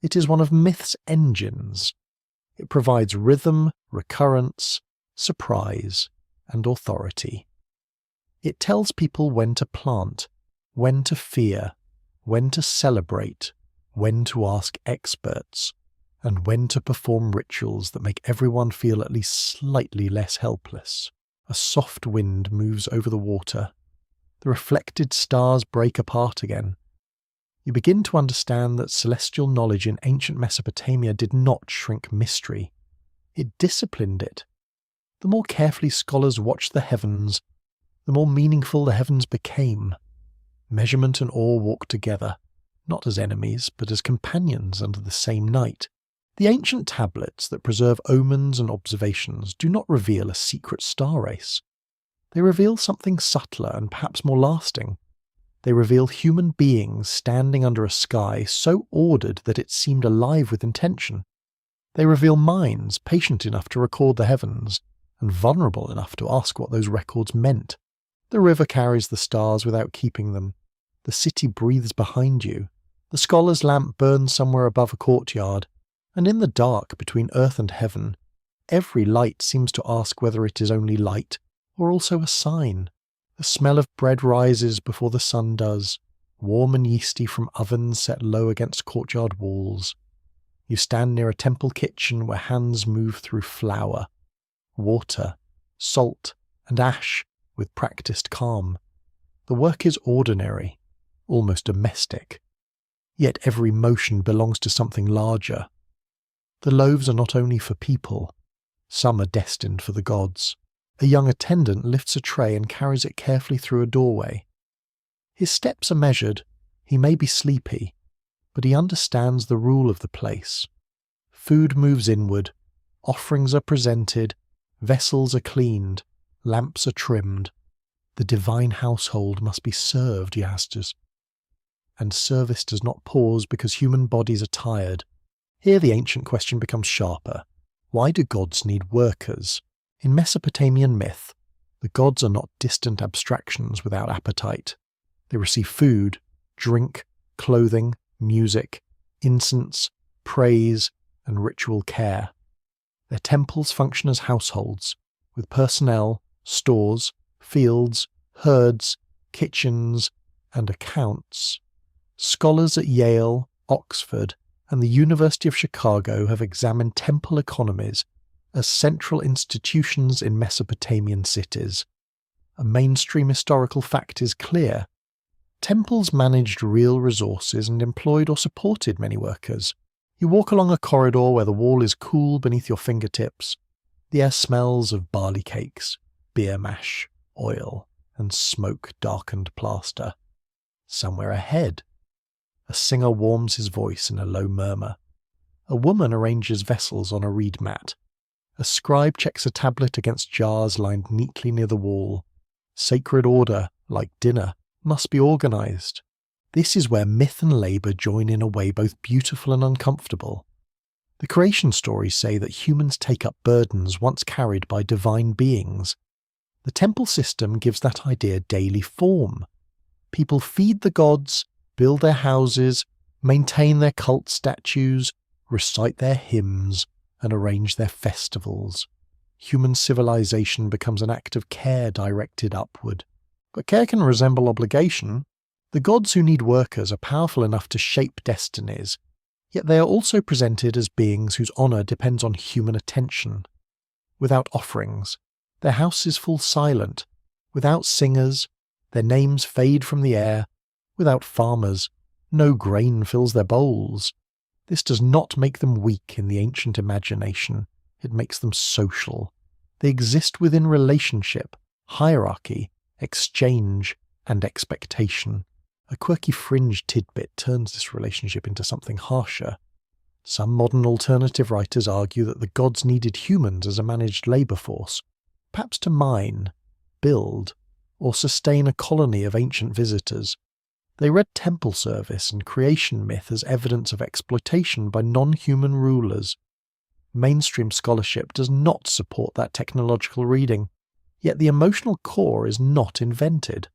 It is one of myth's engines. It provides rhythm, recurrence, surprise, and authority. It tells people when to plant, when to fear, when to celebrate, when to ask experts, and when to perform rituals that make everyone feel at least slightly less helpless. A soft wind moves over the water. The reflected stars break apart again. You begin to understand that celestial knowledge in ancient Mesopotamia did not shrink mystery. It disciplined it. The more carefully scholars watched the heavens, the more meaningful the heavens became. Measurement and awe walked together, not as enemies, but as companions under the same night. The ancient tablets that preserve omens and observations do not reveal a secret star race. They reveal something subtler and perhaps more lasting. They reveal human beings standing under a sky so ordered that it seemed alive with intention. They reveal minds patient enough to record the heavens, and vulnerable enough to ask what those records meant. The river carries the stars without keeping them. The city breathes behind you. The scholar's lamp burns somewhere above a courtyard, and in the dark between earth and heaven, every light seems to ask whether it is only light or also a sign. The smell of bread rises before the sun does, warm and yeasty from ovens set low against courtyard walls. You stand near a temple kitchen where hands move through flour, water, salt, and ash with practiced calm. The work is ordinary, almost domestic, yet every motion belongs to something larger. The loaves are not only for people, some are destined for the gods. A young attendant lifts a tray and carries it carefully through a doorway. His steps are measured, he may be sleepy, but he understands the rule of the place. Food moves inward, offerings are presented, vessels are cleaned, lamps are trimmed. The divine household must be served, Yastas. And service does not pause because human bodies are tired. Here the ancient question becomes sharper. Why do gods need workers? In Mesopotamian myth, the gods are not distant abstractions without appetite. They receive food, drink, clothing, music, incense, praise, and ritual care. Their temples function as households, with personnel, stores, fields, herds, kitchens, and accounts. Scholars at Yale, Oxford, and the University of Chicago have examined temple economies as central institutions in Mesopotamian cities. A mainstream historical fact is clear. Temples managed real resources and employed or supported many workers. You walk along a corridor where the wall is cool beneath your fingertips. The air smells of barley cakes, beer mash, oil, and smoke-darkened plaster. Somewhere ahead, a singer warms his voice in a low murmur. A woman arranges vessels on a reed mat. A scribe checks a tablet against jars lined neatly near the wall. Sacred order, like dinner, must be organized. This is where myth and labor join in a way both beautiful and uncomfortable. The creation stories say that humans take up burdens once carried by divine beings. The temple system gives that idea daily form. People feed the gods, build their houses, maintain their cult statues, recite their hymns, and arrange their festivals. Human civilization becomes an act of care directed upward. But care can resemble obligation. The gods who need workers are powerful enough to shape destinies, yet they are also presented as beings whose honour depends on human attention. Without offerings, their houses fall silent. Without singers, their names fade from the air. Without farmers, no grain fills their bowls. This does not make them weak in the ancient imagination. It makes them social. They exist within relationship, hierarchy, exchange, and expectation. A quirky fringe tidbit turns this relationship into something harsher. Some modern alternative writers argue that the gods needed humans as a managed labour force, perhaps to mine, build, or sustain a colony of ancient visitors. They read temple service and creation myth as evidence of exploitation by non-human rulers. Mainstream scholarship does not support that technological reading, yet the emotional core is not invented.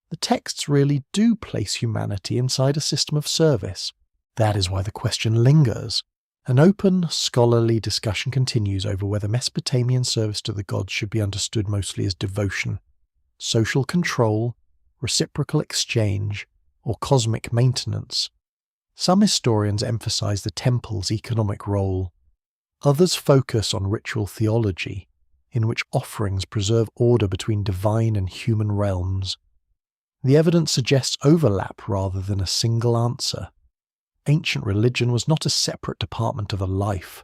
The texts really do place humanity inside a system of service. That is why the question lingers. An open, scholarly discussion continues over whether Mesopotamian service to the gods should be understood mostly as devotion, social control, reciprocal exchange, or cosmic maintenance. Some historians emphasize the temple's economic role. Others focus on ritual theology, in which offerings preserve order between divine and human realms. The evidence suggests overlap rather than a single answer. Ancient religion was not a separate department of a life.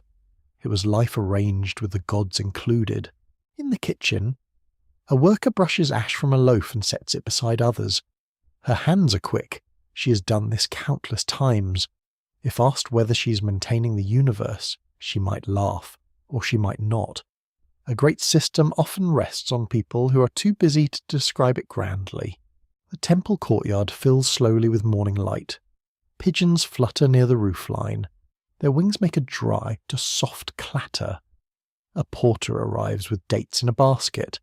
It was life arranged with the gods included. In the kitchen, a worker brushes ash from a loaf and sets it beside others. Her hands are quick. She has done this countless times. If asked whether she is maintaining the universe, she might laugh, or she might not. A great system often rests on people who are too busy to describe it grandly. The temple courtyard fills slowly with morning light. Pigeons flutter near the roofline. Their wings make a dry to soft clatter. A porter arrives with dates in a basket.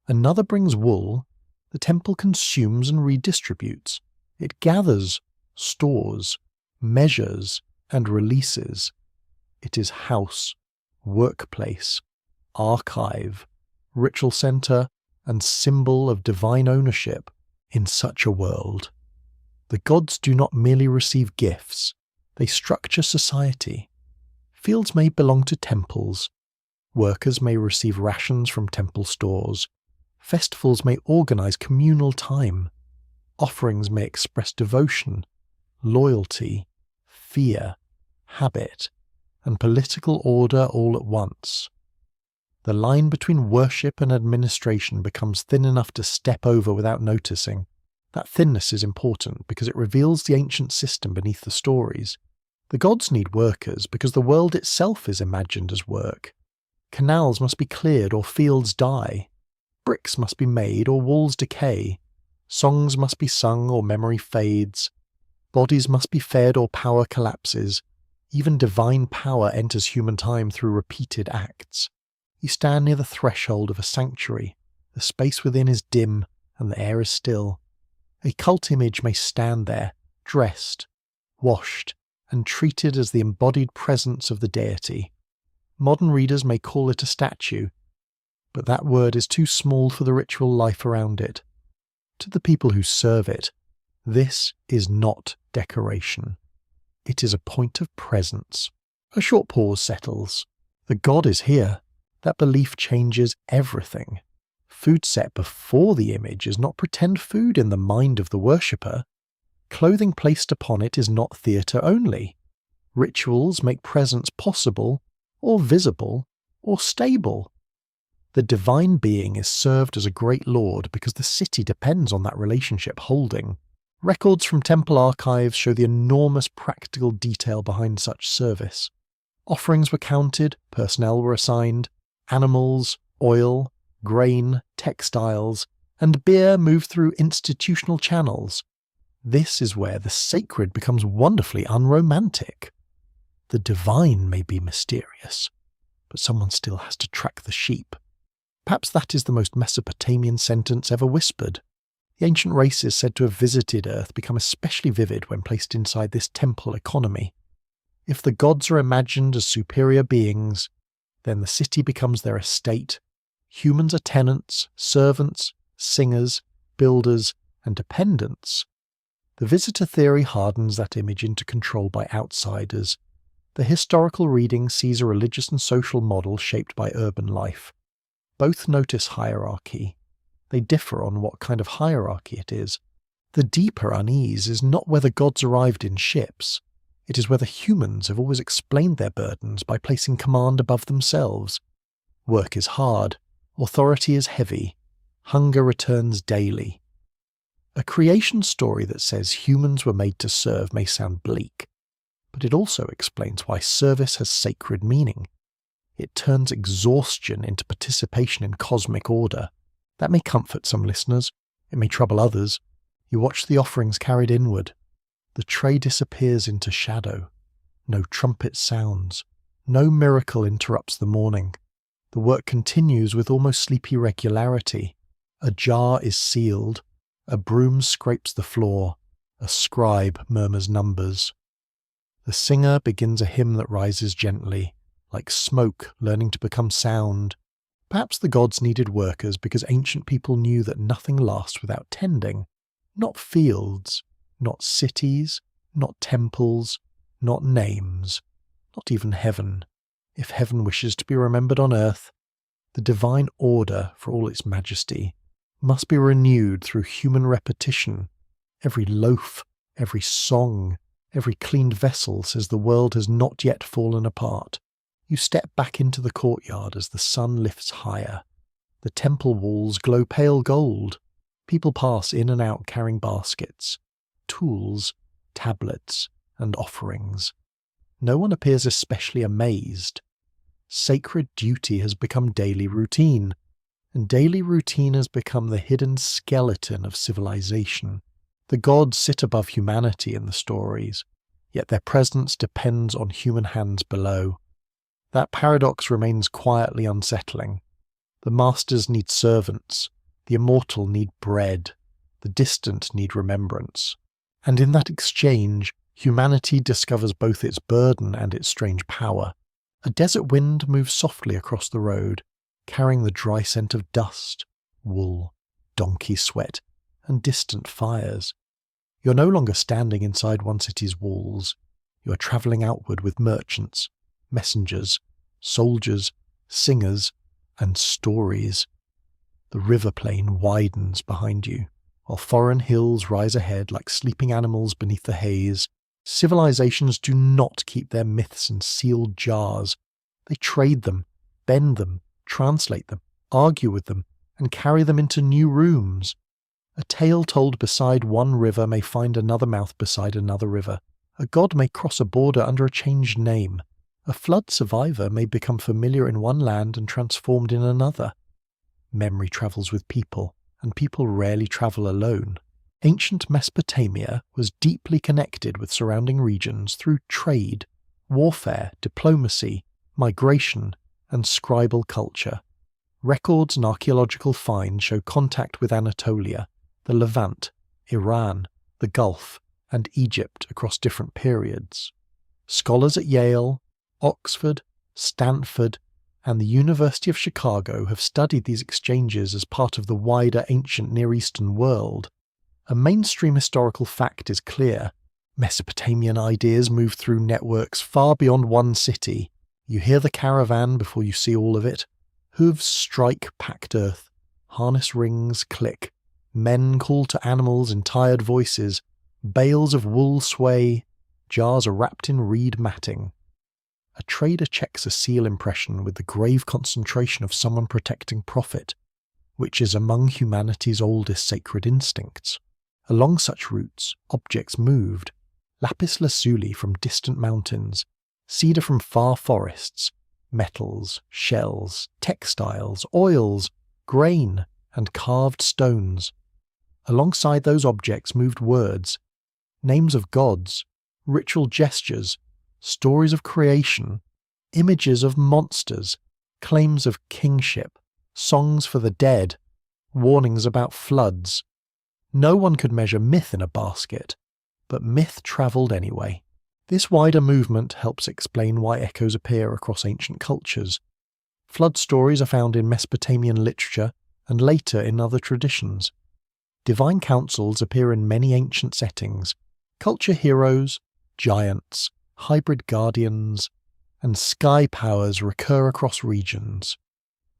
Another brings wool. The temple consumes and redistributes. It gathers, stores, measures, and releases. It is house, workplace, archive, ritual center, and symbol of divine ownership in such a world. The gods do not merely receive gifts, they structure society. Fields may belong to temples. Workers may receive rations from temple stores. Festivals may organize communal time. Offerings may express devotion, loyalty, fear, habit, and political order all at once. The line between worship and administration becomes thin enough to step over without noticing. That thinness is important because it reveals the ancient system beneath the stories. The gods need workers because the world itself is imagined as work. Canals must be cleared or fields die. Bricks must be made or walls decay. Songs must be sung or memory fades. Bodies must be fed or power collapses. Even divine power enters human time through repeated acts. You stand near the threshold of a sanctuary. The space within is dim and the air is still. A cult image may stand there, dressed, washed, and treated as the embodied presence of the deity. Modern readers may call it a statue, but that word is too small for the ritual life around it. To the people who serve it, this is not decoration. It is a point of presence. A short pause settles. The god is here. That belief changes everything. Food set before the image is not pretend food in the mind of the worshipper. Clothing placed upon it is not theatre only. Rituals make presence possible, or visible, or stable. The divine being is served as a great lord because the city depends on that relationship holding. Records from temple archives show the enormous practical detail behind such service. Offerings were counted, personnel were assigned, animals, oil, grain, textiles, and beer moved through institutional channels. This is where the sacred becomes wonderfully unromantic. The divine may be mysterious, but someone still has to track the sheep. Perhaps that is the most Mesopotamian sentence ever whispered. The ancient races said to have visited Earth become especially vivid when placed inside this temple economy. If the gods are imagined as superior beings, then the city becomes their estate. Humans are tenants, servants, singers, builders, and dependents. The visitor theory hardens that image into control by outsiders. The historical reading sees a religious and social model shaped by urban life. Both notice hierarchy. They differ on what kind of hierarchy it is. The deeper unease is not whether gods arrived in ships. It is whether humans have always explained their burdens by placing command above themselves. Work is hard. Authority is heavy. Hunger returns daily. A creation story that says humans were made to serve may sound bleak, but it also explains why service has sacred meaning. It turns exhaustion into participation in cosmic order. That may comfort some listeners. It may trouble others. You watch the offerings carried inward. The tray disappears into shadow. No trumpet sounds. No miracle interrupts the morning. The work continues with almost sleepy regularity. A jar is sealed. A broom scrapes the floor. A scribe murmurs numbers. The singer begins a hymn that rises gently, like smoke learning to become sound. Perhaps the gods needed workers because ancient people knew that nothing lasts without tending. Not fields, not cities, not temples, not names, not even heaven. If heaven wishes to be remembered on earth, the divine order, for all its majesty, must be renewed through human repetition. Every loaf, every song, every cleaned vessel says the world has not yet fallen apart. You step back into the courtyard as the sun lifts higher. The temple walls glow pale gold. People pass in and out carrying baskets, tools, tablets, and offerings. No one appears especially amazed. Sacred duty has become daily routine, and daily routine has become the hidden skeleton of civilization. The gods sit above humanity in the stories, yet their presence depends on human hands below. That paradox remains quietly unsettling. The masters need servants, the immortal need bread, the distant need remembrance. And in that exchange, humanity discovers both its burden and its strange power. A desert wind moves softly across the road, carrying the dry scent of dust, wool, donkey sweat, and distant fires. You're no longer standing inside one city's walls. You are travelling outward with merchants, messengers, soldiers, singers, and stories. The river plain widens behind you, while foreign hills rise ahead like sleeping animals beneath the haze. Civilizations do not keep their myths in sealed jars. They trade them, bend them, translate them, argue with them, and carry them into new rooms. A tale told beside one river may find another mouth beside another river. A god may cross a border under a changed name. A flood survivor may become familiar in one land and transformed in another. Memory travels with people, and people rarely travel alone. Ancient Mesopotamia was deeply connected with surrounding regions through trade, warfare, diplomacy, migration, and scribal culture. Records and archaeological finds show contact with Anatolia, the Levant, Iran, the Gulf, and Egypt across different periods. Scholars at Yale, Oxford, Stanford, and the University of Chicago have studied these exchanges as part of the wider ancient Near Eastern world. A mainstream historical fact is clear. Mesopotamian ideas move through networks far beyond one city. You hear the caravan before you see all of it. Hooves strike packed earth. Harness rings click. Men call to animals in tired voices. Bales of wool sway. Jars are wrapped in reed matting. A trader checks a seal impression with the grave concentration of someone protecting profit, which is among humanity's oldest sacred instincts. Along such routes, objects moved. Lapis lazuli from distant mountains, cedar from far forests, metals, shells, textiles, oils, grain, and carved stones. Alongside those objects moved words, names of gods, ritual gestures, stories of creation, images of monsters, claims of kingship, songs for the dead, warnings about floods. No one could measure myth in a basket, but myth travelled anyway. This wider movement helps explain why echoes appear across ancient cultures. Flood stories are found in Mesopotamian literature and later in other traditions. Divine councils appear in many ancient settings. Culture heroes, giants, hybrid guardians, and sky powers recur across regions.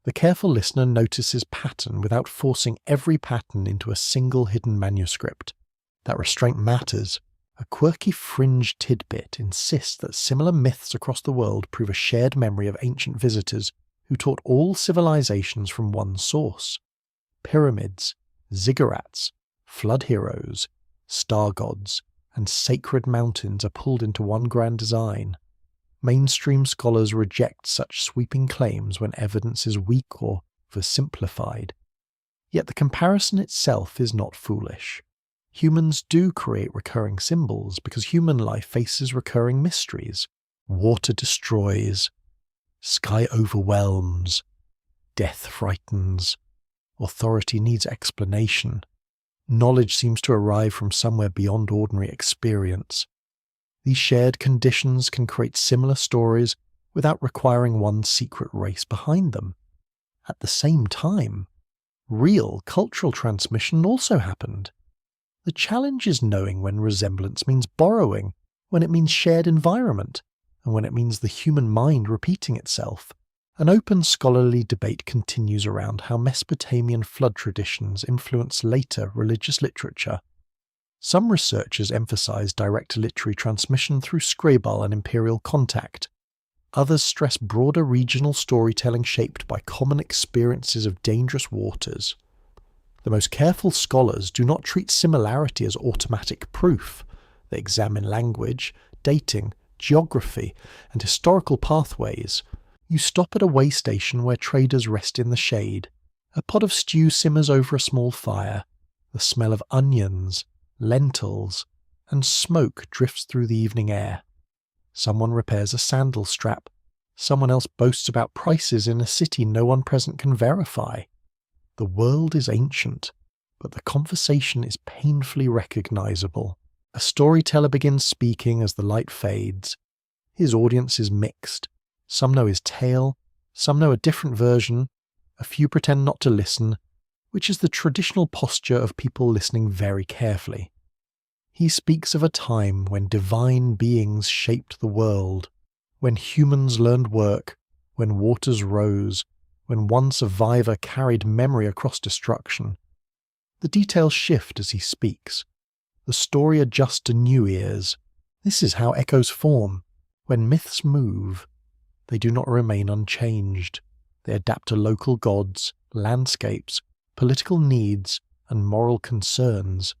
The careful listener notices pattern without forcing every pattern into a single hidden manuscript. That restraint matters. A quirky fringe tidbit insists that similar myths across the world prove a shared memory of ancient visitors who taught all civilizations from one source. Pyramids, ziggurats, flood heroes, star gods, and sacred mountains are pulled into one grand design. Mainstream scholars reject such sweeping claims when evidence is weak or simplified. Yet the comparison itself is not foolish. Humans do create recurring symbols because human life faces recurring mysteries. Water destroys, sky overwhelms, death frightens, authority needs explanation. Knowledge seems to arrive from somewhere beyond ordinary experience. These shared conditions can create similar stories without requiring one secret race behind them. At the same time, real cultural transmission also happened. The challenge is knowing when resemblance means borrowing, when it means shared environment, and when it means the human mind repeating itself. An open scholarly debate continues around how Mesopotamian flood traditions influence later religious literature. Some researchers emphasize direct literary transmission through scribal and imperial contact. Others stress broader regional storytelling shaped by common experiences of dangerous waters. The most careful scholars do not treat similarity as automatic proof. They examine language, dating, geography, and historical pathways. You stop at a way station where traders rest in the shade. A pot of stew simmers over a small fire. The smell of onions, lentils, and smoke drifts through the evening air. Someone repairs a sandal strap. Someone else boasts about prices in a city no one present can verify. The world is ancient, but the conversation is painfully recognizable. A storyteller begins speaking as the light fades. His audience is mixed. Some know his tale, some know a different version, a few pretend not to listen, which is the traditional posture of people listening very carefully. He speaks of a time when divine beings shaped the world, when humans learned work, when waters rose, when one survivor carried memory across destruction. The details shift as he speaks. The story adjusts to new ears. This is how echoes form. When myths move, they do not remain unchanged. They adapt to local gods, landscapes, political needs, and moral concerns.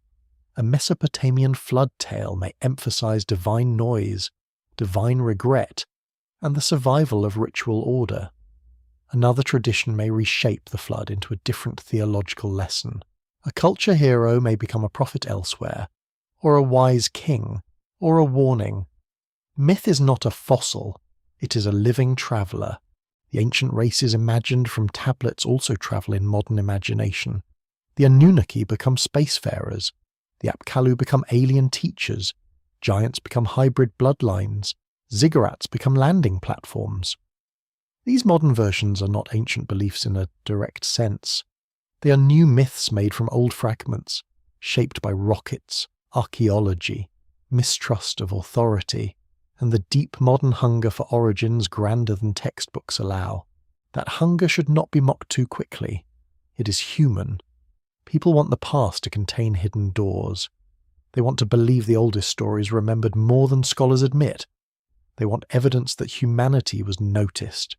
A Mesopotamian flood tale may emphasize divine noise, divine regret, and the survival of ritual order. Another tradition may reshape the flood into a different theological lesson. A culture hero may become a prophet elsewhere, or a wise king, or a warning. Myth is not a fossil, it is a living traveller. The ancient races imagined from tablets also travel in modern imagination. The Anunnaki become spacefarers. The Apkallu become alien teachers. Giants become hybrid bloodlines. Ziggurats become landing platforms. These modern versions are not ancient beliefs in a direct sense. They are new myths made from old fragments, shaped by rockets, archaeology, mistrust of authority, and the deep modern hunger for origins grander than textbooks allow. That hunger should not be mocked too quickly. It is human. People want the past to contain hidden doors. They want to believe the oldest stories remembered more than scholars admit. They want evidence that humanity was noticed,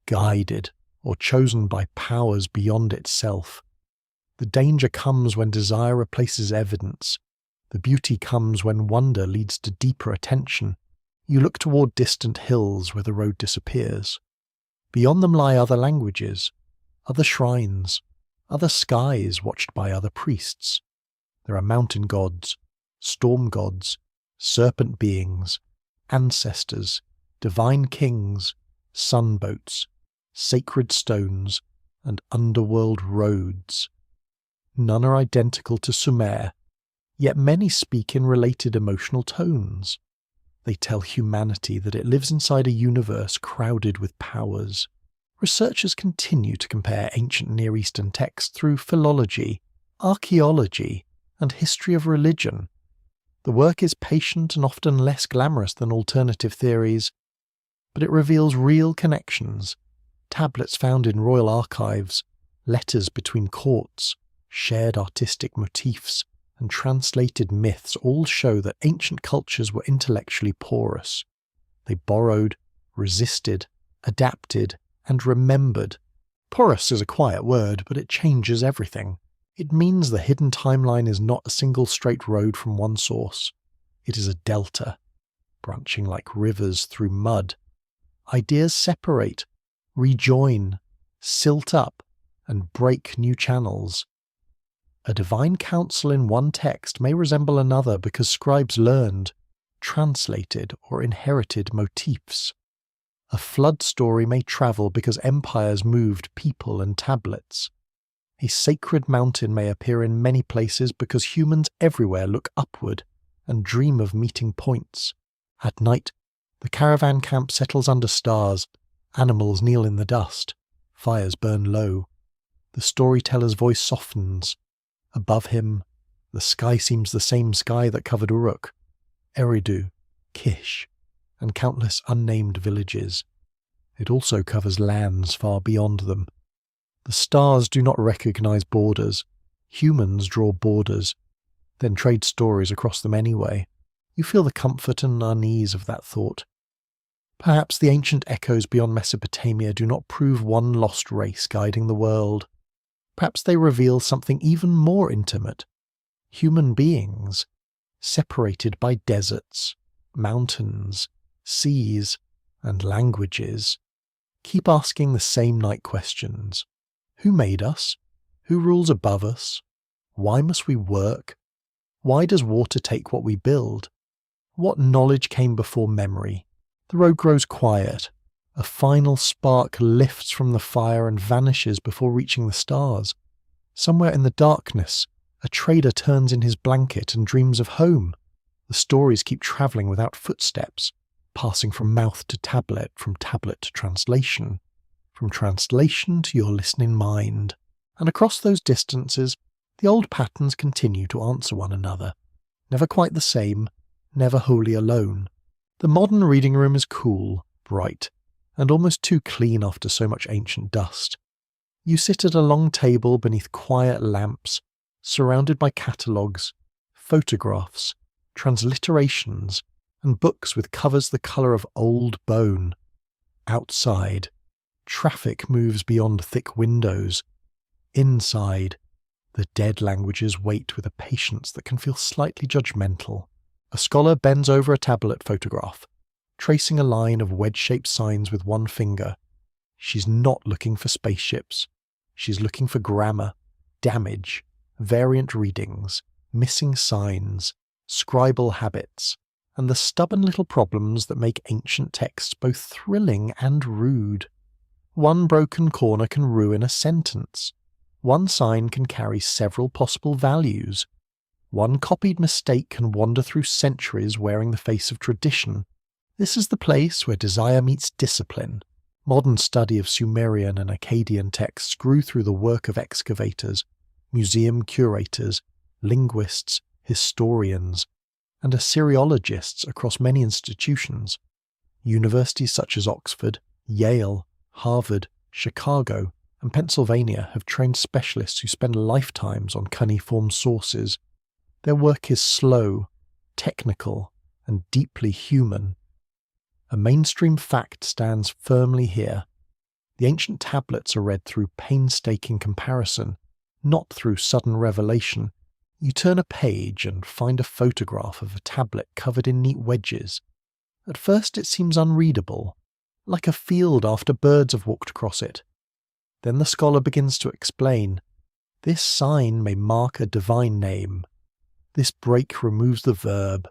guided, or chosen by powers beyond itself. The danger comes when desire replaces evidence. The beauty comes when wonder leads to deeper attention. You look toward distant hills where the road disappears. Beyond them lie other languages, other shrines, other skies watched by other priests. There are mountain gods, storm gods, serpent beings, ancestors, divine kings, sunboats, sacred stones, and underworld roads. None are identical to Sumer, yet many speak in related emotional tones. They tell humanity that it lives inside a universe crowded with powers. Researchers continue to compare ancient Near Eastern texts through philology, archaeology, and history of religion. The work is patient and often less glamorous than alternative theories, but it reveals real connections. Tablets found in royal archives, letters between courts, shared artistic motifs, and translated myths all show that ancient cultures were intellectually porous. They borrowed, resisted, adapted, and remembered. Porous is a quiet word, but it changes everything. It means the hidden timeline is not a single straight road from one source. It is a delta, branching like rivers through mud. Ideas separate, rejoin, silt up, and break new channels. A divine counsel in one text may resemble another because scribes learned, translated, or inherited motifs. A flood story may travel because empires moved people and tablets. A sacred mountain may appear in many places because humans everywhere look upward and dream of meeting points. At night, the caravan camp settles under stars, animals kneel in the dust, fires burn low. The storyteller's voice softens. Above him, the sky seems the same sky that covered Uruk, Eridu, Kish, and countless unnamed villages. It also covers lands far beyond them. The stars do not recognize borders. Humans draw borders, then trade stories across them anyway. You feel the comfort and unease of that thought. Perhaps the ancient echoes beyond Mesopotamia do not prove one lost race guiding the world. Perhaps they reveal something even more intimate. Human beings, separated by deserts, mountains, seas, and languages, keep asking the same night questions. Who made us? Who rules above us? Why must we work? Why does water take what we build? What knowledge came before memory? The road grows quiet. A final spark lifts from the fire and vanishes before reaching the stars. Somewhere in the darkness, a trader turns in his blanket and dreams of home. The stories keep travelling without footsteps, passing from mouth to tablet, from tablet to translation, from translation to your listening mind. And across those distances, the old patterns continue to answer one another. Never quite the same, never wholly alone. The modern reading room is cool, bright, and almost too clean after so much ancient dust. You sit at a long table beneath quiet lamps, surrounded by catalogues, photographs, transliterations, and books with covers the colour of old bone. Outside, traffic moves beyond thick windows. Inside, The dead languages wait with a patience that can feel slightly judgmental. A scholar bends over a tablet photograph, tracing a line of wedge-shaped signs with one finger. She's not looking for spaceships. She's looking for grammar, damage, variant readings, missing signs, scribal habits, and the stubborn little problems that make ancient texts both thrilling and rude. One broken corner can ruin a sentence. One sign can carry several possible values. One copied mistake can wander through centuries wearing the face of tradition. This is the place where desire meets discipline. Modern study of Sumerian and Akkadian texts grew through the work of excavators, museum curators, linguists, historians, and Assyriologists across many institutions. Universities such as Oxford, Yale, Harvard, Chicago, and Pennsylvania have trained specialists who spend lifetimes on cuneiform sources. Their work is slow, technical, and deeply human. A mainstream fact stands firmly here. The ancient tablets are read through painstaking comparison, not through sudden revelation. You turn a page and find a photograph of a tablet covered in neat wedges. At first it seems unreadable, like a field after birds have walked across it. Then the scholar begins to explain. This sign may mark a divine name. This break removes the verb.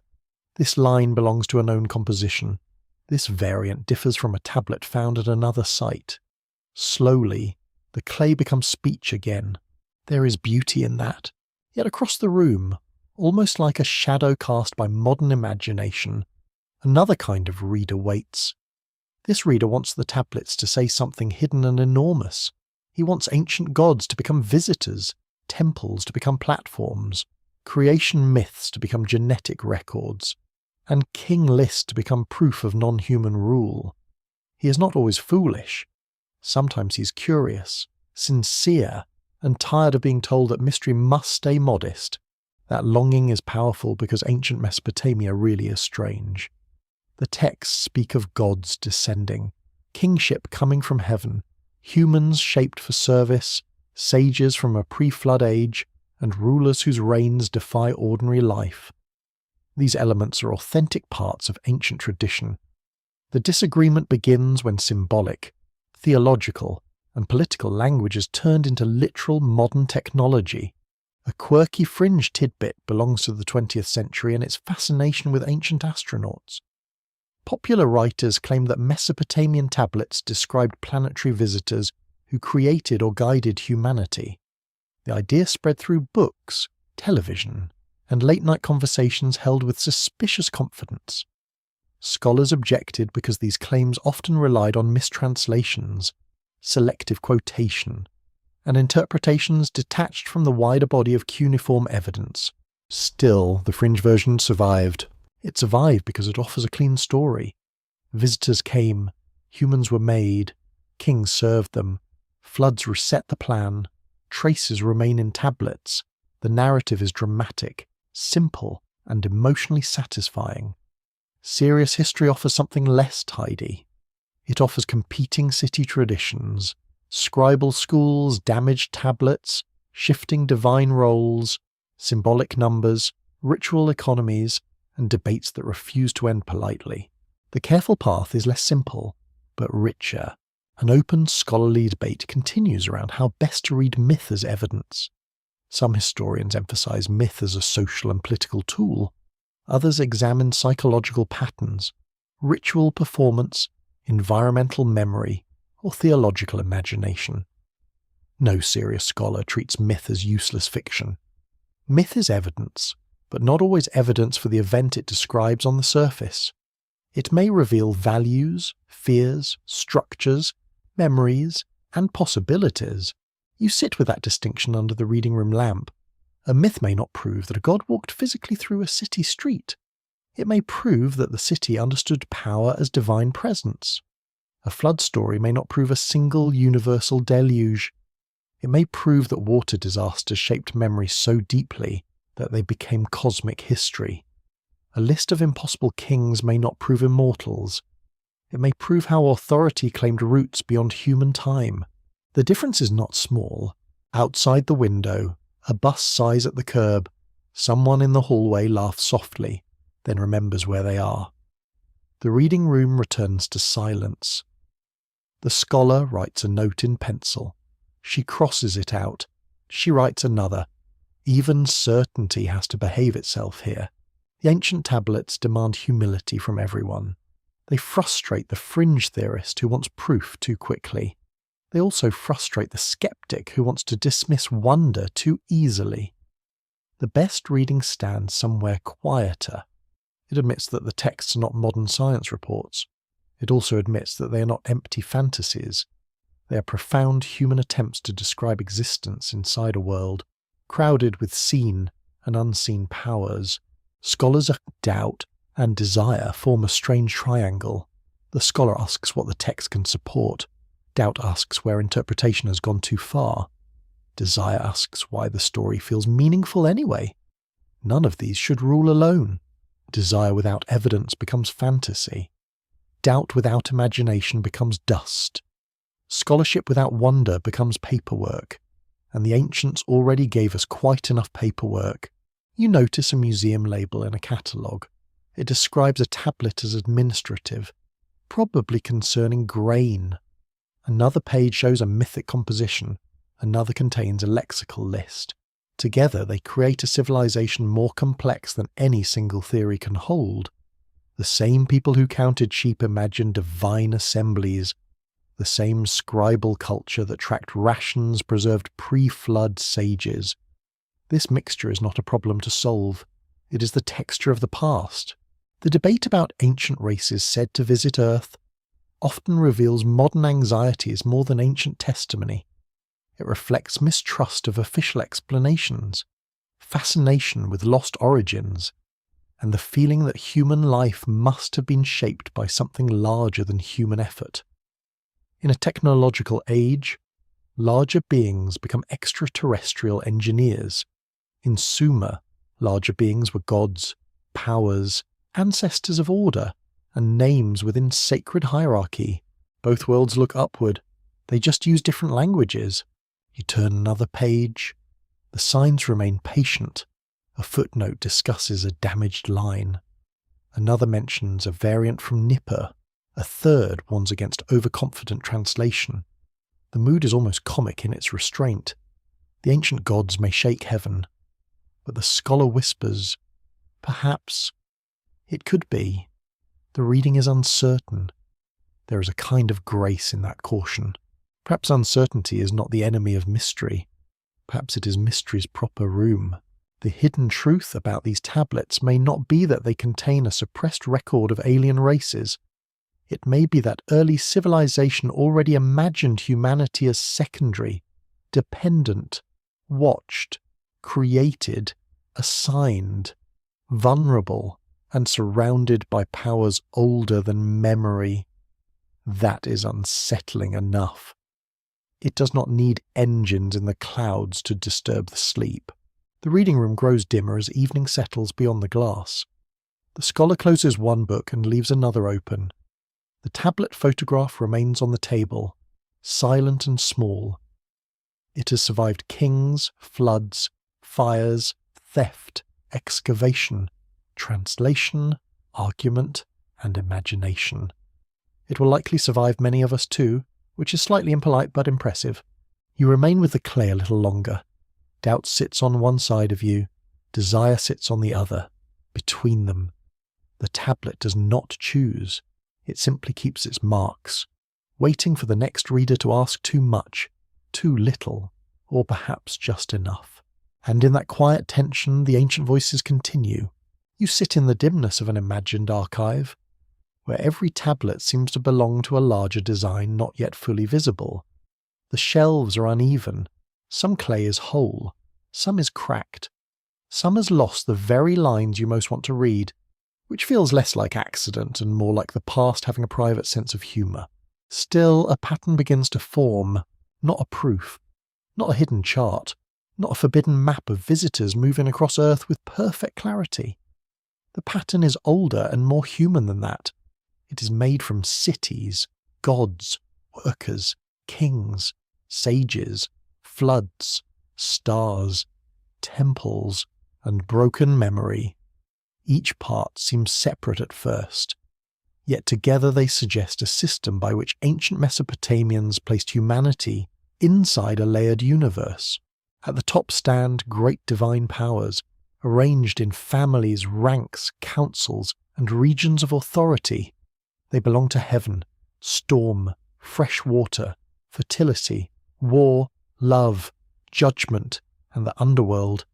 This line belongs to a known composition. This variant differs from a tablet found at another site. Slowly, the clay becomes speech again. There is beauty in that. Yet across the room, almost like a shadow cast by modern imagination, another kind of reader waits. This reader wants the tablets to say something hidden and enormous. He wants ancient gods to become visitors, temples to become platforms, creation myths to become genetic records, and King List to become proof of non-human rule. He is not always foolish. Sometimes he's curious, sincere, and tired of being told that mystery must stay modest. That longing is powerful because ancient Mesopotamia really is strange. The texts speak of gods descending, kingship coming from heaven, humans shaped for service, sages from a pre-flood age, and rulers whose reigns defy ordinary life. These elements are authentic parts of ancient tradition. The disagreement begins when symbolic, theological, and political language is turned into literal modern technology. A quirky fringe tidbit belongs to the 20th century and its fascination with ancient astronauts. Popular writers claim that Mesopotamian tablets described planetary visitors who created or guided humanity. The idea spread through books, television, and late-night conversations held with suspicious confidence. Scholars objected because these claims often relied on mistranslations, selective quotation, and interpretations detached from the wider body of cuneiform evidence. Still, the fringe version survived. It survived because it offers a clean story. Visitors came, humans were made, kings served them, floods reset the plan, traces remain in tablets. The narrative is dramatic, simple, and emotionally satisfying. Serious history offers something less tidy. It offers competing city traditions, scribal schools, damaged tablets, shifting divine roles, symbolic numbers, ritual economies, and debates that refuse to end politely. The careful path is less simple, but richer. An open scholarly debate continues around how best to read myth as evidence. Some historians emphasize myth as a social and political tool. Others examine psychological patterns, ritual performance, environmental memory, or theological imagination. No serious scholar treats myth as useless fiction. Myth is evidence, but not always evidence for the event it describes on the surface. It may reveal values, fears, structures, memories, and possibilities. You sit with that distinction under the reading room lamp. A myth may not prove that a god walked physically through a city street. It may prove that the city understood power as divine presence. A flood story may not prove a single universal deluge. It may prove that water disasters shaped memory so deeply that they became cosmic history. A list of impossible kings may not prove immortals. It may prove how authority claimed roots beyond human time. The difference is not small. Outside the window, A bus sighs at the curb. Someone in the hallway laughs softly, then remembers where they are. The reading room returns to silence. The scholar writes a note in pencil. She crosses it out. She writes another. Even certainty has to behave itself here. The ancient tablets demand humility from everyone. They frustrate the fringe theorist who wants proof too quickly. They also frustrate the skeptic who wants to dismiss wonder too easily. The best reading stands somewhere quieter. It admits that the texts are not modern science reports. It also admits that they are not empty fantasies. They are profound human attempts to describe existence inside a world, crowded with seen and unseen powers. Scholars of doubt and desire form a strange triangle. The scholar asks what the text can support. Doubt asks where interpretation has gone too far. Desire asks why the story feels meaningful anyway. None of these should rule alone. Desire without evidence becomes fantasy. Doubt without imagination becomes dust. Scholarship without wonder becomes paperwork. And the ancients already gave us quite enough paperwork. You notice a museum label in a catalogue. It describes a tablet as administrative, probably concerning grain. Another page shows a mythic composition. Another contains a lexical list. Together they create a civilization more complex than any single theory can hold. The same people who counted sheep imagined divine assemblies. The same scribal culture that tracked rations preserved pre-flood sages. This mixture is not a problem to solve. It is the texture of the past. The debate about ancient races said to visit Earth often reveals modern anxieties more than ancient testimony. It reflects mistrust of official explanations, fascination with lost origins, and the feeling that human life must have been shaped by something larger than human effort. In a technological age, larger beings become extraterrestrial engineers. In Sumer, larger beings were gods, powers, ancestors of order, and names within sacred hierarchy. Both worlds look upward. They just use different languages. You turn another page. The signs remain patient. A footnote discusses a damaged line. Another mentions a variant from Nippur. A third warns against overconfident translation. The mood is almost comic in its restraint. The ancient gods may shake heaven, but the scholar whispers, perhaps, it could be. The reading is uncertain. There is a kind of grace in that caution. Perhaps uncertainty is not the enemy of mystery. Perhaps it is mystery's proper room. The hidden truth about these tablets may not be that they contain a suppressed record of alien races. It may be that early civilization already imagined humanity as secondary, dependent, watched, created, assigned, vulnerable, and surrounded by powers older than memory. That is unsettling enough. It does not need engines in the clouds to disturb the sleep. The reading room grows dimmer as evening settles beyond the glass. The scholar closes one book and leaves another open. The tablet photograph remains on the table, silent and small. It has survived kings, floods, fires, theft, excavation, translation, argument, and imagination. It will likely survive many of us too, which is slightly impolite but impressive. You remain with the clay a little longer. Doubt sits on one side of you, desire sits on the other, between them. The tablet does not choose. It simply keeps its marks, waiting for the next reader to ask too much, too little, or perhaps just enough. And in that quiet tension, the ancient voices continue. You sit in the dimness of an imagined archive, where every tablet seems to belong to a larger design not yet fully visible. The shelves are uneven. Some clay is whole. Some is cracked. Some has lost the very lines you most want to read, which feels less like accident and more like the past having a private sense of humour. Still, a pattern begins to form, not a proof, not a hidden chart, not a forbidden map of visitors moving across Earth with perfect clarity. The pattern is older and more human than that. It is made from cities, gods, workers, kings, sages, floods, stars, temples, and broken memory. Each part seems separate at first, yet together they suggest a system by which ancient Mesopotamians placed humanity inside a layered universe. At the top stand great divine powers, arranged in families, ranks, councils, and regions of authority. They belong to heaven, storm, fresh water, fertility, war, love, judgment, and the underworld.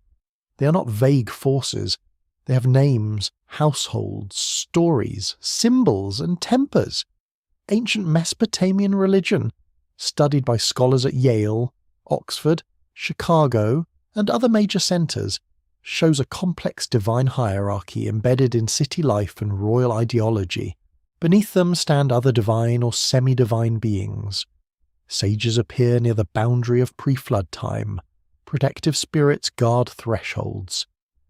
They are not vague forces. They have names, households, stories, symbols, and tempers. Ancient Mesopotamian religion, studied by scholars at Yale, Oxford, Chicago, and other major centres, shows a complex divine hierarchy embedded in city life and royal ideology. Beneath them stand other divine or semi-divine beings. Sages appear near the boundary of pre-flood time. Protective spirits guard thresholds.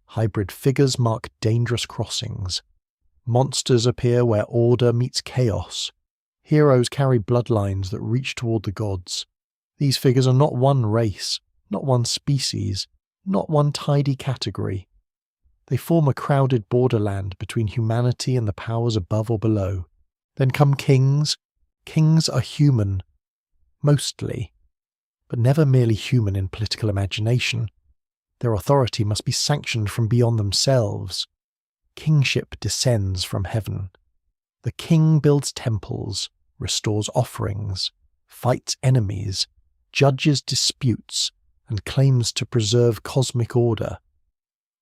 Hybrid figures mark dangerous crossings. Monsters appear where order meets chaos. Heroes carry bloodlines that reach toward the gods. These figures are not one race, not one species, not one tidy category. They form a crowded borderland between humanity and the powers above or below. Then come kings. Kings are human. Mostly. But never merely human in political imagination. Their authority must be sanctioned from beyond themselves. Kingship descends from heaven. The king builds temples, restores offerings, fights enemies, judges disputes, and claims to preserve cosmic order.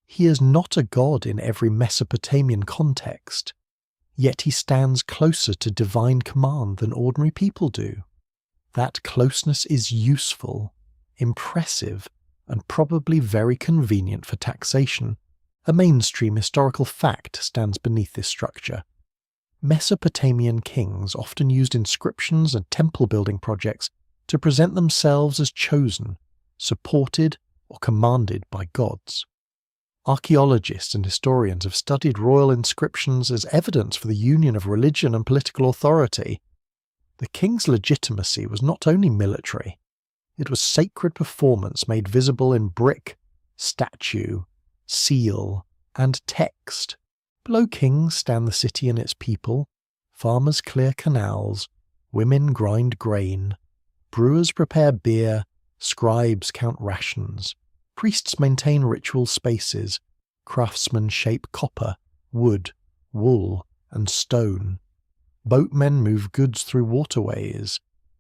He is not a god in every Mesopotamian context, yet he stands closer to divine command than ordinary people do. That closeness is useful, impressive, and probably very convenient for taxation. A mainstream historical fact stands beneath this structure. Mesopotamian kings often used inscriptions and temple-building projects to present themselves as chosen, supported, or commanded by gods. Archaeologists and historians have studied royal inscriptions as evidence for the union of religion and political authority. The king's legitimacy was not only military, it was sacred performance made visible in brick, statue, seal, and text. Below kings stand the city and its people. Farmers clear canals, women grind grain, brewers prepare beer, scribes count rations, priests maintain ritual spaces, craftsmen shape copper, wood, wool, and stone. Boatmen move goods through waterways.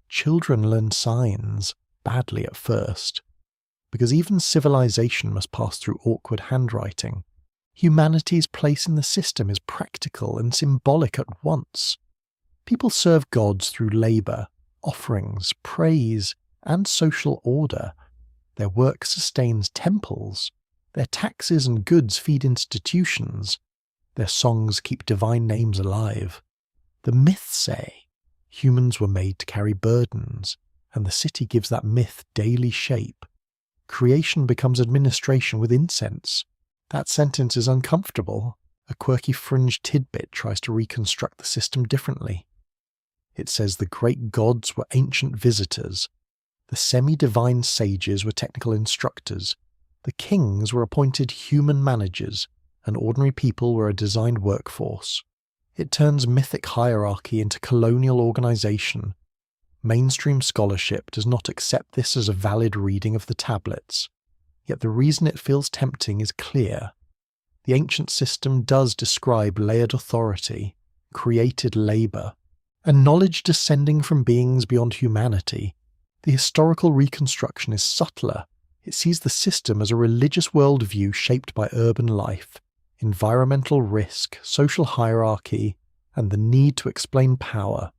Children learn signs, badly at first, because even civilization must pass through awkward handwriting. Humanity's place in the system is practical and symbolic at once. People serve gods through labour, offerings, praise, and social order. Their work sustains temples. Their taxes and goods feed institutions. Their songs keep divine names alive. The myths say humans were made to carry burdens, and the city gives that myth daily shape. Creation becomes administration with incense. That sentence is uncomfortable. A quirky fringe tidbit tries to reconstruct the system differently. It says the great gods were ancient visitors. The semi-divine sages were technical instructors. The kings were appointed human managers, and ordinary people were a designed workforce. It turns mythic hierarchy into colonial organization. Mainstream scholarship does not accept this as a valid reading of the tablets. Yet the reason it feels tempting is clear. The ancient system does describe layered authority, created labour, and knowledge descending from beings beyond humanity. The historical reconstruction is subtler. It sees the system as a religious worldview shaped by urban life, environmental risk, social hierarchy, and the need to explain power.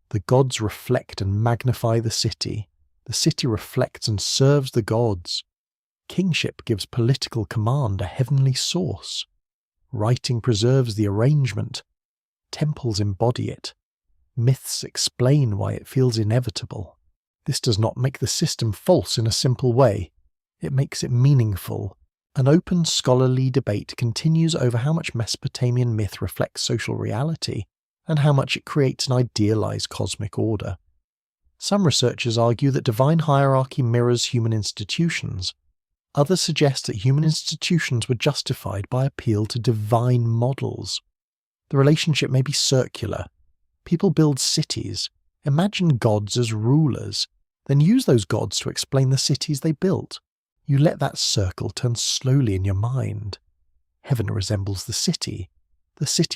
The gods reflect and magnify the city reflects and serves the gods. Kingship gives political command a heavenly source. Writing preserves the arrangement. Temples embody it. Myths explain why it feels inevitable. This does not make the system false in a simple way. It makes it meaningful. An open scholarly debate continues over how much Mesopotamian myth reflects social reality and how much it creates an idealized cosmic order. Some researchers argue that divine hierarchy mirrors human institutions. Others suggest that human institutions were justified by appeal to divine models. The relationship may be circular. People build cities, imagine gods as rulers, then use those gods to explain the cities they built. You let that circle turn slowly in your mind. Heaven resembles the city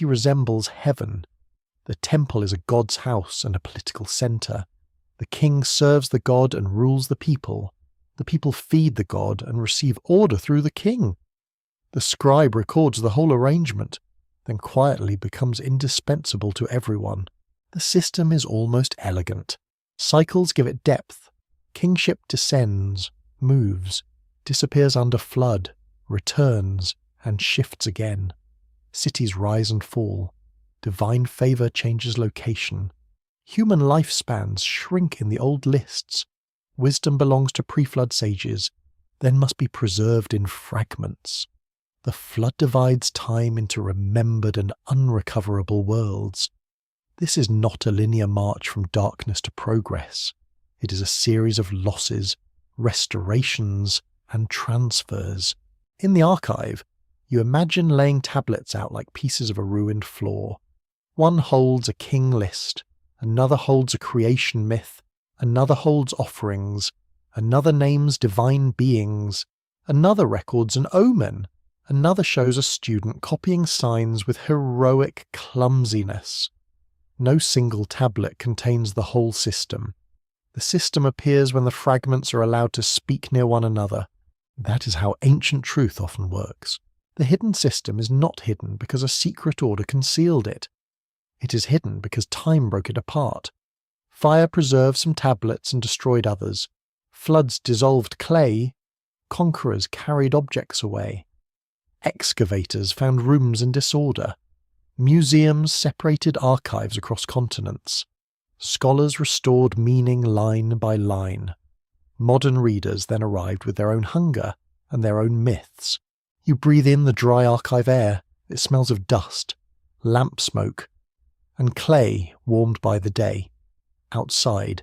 resembles heaven. The temple is a god's house and a political centre. The king serves the god and rules the people. The people feed the god and receive order through the king. The scribe records the whole arrangement, then quietly becomes indispensable to everyone. The system is almost elegant. Cycles give it depth. Kingship descends, moves, disappears under flood, returns, and shifts again. Cities rise and fall. Divine favour changes location. Human lifespans shrink in the old lists. Wisdom belongs to pre-flood sages, then must be preserved in fragments. The flood divides time into remembered and unrecoverable worlds. This is not a linear march from darkness to progress. It is a series of losses, restorations, and transfers. In the archive, you imagine laying tablets out like pieces of a ruined floor. One holds a king list, another holds a creation myth, another holds offerings, another names divine beings, another records an omen, another shows a student copying signs with heroic clumsiness. No single tablet contains the whole system. The system appears when the fragments are allowed to speak near one another. That is how ancient truth often works. The hidden system is not hidden because a secret order concealed it. It is hidden because time broke it apart. Fire preserved some tablets and destroyed others. Floods dissolved clay. Conquerors carried objects away. Excavators found rooms in disorder. Museums separated archives across continents. Scholars restored meaning line by line. Modern readers then arrived with their own hunger and their own myths. You breathe in the dry archive air. It smells of dust, lamp smoke, and clay warmed by the day. Outside,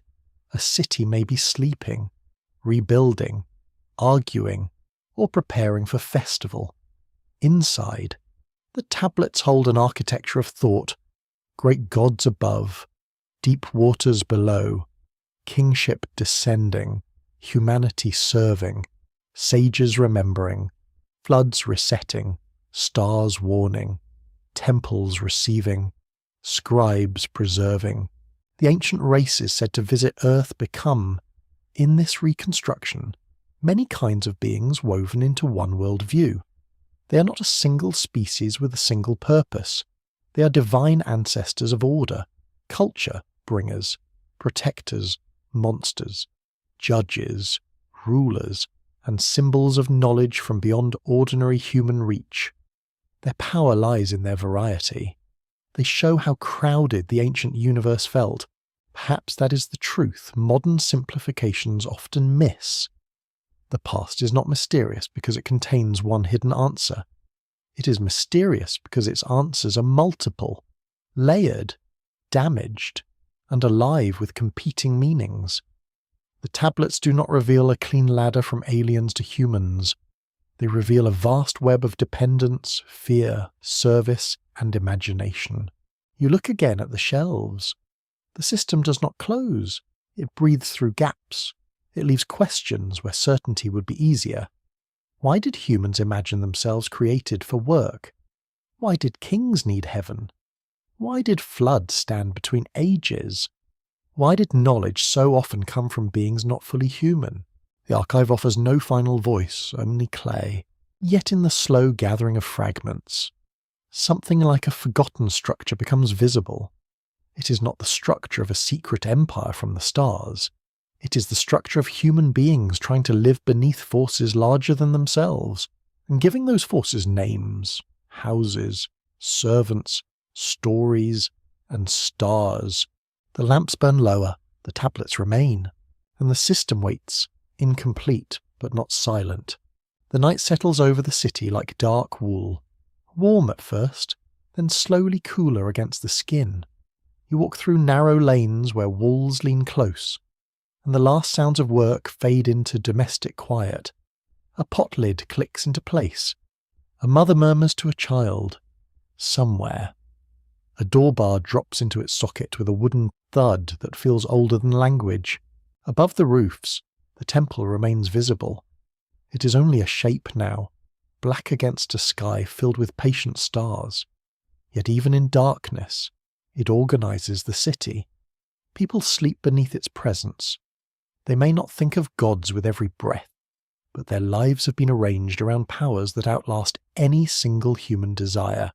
a city may be sleeping, rebuilding, arguing, or preparing for festival. Inside, the tablets hold an architecture of thought, great gods above, deep waters below, kingship descending, humanity serving, sages remembering, floods resetting, stars warning, temples receiving, scribes preserving. The ancient races said to visit Earth become, in this reconstruction, many kinds of beings woven into one world view. They are not a single species with a single purpose. They are divine ancestors of order, culture bringers, protectors, monsters, judges, rulers, and symbols of knowledge from beyond ordinary human reach. Their power lies in their variety. They show how crowded the ancient universe felt. Perhaps that is the truth modern simplifications often miss. The past is not mysterious because it contains one hidden answer. It is mysterious because its answers are multiple, layered, damaged, and alive with competing meanings. The tablets do not reveal a clean ladder from aliens to humans. They reveal a vast web of dependence, fear, service, and imagination. You look again at the shelves. The system does not close. It breathes through gaps. It leaves questions where certainty would be easier. Why did humans imagine themselves created for work? Why did kings need heaven? Why did floods stand between ages? Why did knowledge so often come from beings not fully human? The archive offers no final voice, only clay. Yet in the slow gathering of fragments, something like a forgotten structure becomes visible. It is not the structure of a secret empire from the stars. It is the structure of human beings trying to live beneath forces larger than themselves, and giving those forces names, houses, servants, stories, and stars. The lamps burn lower, the tablets remain, and the system waits, incomplete but not silent. The night settles over the city like dark wool, warm at first, then slowly cooler against the skin. You walk through narrow lanes where walls lean close, and the last sounds of work fade into domestic quiet. A pot lid clicks into place. A mother murmurs to a child. Somewhere. A door bar drops into its socket with a wooden thud that feels older than language. Above the roofs, the temple remains visible. It is only a shape now, black against a sky filled with patient stars. Yet even in darkness, it organizes the city. People sleep beneath its presence. They may not think of gods with every breath, but their lives have been arranged around powers that outlast any single human desire.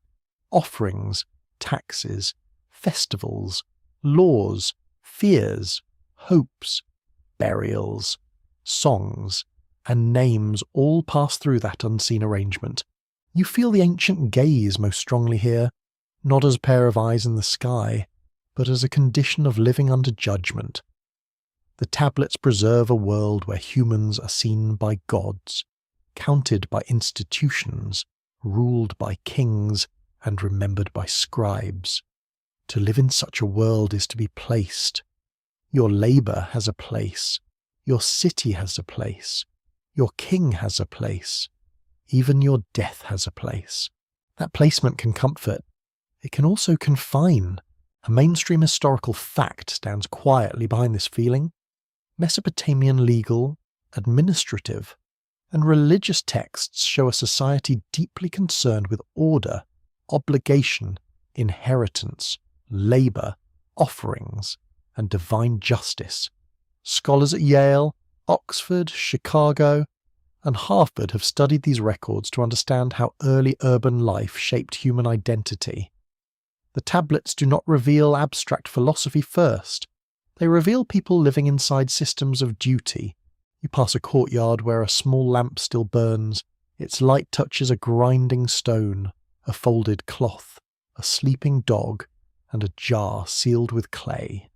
Offerings, taxes, festivals, laws, fears, hopes, burials, songs, and names all pass through that unseen arrangement. You feel the ancient gaze most strongly here, not as a pair of eyes in the sky, but as a condition of living under judgment. The tablets preserve a world where humans are seen by gods, counted by institutions, ruled by kings, and remembered by scribes. To live in such a world is to be placed. Your labour has a place. Your city has a place. Your king has a place. Even your death has a place. That placement can comfort. It can also confine. A mainstream historical fact stands quietly behind this feeling. Mesopotamian legal, administrative, and religious texts show a society deeply concerned with order, obligation, inheritance, labour, offerings, and divine justice. Scholars at Yale, Oxford, Chicago, and Harvard have studied these records to understand how early urban life shaped human identity. The tablets do not reveal abstract philosophy first. They reveal people living inside systems of duty. You pass a courtyard where a small lamp still burns. Its light touches a grinding stone, a folded cloth, a sleeping dog, and a jar sealed with clay.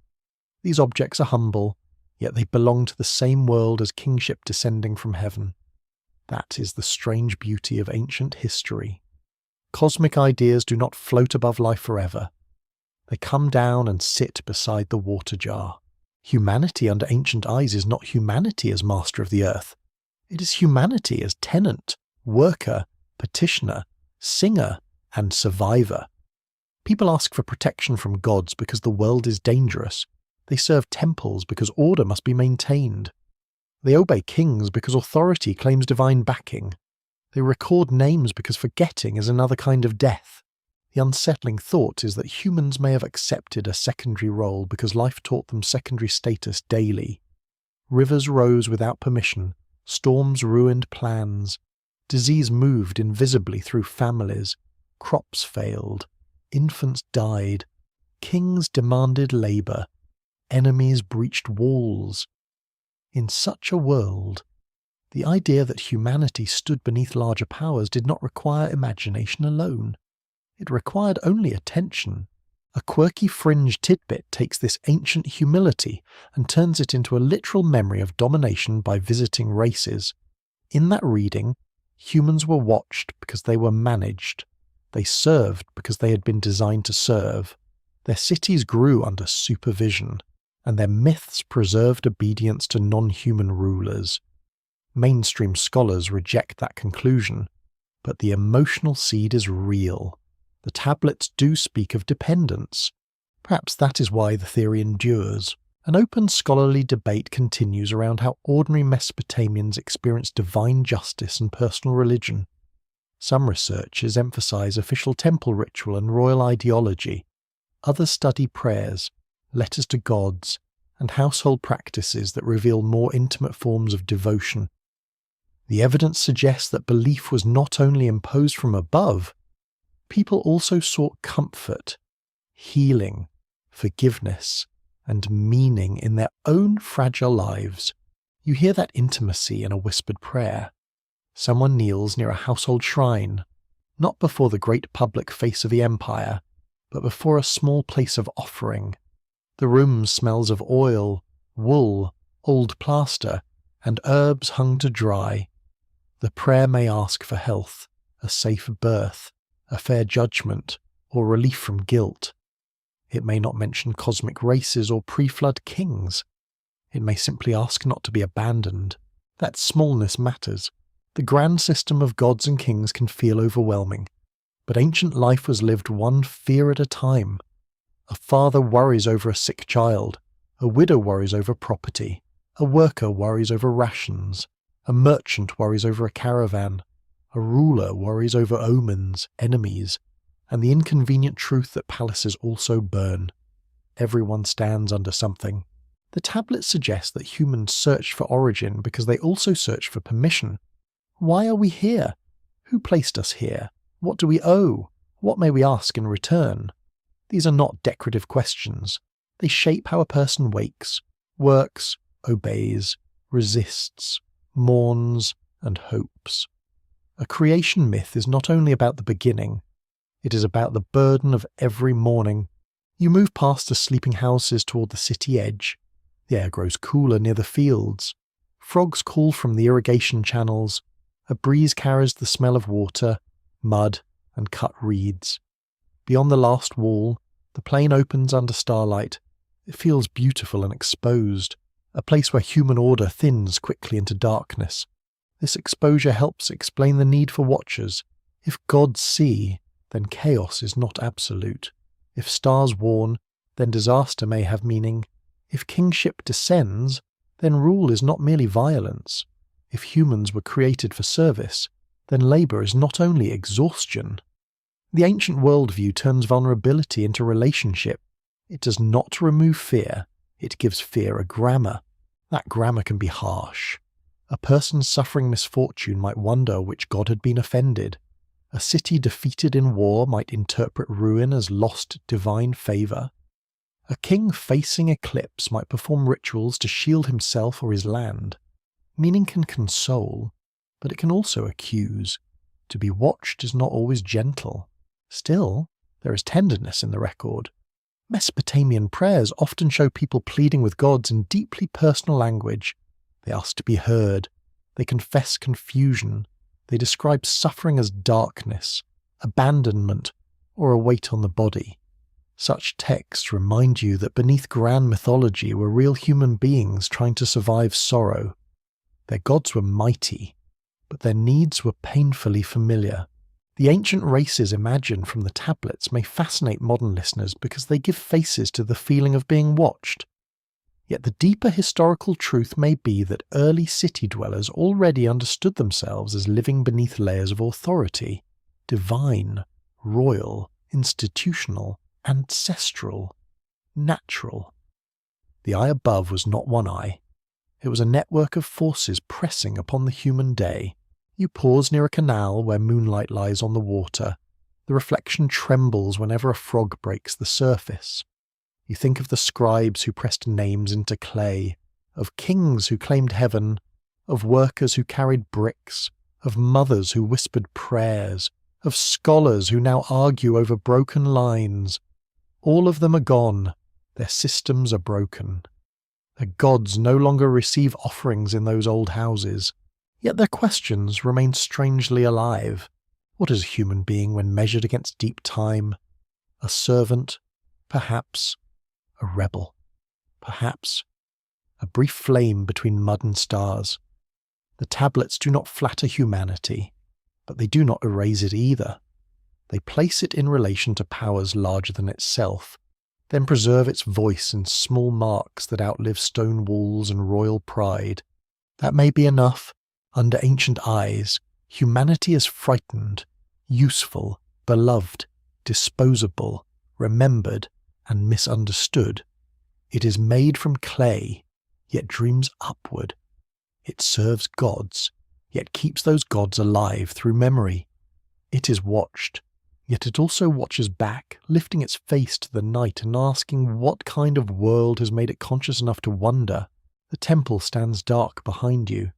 These objects are humble, yet they belong to the same world as kingship descending from heaven. That is the strange beauty of ancient history. Cosmic ideas do not float above life forever. They come down and sit beside the water jar. Humanity under ancient eyes is not humanity as master of the earth. It is humanity as tenant, worker, petitioner, singer, and survivor. People ask for protection from gods because the world is dangerous. They serve temples because order must be maintained. They obey kings because authority claims divine backing. They record names because forgetting is another kind of death. The unsettling thought is that humans may have accepted a secondary role because life taught them secondary status daily. Rivers rose without permission, storms ruined plans, disease moved invisibly through families, crops failed, infants died, kings demanded labour, enemies breached walls. In such a world, the idea that humanity stood beneath larger powers did not require imagination alone. It required only attention. A quirky fringe tidbit takes this ancient humility and turns it into a literal memory of domination by visiting races. In that reading, humans were watched because they were managed. They served because they had been designed to serve. Their cities grew under supervision, and their myths preserved obedience to non-human rulers. Mainstream scholars reject that conclusion, but the emotional seed is real. The tablets do speak of dependence. Perhaps that is why the theory endures. An open scholarly debate continues around how ordinary Mesopotamians experienced divine justice and personal religion. Some researchers emphasize official temple ritual and royal ideology. Others study prayers, letters to gods, and household practices that reveal more intimate forms of devotion. The evidence suggests that belief was not only imposed from above, people also sought comfort, healing, forgiveness, and meaning in their own fragile lives. You hear that intimacy in a whispered prayer. Someone kneels near a household shrine, not before the great public face of the empire, but before a small place of offering. The room smells of oil, wool, old plaster, and herbs hung to dry. The prayer may ask for health, a safe birth, a fair judgment, or relief from guilt. It may not mention cosmic races or pre-flood kings. It may simply ask not to be abandoned. That smallness matters. The grand system of gods and kings can feel overwhelming, but ancient life was lived one fear at a time. A father worries over a sick child, a widow worries over property, a worker worries over rations, a merchant worries over a caravan, a ruler worries over omens, enemies, and the inconvenient truth that palaces also burn. Everyone stands under something. The tablets suggest that humans search for origin because they also search for permission. Why are we here? Who placed us here? What do we owe? What may we ask in return? These are not decorative questions. They shape how a person wakes, works, obeys, resists, mourns, and hopes. A creation myth is not only about the beginning, it is about the burden of every morning. You move past the sleeping houses toward the city edge. The air grows cooler near the fields. Frogs call from the irrigation channels. A breeze carries the smell of water, mud, and cut reeds. Beyond the last wall, the plain opens under starlight. It feels beautiful and exposed, a place where human order thins quickly into darkness. This exposure helps explain the need for watchers. If gods see, then chaos is not absolute. If stars warn, then disaster may have meaning. If kingship descends, then rule is not merely violence. If humans were created for service, then labour is not only exhaustion. The ancient worldview turns vulnerability into relationship. It does not remove fear, it gives fear a grammar. That grammar can be harsh. A person suffering misfortune might wonder which god had been offended. A city defeated in war might interpret ruin as lost divine favour. A king facing eclipse might perform rituals to shield himself or his land. Meaning can console, but it can also accuse. To be watched is not always gentle. Still, there is tenderness in the record. Mesopotamian prayers often show people pleading with gods in deeply personal language. They ask to be heard. They confess confusion. They describe suffering as darkness, abandonment, or a weight on the body. Such texts remind you that beneath grand mythology were real human beings trying to survive sorrow. Their gods were mighty, but their needs were painfully familiar. The ancient races imagined from the tablets may fascinate modern listeners because they give faces to the feeling of being watched. Yet the deeper historical truth may be that early city dwellers already understood themselves as living beneath layers of authority, divine, royal, institutional, ancestral, natural. The eye above was not one eye. It was a network of forces pressing upon the human day. You pause near a canal where moonlight lies on the water. The reflection trembles whenever a frog breaks the surface. You think of the scribes who pressed names into clay, of kings who claimed heaven, of workers who carried bricks, of mothers who whispered prayers, of scholars who now argue over broken lines. All of them are gone. Their systems are broken. Their gods no longer receive offerings in those old houses. Yet their questions remain strangely alive. What is a human being when measured against deep time? A servant, perhaps. A rebel, perhaps. A brief flame between mud and stars. The tablets do not flatter humanity, but they do not erase it either. They place it in relation to powers larger than itself, then preserve its voice in small marks that outlive stone walls and royal pride. That may be enough. Under ancient eyes, humanity is frightened, useful, beloved, disposable, remembered, and misunderstood. It is made from clay, yet dreams upward. It serves gods, yet keeps those gods alive through memory. It is watched, yet it also watches back, lifting its face to the night and asking what kind of world has made it conscious enough to wonder. The temple stands dark behind you.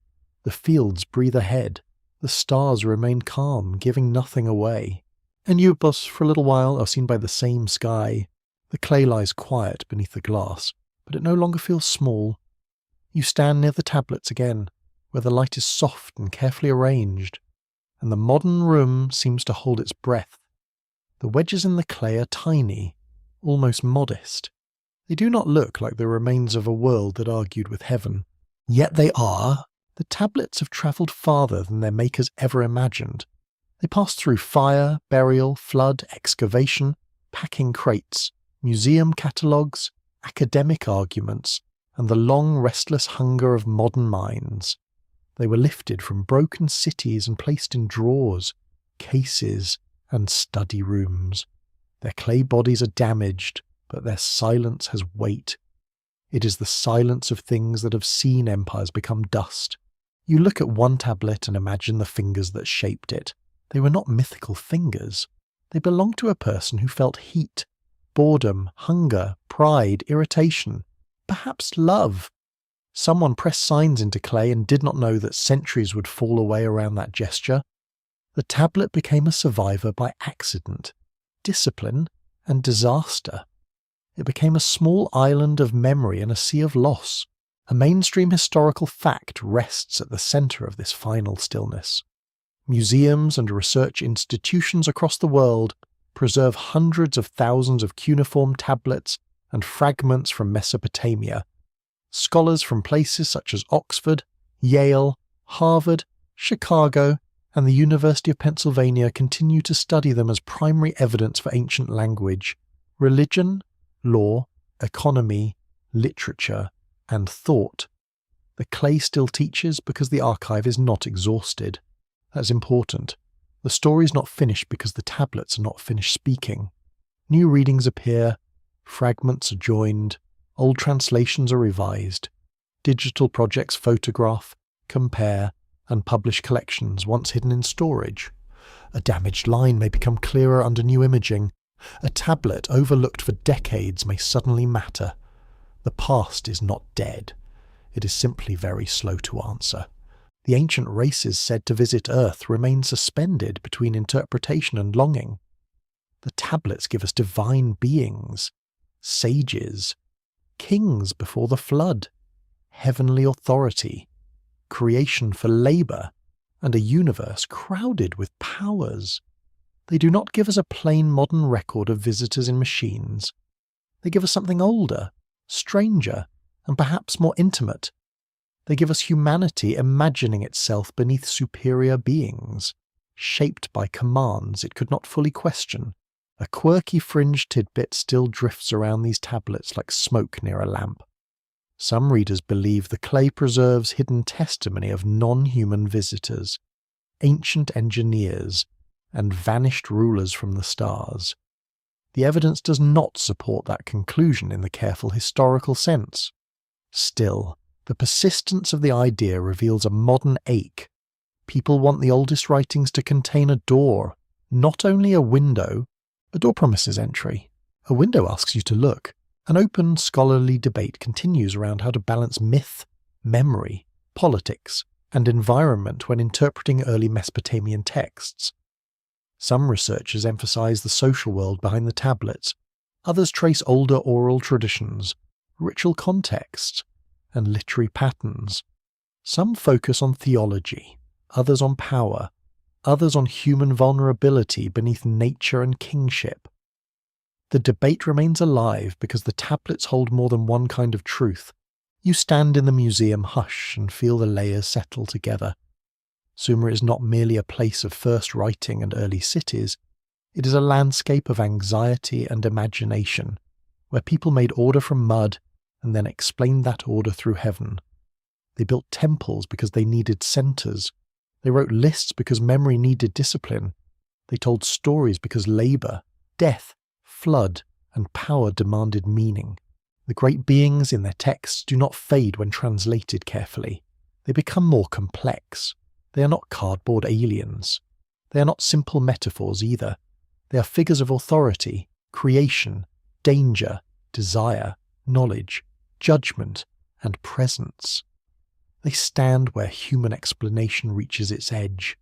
The fields breathe ahead. The stars remain calm, giving nothing away. And you, boss, for a little while are seen by the same sky. The clay lies quiet beneath the glass, but it no longer feels small. You stand near the tablets again, where the light is soft and carefully arranged, and the modern room seems to hold its breath. The wedges in the clay are tiny, almost modest. They do not look like the remains of a world that argued with heaven. Yet they are, The tablets have travelled farther than their makers ever imagined. They passed through fire, burial, flood, excavation, packing crates, museum catalogues, academic arguments, and the long restless hunger of modern minds. They were lifted from broken cities and placed in drawers, cases, and study rooms. Their clay bodies are damaged, but their silence has weight. It is the silence of things that have seen empires become dust. You look at one tablet and imagine the fingers that shaped it. They were not mythical fingers. They belonged to a person who felt heat, boredom, hunger, pride, irritation, perhaps love. Someone pressed signs into clay and did not know that centuries would fall away around that gesture. The tablet became a survivor by accident, discipline, and disaster. It became a small island of memory in a sea of loss. A mainstream historical fact rests at the centre of this final stillness. Museums and research institutions across the world preserve hundreds of thousands of cuneiform tablets and fragments from Mesopotamia. Scholars from places such as Oxford, Yale, Harvard, Chicago, and the University of Pennsylvania continue to study them as primary evidence for ancient language, religion, law, economy, literature, and thought. The clay still teaches because the archive is not exhausted. That's important. The story is not finished because the tablets are not finished speaking. New readings appear, fragments are joined, old translations are revised. Digital projects photograph, compare, and publish collections once hidden in storage. A damaged line may become clearer under new imaging. A tablet overlooked for decades may suddenly matter. The past is not dead. It is simply very slow to answer. The ancient races said to visit Earth remain suspended between interpretation and longing. The tablets give us divine beings, sages, kings before the flood, heavenly authority, creation for labour, and a universe crowded with powers. They do not give us a plain modern record of visitors in machines. They give us something older, stranger, and perhaps more intimate. They give us humanity imagining itself beneath superior beings, shaped by commands it could not fully question. A quirky fringe tidbit still drifts around these tablets like smoke near a lamp. Some readers believe the clay preserves hidden testimony of non-human visitors, ancient engineers, and vanished rulers from the stars. The evidence does not support that conclusion in the careful historical sense. Still, the persistence of the idea reveals a modern ache. People want the oldest writings to contain a door, not only a window. A door promises entry. A window asks you to look. An open scholarly debate continues around how to balance myth, memory, politics, and environment when interpreting early Mesopotamian texts. Some researchers emphasize the social world behind the tablets. Others trace older oral traditions, ritual contexts, and literary patterns. Some focus on theology, others on power, others on human vulnerability beneath nature and kingship. The debate remains alive because the tablets hold more than one kind of truth. You stand in the museum hush and feel the layers settle together. Sumer is not merely a place of first writing and early cities. It is a landscape of anxiety and imagination, where people made order from mud and then explained that order through heaven. They built temples because they needed centers. They wrote lists because memory needed discipline. They told stories because labor, death, flood, and power demanded meaning. The great beings in their texts do not fade when translated carefully. They become more complex. They are not cardboard aliens. They are not simple metaphors either. They are figures of authority, creation, danger, desire, knowledge, judgment, and presence. They stand where human explanation reaches its edge.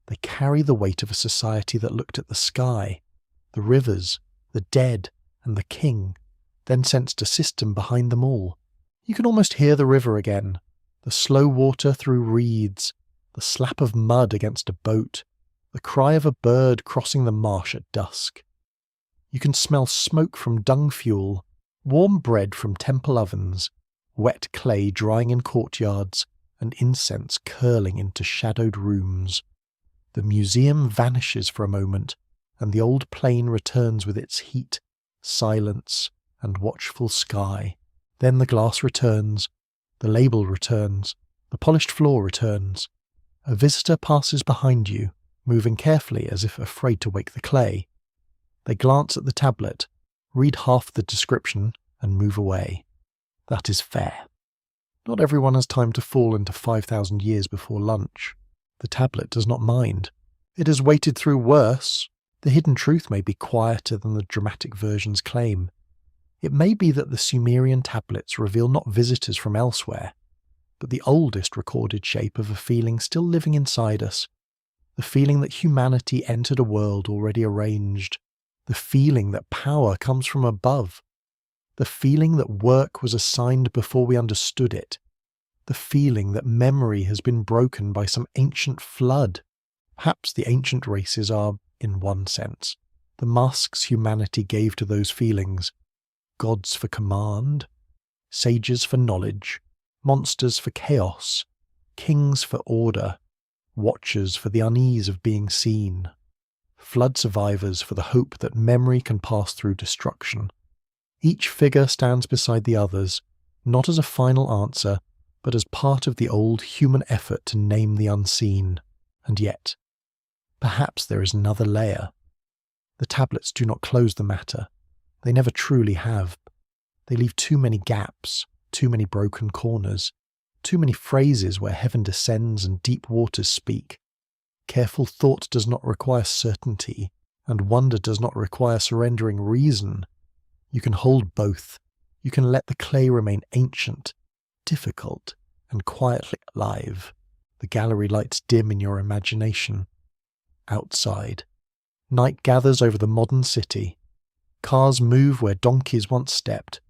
They carry the weight of a society that looked at the sky, the rivers, the dead, and the king, then sensed a system behind them all. You can almost hear the river again, the slow water through reeds, the slap of mud against a boat, the cry of a bird crossing the marsh at dusk. You can smell smoke from dung fuel, warm bread from temple ovens, wet clay drying in courtyards, and incense curling into shadowed rooms. The museum vanishes for a moment, and the old plain returns with its heat, silence, and watchful sky. Then the glass returns, the label returns, the polished floor returns. A visitor passes behind you, moving carefully as if afraid to wake the clay. They glance at the tablet, read half the description, and move away. That is fair. Not everyone has time to fall into 5,000 years before lunch. The tablet does not mind. It has waited through worse. The hidden truth may be quieter than the dramatic versions claim. It may be that the Sumerian tablets reveal not visitors from elsewhere, but the oldest recorded shape of a feeling still living inside us. The feeling that humanity entered a world already arranged. The feeling that power comes from above. The feeling that work was assigned before we understood it. The feeling that memory has been broken by some ancient flood. Perhaps the ancient races are, in one sense, the masks humanity gave to those feelings. Gods for command, sages for knowledge, monsters for chaos, kings for order, watchers for the unease of being seen, flood survivors for the hope that memory can pass through destruction. Each figure stands beside the others, not as a final answer, but as part of the old human effort to name the unseen. And yet, perhaps there is another layer. The tablets do not close the matter. They never truly have. They leave too many gaps, too many broken corners, too many phrases where heaven descends and deep waters speak. Careful thought does not require certainty, and wonder does not require surrendering reason. You can hold both. You can let the clay remain ancient, difficult, and quietly alive. The gallery lights dim in your imagination. Outside, night gathers over the modern city. Cars move where donkeys once stepped.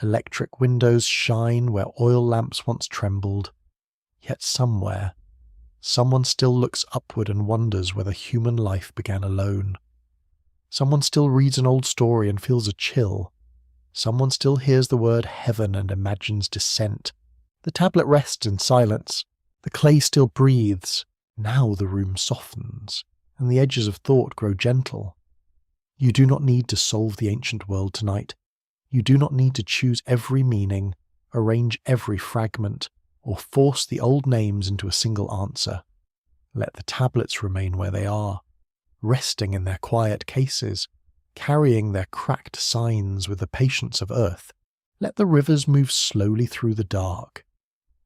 Electric windows shine where oil lamps once trembled. Yet somewhere, someone still looks upward and wonders whether human life began alone. Someone still reads an old story and feels a chill. Someone still hears the word heaven and imagines descent. The tablet rests in silence. The clay still breathes. Now the room softens, and the edges of thought grow gentle. You do not need to solve the ancient world tonight. You do not need to choose every meaning, arrange every fragment, or force the old names into a single answer. Let the tablets remain where they are, resting in their quiet cases, carrying their cracked signs with the patience of earth. Let the rivers move slowly through the dark.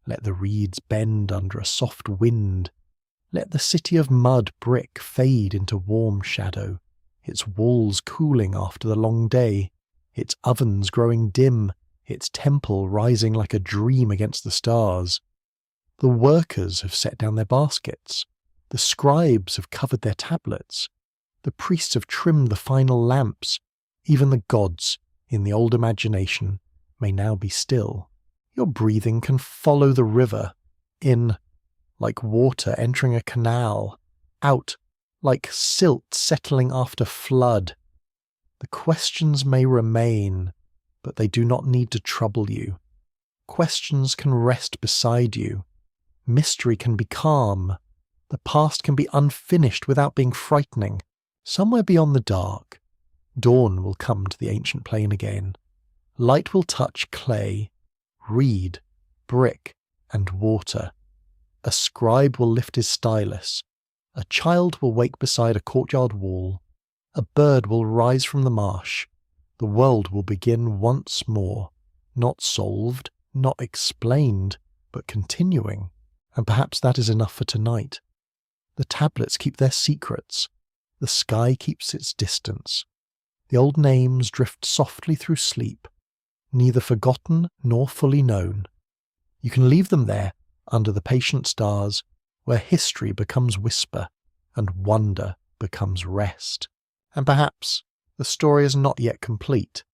Let the reeds bend under a soft wind. Let the city of mud brick fade into warm shadow, its walls cooling after the long day, its ovens growing dim, its temple rising like a dream against the stars. The workers have set down their baskets. The scribes have covered their tablets. The priests have trimmed the final lamps. Even the gods, in the old imagination, may now be still. Your breathing can follow the river. In, like water entering a canal. Out, like silt settling after flood. The questions may remain, but they do not need to trouble you. Questions can rest beside you. Mystery can be calm. The past can be unfinished without being frightening. Somewhere beyond the dark, dawn will come to the ancient plain again. Light will touch clay, reed, brick, and water. A scribe will lift his stylus. A child will wake beside a courtyard wall. A bird will rise from the marsh. The world will begin once more, not solved, not explained, but continuing. And perhaps that is enough for tonight. The tablets keep their secrets. The sky keeps its distance. The old names drift softly through sleep, neither forgotten nor fully known. You can leave them there, under the patient stars, where history becomes whisper and wonder becomes rest. And perhaps the story is not yet complete.